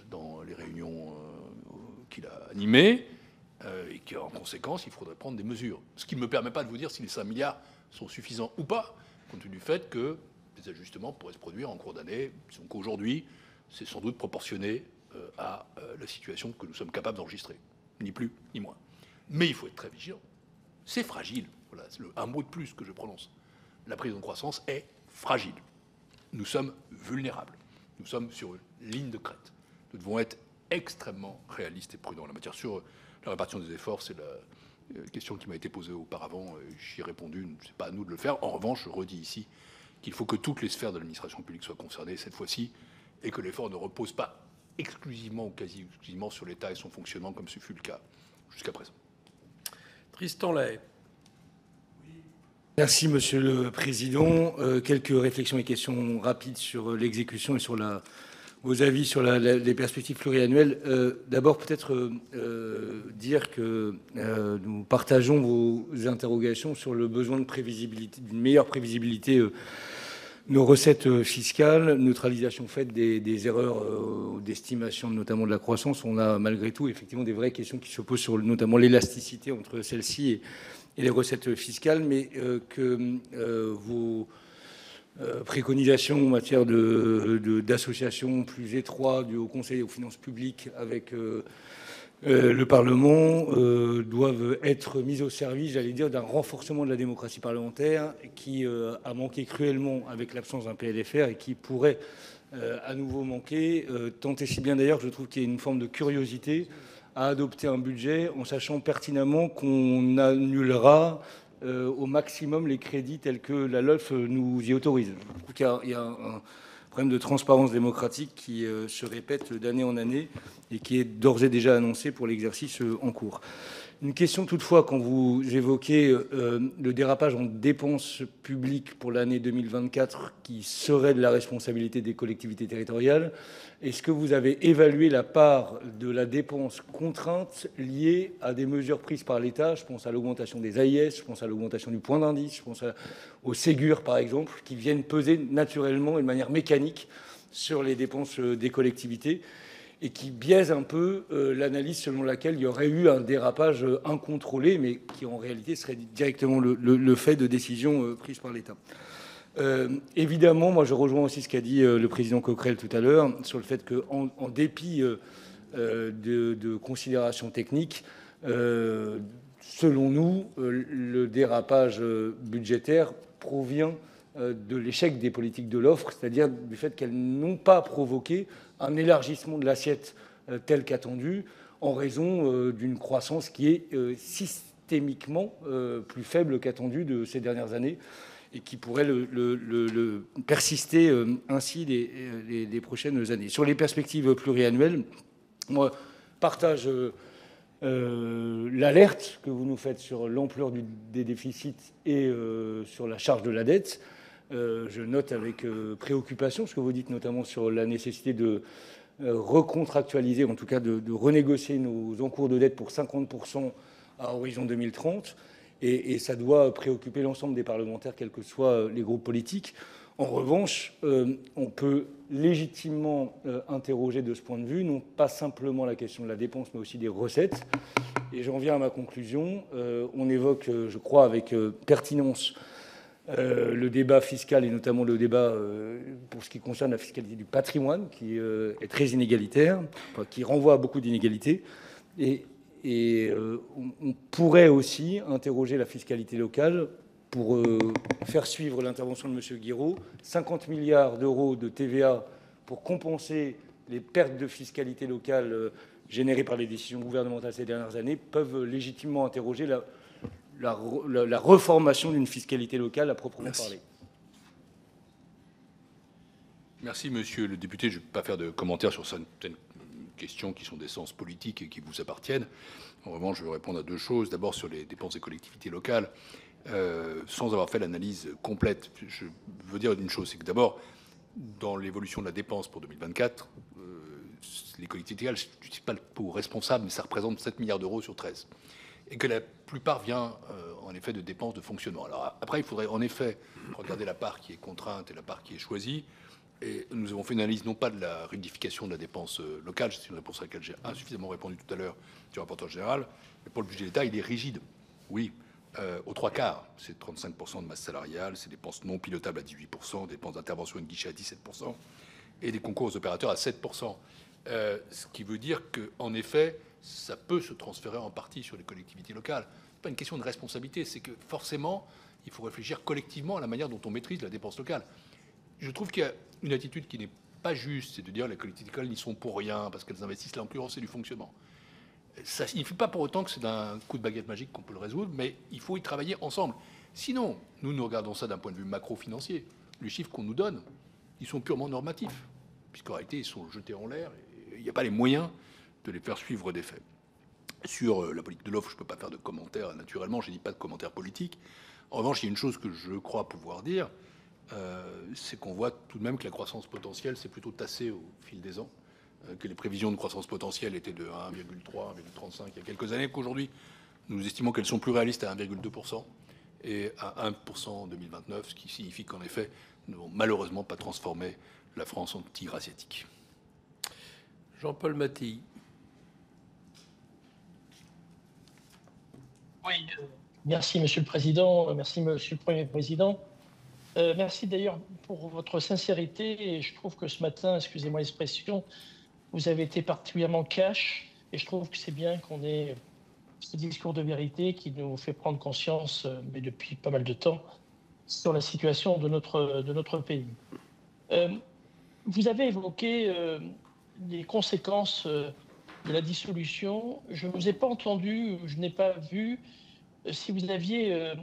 dans les réunions qu'il a animées, et qu'en conséquence, il faudrait prendre des mesures. Ce qui ne me permet pas de vous dire si les 5 milliards sont suffisants ou pas, compte tenu du fait que des ajustements pourraient se produire en cours d'année. Donc aujourd'hui, c'est sans doute proportionné à la situation que nous sommes capables d'enregistrer. Ni plus, ni moins. Mais il faut être très vigilant. C'est fragile. Voilà, c'est un mot de plus que je prononce. La prévision de croissance est fragile. Nous sommes vulnérables. Nous sommes sur une ligne de crête. Nous devons être extrêmement réalistes et prudents en la matière. Sur la répartition des efforts, c'est la question qui m'a été posée auparavant. J'y ai répondu, ce n'est pas à nous de le faire. En revanche, je redis ici qu'il faut que toutes les sphères de l'administration publique soient concernées cette fois-ci et que l'effort ne repose pas exclusivement ou quasi exclusivement sur l'État et son fonctionnement comme ce fut le cas jusqu'à présent. Tristan Lahaye. Merci, Monsieur le Président. Quelques réflexions et questions rapides sur l'exécution et sur vos avis sur les perspectives pluriannuelles. D'abord, peut-être dire que nous partageons vos interrogations sur le besoin de prévisibilité, d'une meilleure prévisibilité nos recettes fiscales, neutralisation faite des erreurs d'estimation, notamment de la croissance. On a malgré tout effectivement des vraies questions qui se posent sur notamment l'élasticité entre celle-ci et les recettes fiscales, mais que vos préconisations en matière d'association plus étroite du Haut Conseil aux finances publiques avec le Parlement doivent être mises au service, j'allais dire, d'un renforcement de la démocratie parlementaire qui a manqué cruellement avec l'absence d'un PLFR et qui pourrait à nouveau manquer, tant et si bien d'ailleurs que je trouve qu'il y a une forme de curiosité à adopter un budget en sachant pertinemment qu'on annulera au maximum les crédits tels que la LOLF nous y autorise. Je trouve qu'il y a un problème de transparence démocratique qui se répète d'année en année et qui est d'ores et déjà annoncé pour l'exercice en cours. Une question toutefois, quand vous évoquez le dérapage en dépenses publiques pour l'année 2024 qui serait de la responsabilité des collectivités territoriales, est-ce que vous avez évalué la part de la dépense contrainte liée à des mesures prises par l'État? Je pense à l'augmentation des AIS, je pense à l'augmentation du point d'indice, je pense au Ségur par exemple, qui viennent peser naturellement et de manière mécanique sur les dépenses des collectivités et qui biaise un peu l'analyse selon laquelle il y aurait eu un dérapage incontrôlé, mais qui en réalité serait directement le fait de décisions prises par l'État. Évidemment, moi je rejoins aussi ce qu'a dit le président Coquerel tout à l'heure, sur le fait qu'en dépit de considérations techniques, selon nous, le dérapage budgétaire provient de l'échec des politiques de l'offre, c'est-à-dire du fait qu'elles n'ont pas provoqué un élargissement de l'assiette tel qu'attendu en raison d'une croissance qui est systémiquement plus faible qu'attendue de ces dernières années et qui pourrait le persister ainsi les prochaines années. Sur les perspectives pluriannuelles, moi, partage l'alerte que vous nous faites sur l'ampleur des déficits et sur la charge de la dette. Je note avec préoccupation ce que vous dites, notamment sur la nécessité de recontractualiser, en tout cas de renégocier nos encours de dette pour 50% à horizon 2030. Et ça doit préoccuper l'ensemble des parlementaires, quels que soient les groupes politiques. En revanche, on peut légitimement interroger de ce point de vue, non pas simplement la question de la dépense, mais aussi des recettes. Et j'en viens à ma conclusion. On évoque, je crois, avec pertinence le débat fiscal, et notamment le débat pour ce qui concerne la fiscalité du patrimoine, qui est très inégalitaire, enfin, qui renvoie à beaucoup d'inégalités. Et on pourrait aussi interroger la fiscalité locale pour faire suivre l'intervention de M. Guiraud. 50 milliards d'euros de TVA pour compenser les pertes de fiscalité locale générées par les décisions gouvernementales ces dernières années peuvent légitimement interroger la reformation d'une fiscalité locale à proprement parler. Merci, monsieur le député. Je ne vais pas faire de commentaires sur certaines questions qui sont d'essence politique et qui vous appartiennent. En revanche, je vais répondre à deux choses. D'abord, sur les dépenses des collectivités locales, sans avoir fait l'analyse complète. Je veux dire une chose, c'est que d'abord, dans l'évolution de la dépense pour 2024, les collectivités locales, je ne suis pas le pot responsable, mais ça représente 7 milliards d'euros sur 13. Et que la plupart vient en effet de dépenses de fonctionnement. Alors après, il faudrait en effet regarder la part qui est contrainte et la part qui est choisie. Et nous avons fait une analyse non pas de la rigidification de la dépense locale, c'est une réponse à laquelle j'ai insuffisamment répondu tout à l'heure du rapporteur général, mais pour le budget de l'État, il est rigide. Oui, aux 3/4, c'est 35% de masse salariale, c'est des dépenses non pilotables à 18%, des dépenses d'intervention et de guichet à 17%, et des concours aux opérateurs à 7%. Ce qui veut dire qu'en effet, ça peut se transférer en partie sur les collectivités locales. Ce n'est pas une question de responsabilité, c'est que forcément, il faut réfléchir collectivement à la manière dont on maîtrise la dépense locale. Je trouve qu'il y a une attitude qui n'est pas juste, c'est de dire que les collectivités locales n'y sont pour rien, parce qu'elles investissent là en plus, c'est du fonctionnement. Ça ne signifie pas pour autant que c'est d'un coup de baguette magique qu'on peut le résoudre, mais il faut y travailler ensemble. Sinon, nous regardons ça d'un point de vue macro-financier. Les chiffres qu'on nous donne, ils sont purement normatifs, puisqu'en réalité, ils sont jetés en l'air, et il n'y a pas les moyens de les faire suivre des faits. Sur la politique de l'offre, je ne peux pas faire de commentaires, naturellement, je ne dis pas de commentaires politiques. En revanche, il y a une chose que je crois pouvoir dire, c'est qu'on voit tout de même que la croissance potentielle s'est plutôt tassée au fil des ans, que les prévisions de croissance potentielle étaient de 1,3, 1,35 il y a quelques années, qu'aujourd'hui, nous estimons qu'elles sont plus réalistes à 1,2% et à 1% en 2029, ce qui signifie qu'en effet, nous n'avons malheureusement pas transformé la France en tigre asiatique. Jean-Paul Mattei. Oui, merci Monsieur le Président, merci Monsieur le Premier Président. Merci d'ailleurs pour votre sincérité et je trouve que ce matin, excusez-moi l'expression, vous avez été particulièrement cash et je trouve que c'est bien qu'on ait ce discours de vérité qui nous fait prendre conscience, mais depuis pas mal de temps, sur la situation de notre pays. Vous avez évoqué les conséquences de la dissolution. Je ne vous ai pas entendu, je n'ai pas vu si vous aviez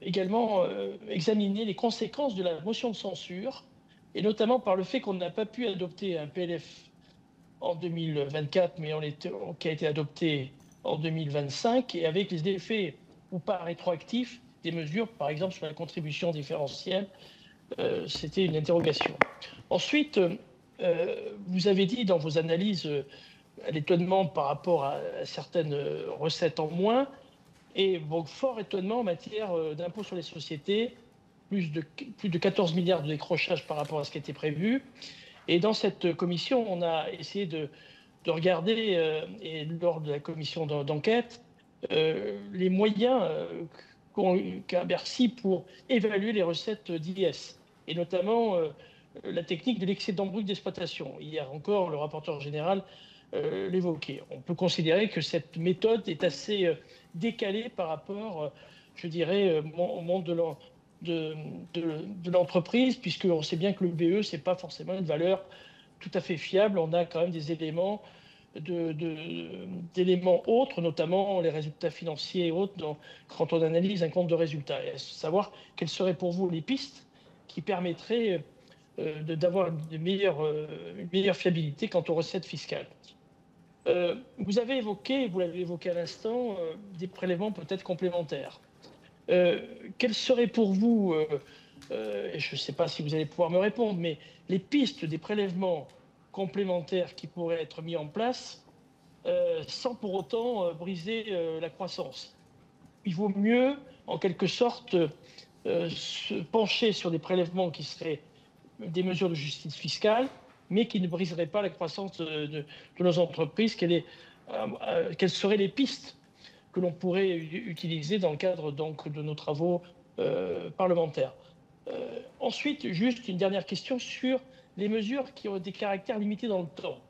également examiné les conséquences de la motion de censure, et notamment par le fait qu'on n'a pas pu adopter un PLF en 2024, mais qui a été adopté en 2025, et avec les effets ou pas rétroactifs des mesures, par exemple sur la contribution différentielle. C'était une interrogation. Ensuite, vous avez dit dans vos analyses l'étonnement par rapport à certaines recettes en moins, et bon, fort étonnement en matière d'impôt sur les sociétés, plus de 14 milliards de décrochage par rapport à ce qui était prévu. Et dans cette commission, on a essayé de regarder, et lors de la commission d'enquête, les moyens qu'a Bercy pour évaluer les recettes d'IS, et notamment la technique de l'excédent brut d'exploitation. Hier encore, le rapporteur général l'évoquait. On peut considérer que cette méthode est assez décalée par rapport, je dirais, au monde de l'entreprise, puisqu'on sait bien que le BE, ce n'est pas forcément une valeur tout à fait fiable. On a quand même des éléments d'éléments autres, notamment les résultats financiers et autres, quand on analyse un compte de résultats. Et savoir quelles seraient pour vous les pistes qui permettraient d'avoir une meilleure fiabilité quant aux recettes fiscales. Vous avez évoqué, vous l'avez évoqué à l'instant, des prélèvements peut-être complémentaires. Quelles seraient pour vous, et je ne sais pas si vous allez pouvoir me répondre, mais les pistes des prélèvements complémentaires qui pourraient être mis en place sans pour autant briser la croissance? Il vaut mieux, en quelque sorte, se pencher sur des prélèvements qui seraient des mesures de justice fiscale, mais qui ne briseraient pas la croissance de nos entreprises. Quelles seraient les pistes que l'on pourrait utiliser dans le cadre donc, de nos travaux parlementaires? Ensuite, juste une dernière question sur les mesures qui ont des caractères limités dans le temps.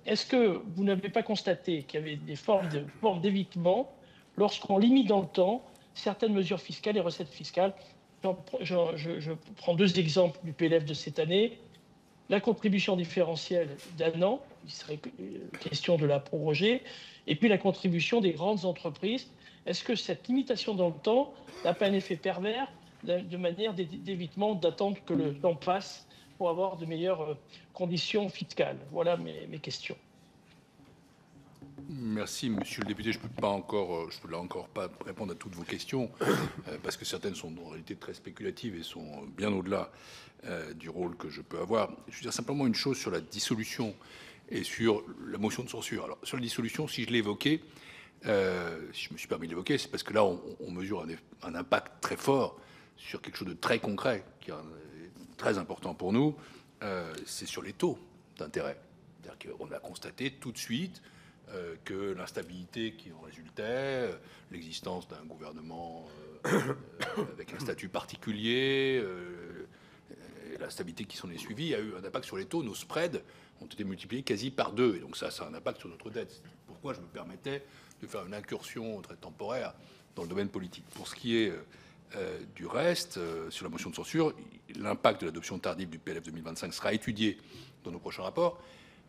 Est-ce que vous n'avez pas constaté qu'il y avait des formes d'évitement lorsqu'on limite dans le temps certaines mesures fiscales et recettes fiscales? Je prends deux exemples du PLF de cette année. La contribution différentielle d'1 an, il serait question de la proroger, et puis la contribution des grandes entreprises. Est-ce que cette limitation dans le temps n'a pas un effet pervers de manière d'évitement d'attendre que le temps passe pour avoir de meilleures conditions fiscales? Voilà mes questions. Merci, monsieur le député. Je ne peux là encore pas répondre à toutes vos questions, parce que certaines sont en réalité très spéculatives et sont bien au-delà du rôle que je peux avoir. Je veux dire simplement une chose sur la dissolution et sur la motion de censure. Alors, sur la dissolution, si je l'ai évoqué, si je me suis permis de l'évoquer, c'est parce que là, on mesure un impact très fort sur quelque chose de très concret, qui est très important pour nous, c'est sur les taux d'intérêt. C'est-à-dire qu'on a constaté tout de suite que l'instabilité qui en résultait, l'existence d'un gouvernement avec un statut particulier, et la stabilité qui s'en est suivie, a eu un impact sur les taux. Nos spreads ont été multipliés quasi par 2, et donc ça a un impact sur notre dette. C'est pourquoi je me permettais de faire une incursion très temporaire dans le domaine politique. Pour ce qui est du reste, sur la motion de censure, l'impact de l'adoption tardive du PLF 2025 sera étudié dans nos prochains rapports.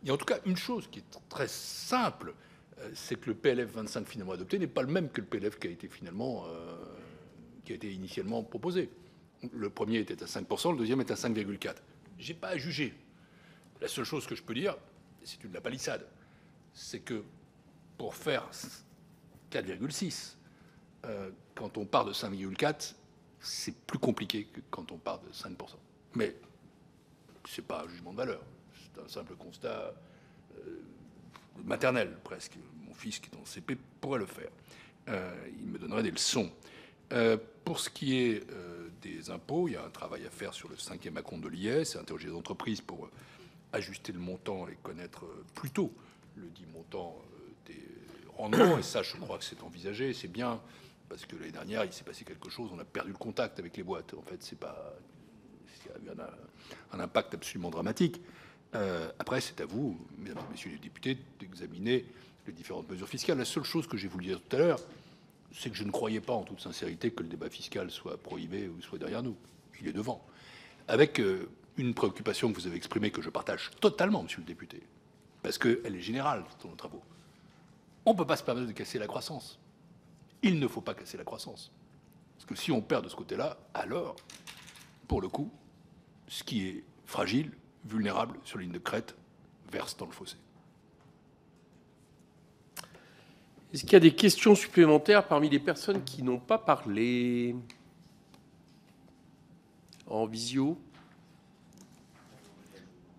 Il y a en tout cas une chose qui est très simple, c'est que le PLF 25 finalement adopté n'est pas le même que le PLF qui a été initialement proposé. Le premier était à 5%, le deuxième est à 5,4%. Je n'ai pas à juger. La seule chose que je peux dire, c'est une de la palissade, c'est que pour faire 4,6, quand on part de 5,4, c'est plus compliqué que quand on part de 5%. Mais ce n'est pas un jugement de valeur. C'est un simple constat maternel, presque. Mon fils, qui est en CP, pourrait le faire. Il me donnerait des leçons. Pour ce qui est des impôts, il y a un travail à faire sur le 5e acompte de l'IS, interroger les entreprises pour ajuster le montant et connaître plus tôt le dit montant des rendements. Et ça, je crois que c'est envisagé. C'est bien, parce que l'année dernière, il s'est passé quelque chose. On a perdu le contact avec les boîtes. En fait, il y a eu un impact absolument dramatique. Après, c'est à vous, mesdames et messieurs les députés, d'examiner les différentes mesures fiscales. La seule chose que j'ai voulu dire tout à l'heure, c'est que je ne croyais pas en toute sincérité que le débat fiscal soit prohibé ou soit derrière nous. Il est devant. Avec une préoccupation que vous avez exprimée, que je partage totalement, monsieur le député, parce qu'elle est générale dans nos travaux. On ne peut pas se permettre de casser la croissance. Il ne faut pas casser la croissance. Parce que si on perd de ce côté-là, alors, pour le coup, ce qui est fragile, vulnérable sur la ligne de crête, verse dans le fossé. Est-ce qu'il y a des questions supplémentaires parmi les personnes qui n'ont pas parlé en visio?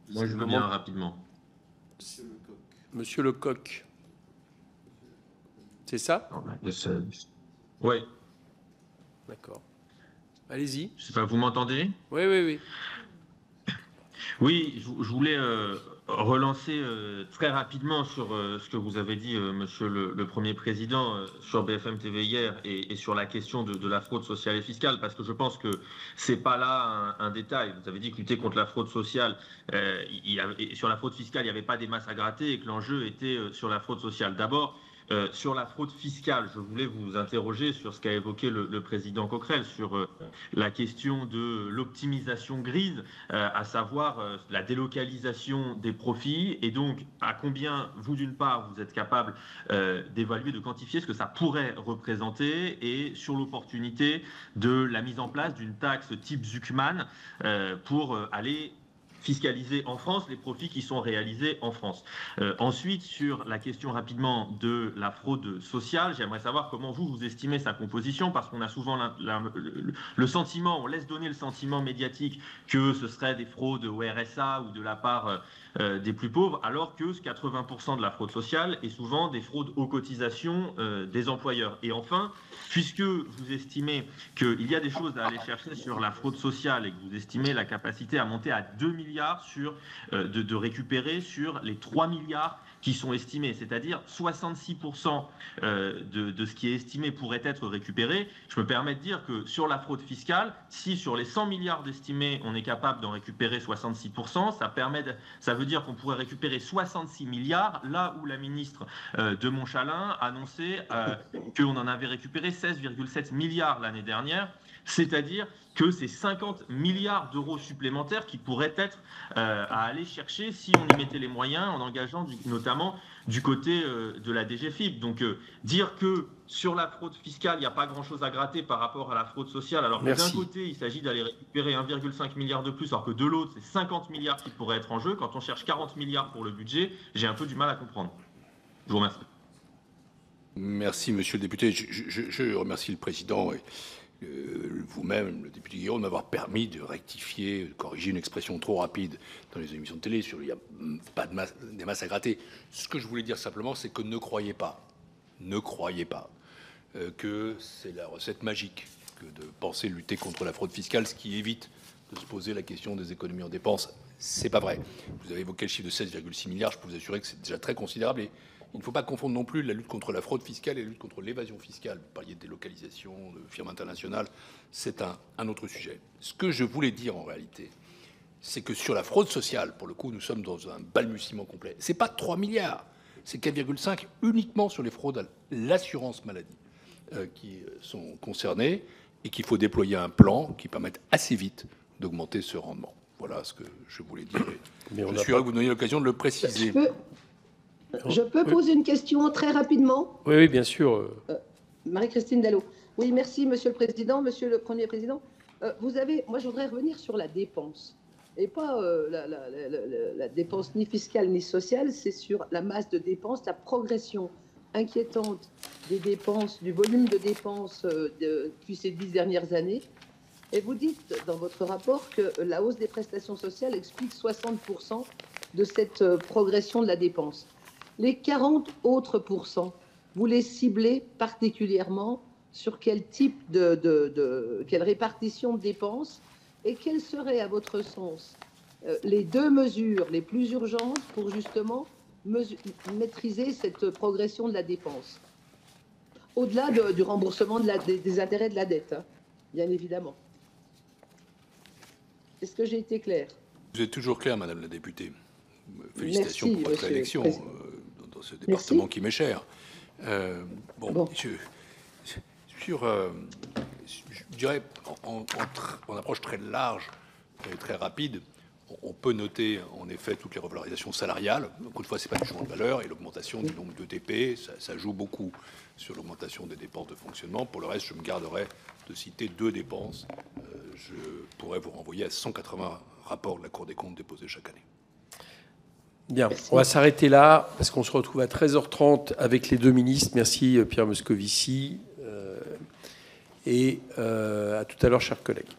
Moi, je veux bien rapidement. Monsieur Lecoq. C'est ça? Oui. D'accord. Allez-y. Je sais pas, vous m'entendez? Oui, oui, oui. Oui, je voulais relancer très rapidement sur ce que vous avez dit, monsieur le Premier Président, sur BFM TV hier et sur la question de la fraude sociale et fiscale, parce que je pense que c'est pas là un détail. Vous avez dit que lutter contre la fraude sociale, sur la fraude fiscale, il n'y avait pas des masses à gratter et que l'enjeu était sur la fraude sociale. D'abord, sur la fraude fiscale, je voulais vous interroger sur ce qu'a évoqué le président Coquerel, sur la question de l'optimisation grise, à savoir la délocalisation des profits, et donc à combien, vous d'une part, vous êtes capable d'évaluer, de quantifier ce que ça pourrait représenter, et sur l'opportunité de la mise en place d'une taxe type Zuckman pour aller fiscalisés en France, les profits qui sont réalisés en France. Ensuite, sur la question rapidement de la fraude sociale, j'aimerais savoir comment vous estimez sa composition, parce qu'on a souvent le sentiment, on laisse donner le sentiment médiatique que ce serait des fraudes au RSA ou de la part des plus pauvres, alors que 80% de la fraude sociale est souvent des fraudes aux cotisations des employeurs. Et enfin, puisque vous estimez qu'il y a des choses à aller chercher sur la fraude sociale et que vous estimez la capacité à monter à 2 milliards de récupérer sur les 3 milliards qui sont estimés, c'est-à-dire 66% de ce qui est estimé pourrait être récupéré. Je me permets de dire que sur la fraude fiscale, si sur les 100 milliards estimés, on est capable d'en récupérer 66%, ça veut dire qu'on pourrait récupérer 66 milliards, là où la ministre de Montchalin annonçait qu'on en avait récupéré 16,7 milliards l'année dernière, c'est-à-dire que c'est 50 milliards d'euros supplémentaires qui pourraient être à aller chercher si on y mettait les moyens, en engageant notamment du côté de la DGFiP. Donc dire que sur la fraude fiscale, il n'y a pas grand-chose à gratter par rapport à la fraude sociale, alors que d'un côté, il s'agit d'aller récupérer 1,5 milliard de plus, alors que de l'autre, c'est 50 milliards qui pourraient être en jeu. Quand on cherche 40 milliards pour le budget, j'ai un peu du mal à comprendre. Je vous remercie. Merci, monsieur le député. Je remercie le président et vous-même, le député Guiraud, de m'avoir permis de rectifier, de corriger une expression trop rapide dans les émissions de télé. Il n'y a pas des masses à gratter. Ce que je voulais dire simplement, c'est que ne croyez pas que c'est la recette magique que de penser lutter contre la fraude fiscale, ce qui évite de se poser la question des économies en dépenses. C'est pas vrai. Vous avez évoqué le chiffre de 16,6 milliards. Je peux vous assurer que c'est déjà très considérable. Et il ne faut pas confondre non plus la lutte contre la fraude fiscale et la lutte contre l'évasion fiscale. Vous parliez de délocalisation, de firmes internationales. C'est un autre sujet. Ce que je voulais dire en réalité, c'est que sur la fraude sociale, pour le coup, nous sommes dans un balbutiement complet. C'est pas 3 milliards, c'est 4,5 uniquement sur les fraudes à l'assurance maladie qui sont concernées et qu'il faut déployer un plan qui permette assez vite d'augmenter ce rendement. Voilà ce que je voulais dire. Mais je suis heureux que vous donniez l'occasion de le préciser. Je peux poser une question très rapidement? Oui, bien sûr. Marie-Christine Dallo. Oui, merci, Monsieur le Président, Monsieur le Premier Président. Moi, je voudrais revenir sur la dépense. Et pas la dépense ni fiscale ni sociale, c'est sur la masse de dépenses, la progression inquiétante des dépenses, du volume de dépenses depuis ces 10 dernières années. Et vous dites dans votre rapport que la hausse des prestations sociales explique 60% de cette progression de la dépense. Les 40 autres pourcents, vous les ciblez particulièrement sur quel type quelle répartition de dépenses et quelles seraient, à votre sens, les deux mesures les plus urgentes pour justement maîtriser cette progression de la dépense? Au-delà du remboursement des intérêts de la dette, hein, bien évidemment. Est-ce que j'ai été claire? Vous êtes toujours claire, Madame la députée. Félicitations pour votre élection dans ce département. Merci. Qui m'est cher. Je dirais, en approche très large et très rapide, on peut noter en effet toutes les revalorisations salariales. Encore une fois, ce n'est pas du jugement de valeur, et l'augmentation du nombre d'ETP, ça joue beaucoup sur l'augmentation des dépenses de fonctionnement. Pour le reste, je me garderai de citer deux dépenses. Je pourrais vous renvoyer à 180 rapports de la Cour des comptes déposés chaque année. Bien, on va s'arrêter là parce qu'on se retrouve à 13h30 avec les deux ministres. Merci Pierre Moscovici et à tout à l'heure, chers collègues.